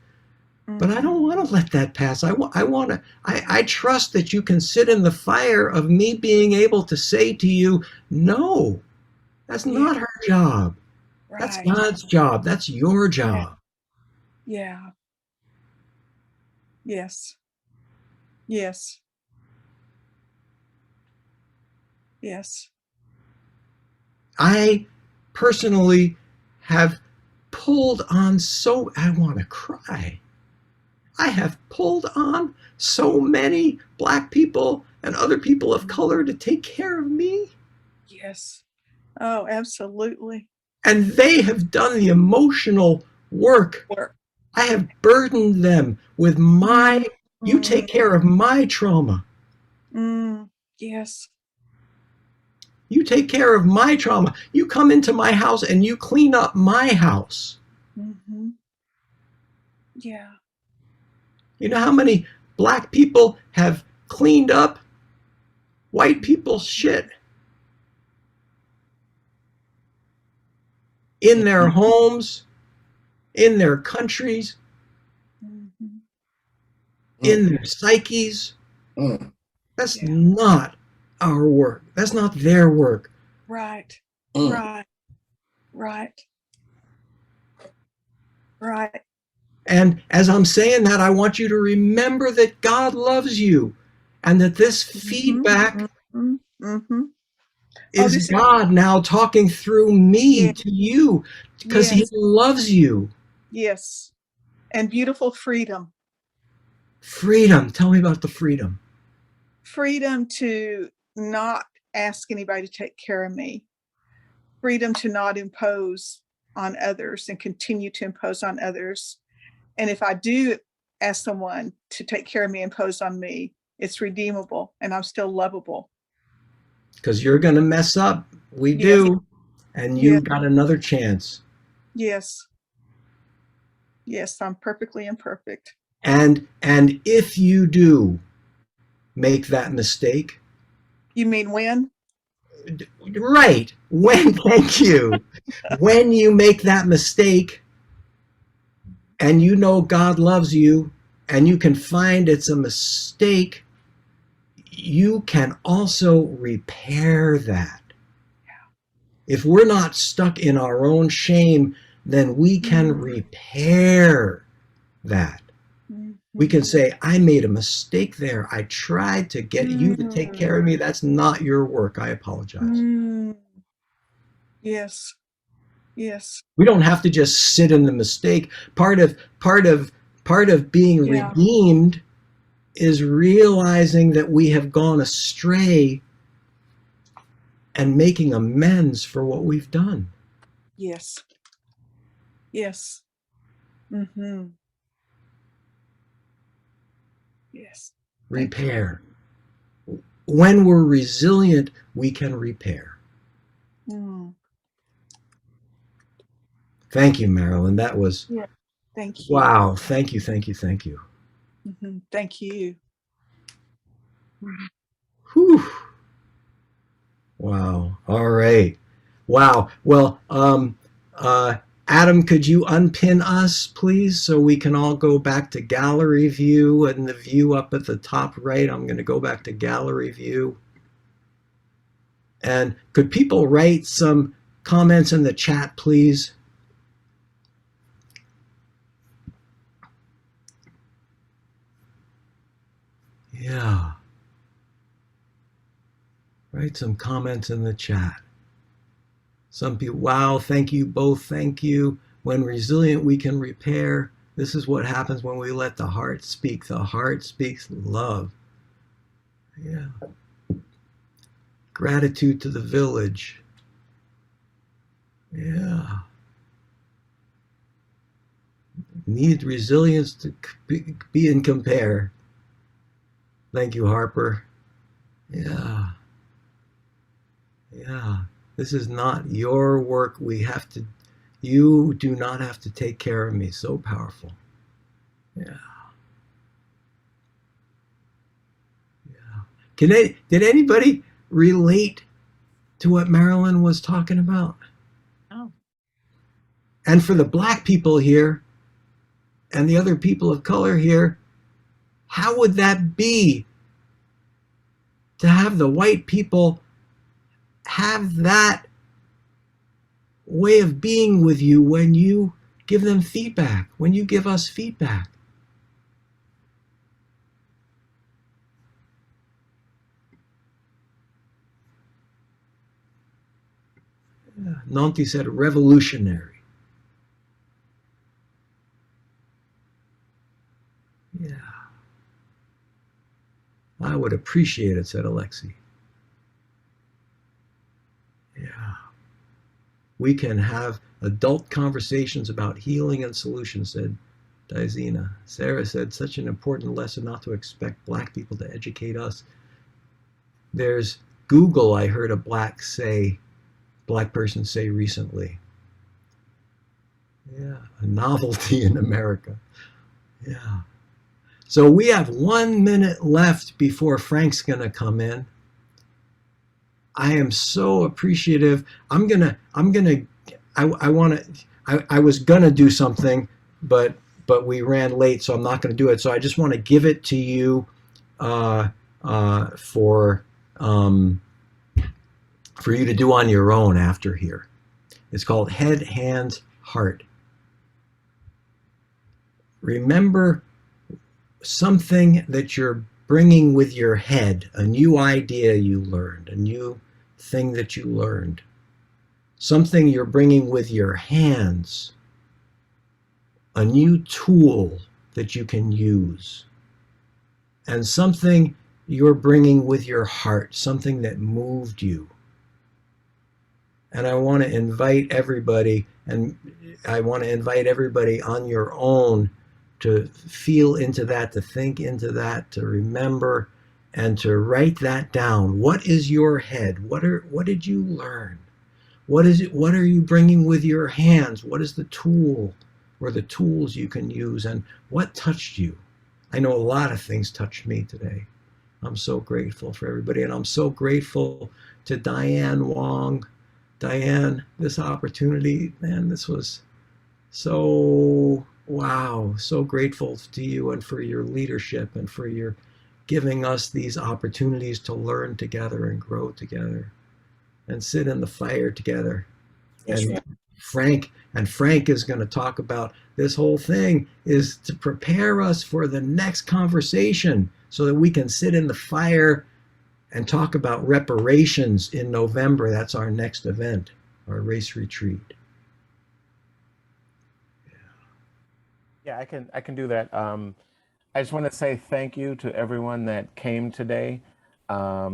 But I don't want to let that pass. I trust that you can sit in the fire of me being able to say to you, no, that's not her job. Right. That's God's job. That's your job. Yeah. Yes. Yes. Yes. I personally have pulled on so, I want to cry. I have pulled on so many Black people and other people of color to take care of me. Yes. Oh, absolutely. And they have done the emotional work. I have burdened them with my, you take care of my trauma. Yes. You take care of my trauma. You come into my house and you clean up my house. Yeah. You know how many Black people have cleaned up white people's shit in their homes, in their countries, in their psyches? That's not our work. That's not their work. Right. Right. Right. Right. And as I'm saying that, I want you to remember that God loves you and that this feedback is God now talking through me to you because He loves you. Yes. And beautiful freedom. Freedom. Tell me about the freedom. Freedom to not ask anybody to take care of me. Freedom to not impose on others and continue to impose on others. And if I do ask someone to take care of me, impose on me, it's redeemable and I'm still lovable. Because you're going to mess up. We do. And you got another chance. Yes. Yes, I'm perfectly imperfect. And if you do make that mistake. You mean when? Right. When, thank you. When you make that mistake and you know God loves you and you can find it's a mistake, you can also repair that. If we're not stuck in our own shame, then we can repair that. We can say, I made a mistake there. I tried to get you to take care of me. That's not your work. I apologize. Yes. Yes. We don't have to just sit in the mistake. Part of being redeemed is realizing that we have gone astray and making amends for what we've done. Yes. Yes. Yes. Repair. When we're resilient, we can repair. Thank you, Marilyn. That was Thank you. wow. Thank you. Thank you. Thank you. Thank you. Whew. Wow. All right. Wow. Well, Adam, could you unpin us, please, so we can all go back to gallery view and the view up at the top right? I'm going to go back to gallery view. And could people write some comments in the chat, please? Yeah. Write some comments in the chat. Some people, wow, thank you both, thank you. When resilient, we can repair. This is what happens when we let the heart speak. The heart speaks love. Yeah. Gratitude to the village. Yeah. Need resilience to be and compare. Thank you, Harper. Yeah. Yeah. This is not your work. You do not have to take care of me. So powerful. Yeah. Yeah. Did anybody relate to what Marilyn was talking about? Oh. And for the Black people here and the other people of color here, how would that be to have the white people have that way of being with you when you give them feedback, when you give us feedback? Yeah. Nanti said revolutionary. would appreciate it, said Alexi. Yeah. We can have adult conversations about healing and solutions, said Dizina. Sarah said, such an important lesson not to expect Black people to educate us. There's Google, I heard a Black person say recently. Yeah, a novelty in America. Yeah. So we have 1 minute left before Frank's going to come in. I am so appreciative. I was gonna do something, but we ran late, so I'm not gonna do it. So I just want to give it to you for you to do on your own after here. It's called Head, Hands, Heart. Remember something that you're bringing with your head, a new idea you learned, a new thing that you learned, something you're bringing with your hands, a new tool that you can use, and something you're bringing with your heart, something that moved you. And I want to invite everybody, on your own to feel into that, to think into that, to remember, and to write that down. What is your head? What did you learn? What is it? What are you bringing with your hands? What is the tool or the tools you can use? And what touched you? I know a lot of things touched me today. I'm so grateful for everybody. And I'm so grateful to Diane Wong. Diane, this opportunity, man, this was so, wow, so grateful to you and for your leadership and for your giving us these opportunities to learn together and grow together and sit in the fire together. Yes, And Frank is going to talk about this whole thing is to prepare us for the next conversation so that we can sit in the fire and talk about reparations in November. That's our next event, our race retreat. Yeah, I can do that. I just want to say thank you to everyone that came today. I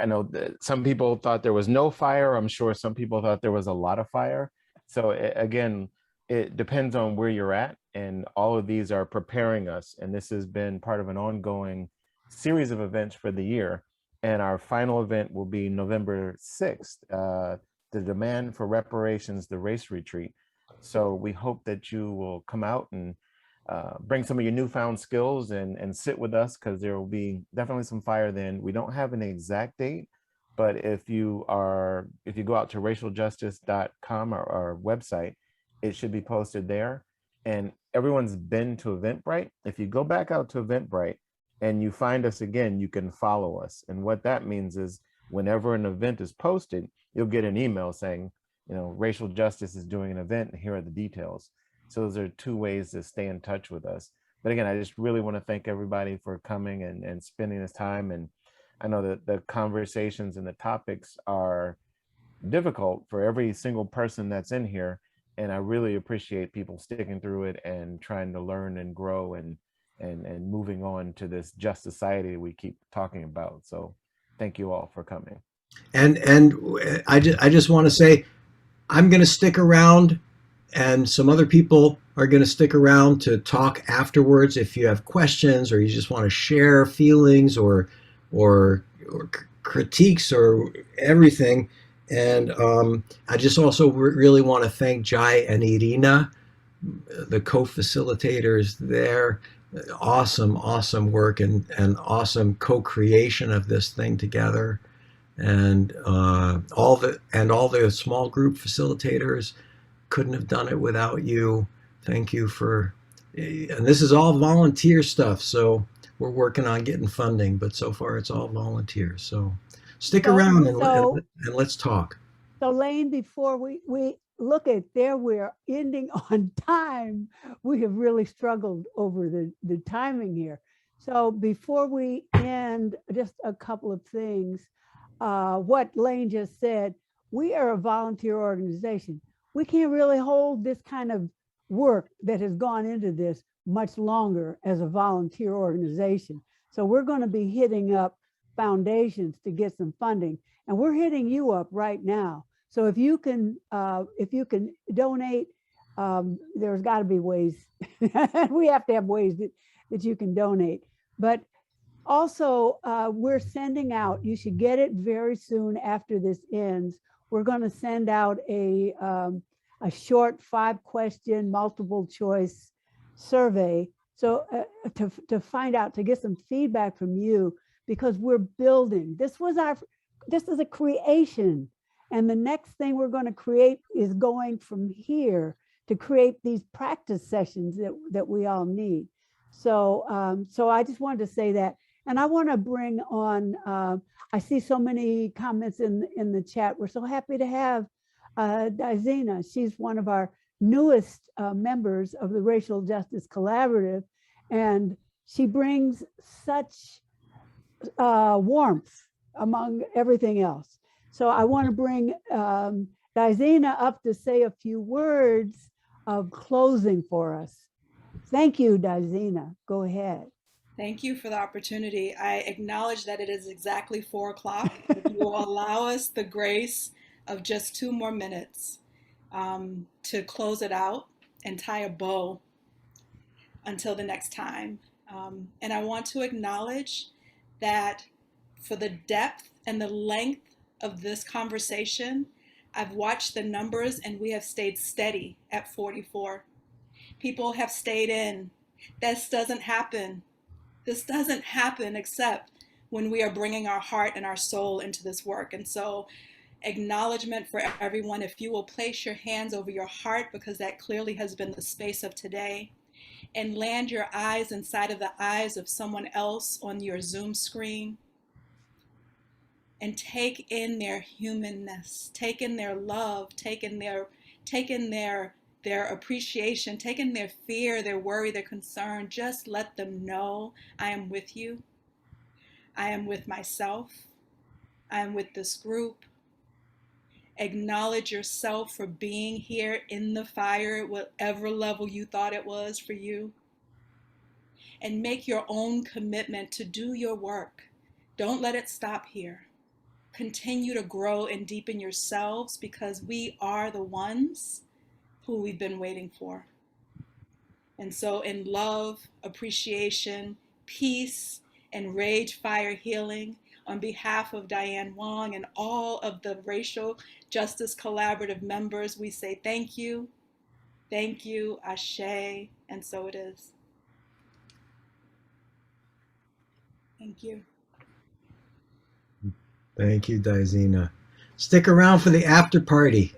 know that some people thought there was no fire. I'm sure some people thought there was a lot of fire. So again, it depends on where you're at, and all of these are preparing us. And this has been part of an ongoing series of events for the year. And our final event will be November 6th, the Demand for Reparations, the Race Retreat. So we hope that you will come out and bring some of your newfound skills and sit with us, because there will be definitely some fire then. We don't have an exact date, but if you go out to racialjustice.com, our website, it should be posted there. And everyone's been to Eventbrite. If you go back out to Eventbrite and you find us again, you can follow us. And what that means is whenever an event is posted, you'll get an email saying, Racial Justice is doing an event and here are the details. So those are two ways to stay in touch with us. But again, I just really want to thank everybody for coming and spending this time. And I know that the conversations and the topics are difficult for every single person that's in here. And I really appreciate people sticking through it and trying to learn and grow and moving on to this just society we keep talking about. So thank you all for coming. And I just want to say, I'm going to stick around, and some other people are going to stick around to talk afterwards. If you have questions or you just want to share feelings or critiques or everything. And I just also really want to thank Jai and Irina, the co-facilitators there. Awesome work and awesome co-creation of this thing together. And all the small group facilitators, couldn't have done it without you. Thank you and this is all volunteer stuff, so we're working on getting funding, but so far it's all volunteers. So stick around and let's talk. So Lane, before we look at there, we're ending on time. We have really struggled over the timing here. So before we end, just a couple of things. What Lane just said, we are a volunteer organization. We can't really hold this kind of work that has gone into this much longer as a volunteer organization. So we're going to be hitting up foundations to get some funding, and we're hitting you up right now. So if you can donate, there's got to be ways. We have to have ways that you can donate. But also, we're sending out, you should get it very soon after this ends. We're going to send out a short 5-question multiple choice survey. So to find out, to get some feedback from you, because we're building. This is a creation. And the next thing we're going to create is going from here to create these practice sessions that we all need. So, so I just wanted to say that. And I want to bring on, I see so many comments in the chat. We're so happy to have Daisina. She's one of our newest members of the Racial Justice Collaborative, and she brings such warmth among everything else. So I want to bring Daisina up to say a few words of closing for us. Thank you, Daisina. Go ahead. Thank you for the opportunity. I acknowledge that it is exactly 4 o'clock. If you will allow us the grace of just 2 more minutes to close it out and tie a bow until the next time. And I want to acknowledge that for the depth and the length of this conversation, I've watched the numbers and we have stayed steady at 44. People have stayed in. This doesn't happen. This doesn't happen except when we are bringing our heart and our soul into this work. And so acknowledgement for everyone. If you will place your hands over your heart, because that clearly has been the space of today, and land your eyes inside of the eyes of someone else on your Zoom screen, and take in their humanness, take in their love, take in their appreciation, take in their fear, their worry, their concern. Just let them know, I am with you. I am with myself. I am with this group. Acknowledge yourself for being here in the fire at whatever level you thought it was for you. And make your own commitment to do your work. Don't let it stop here. Continue to grow and deepen yourselves, because we are the ones who we've been waiting for. And so in love, appreciation, peace, and rage fire healing, on behalf of Diane Wong and all of the Racial Justice Collaborative members, we say thank you, ashe, and so it is. Thank you. Thank you, Daisina. Stick around for the after party.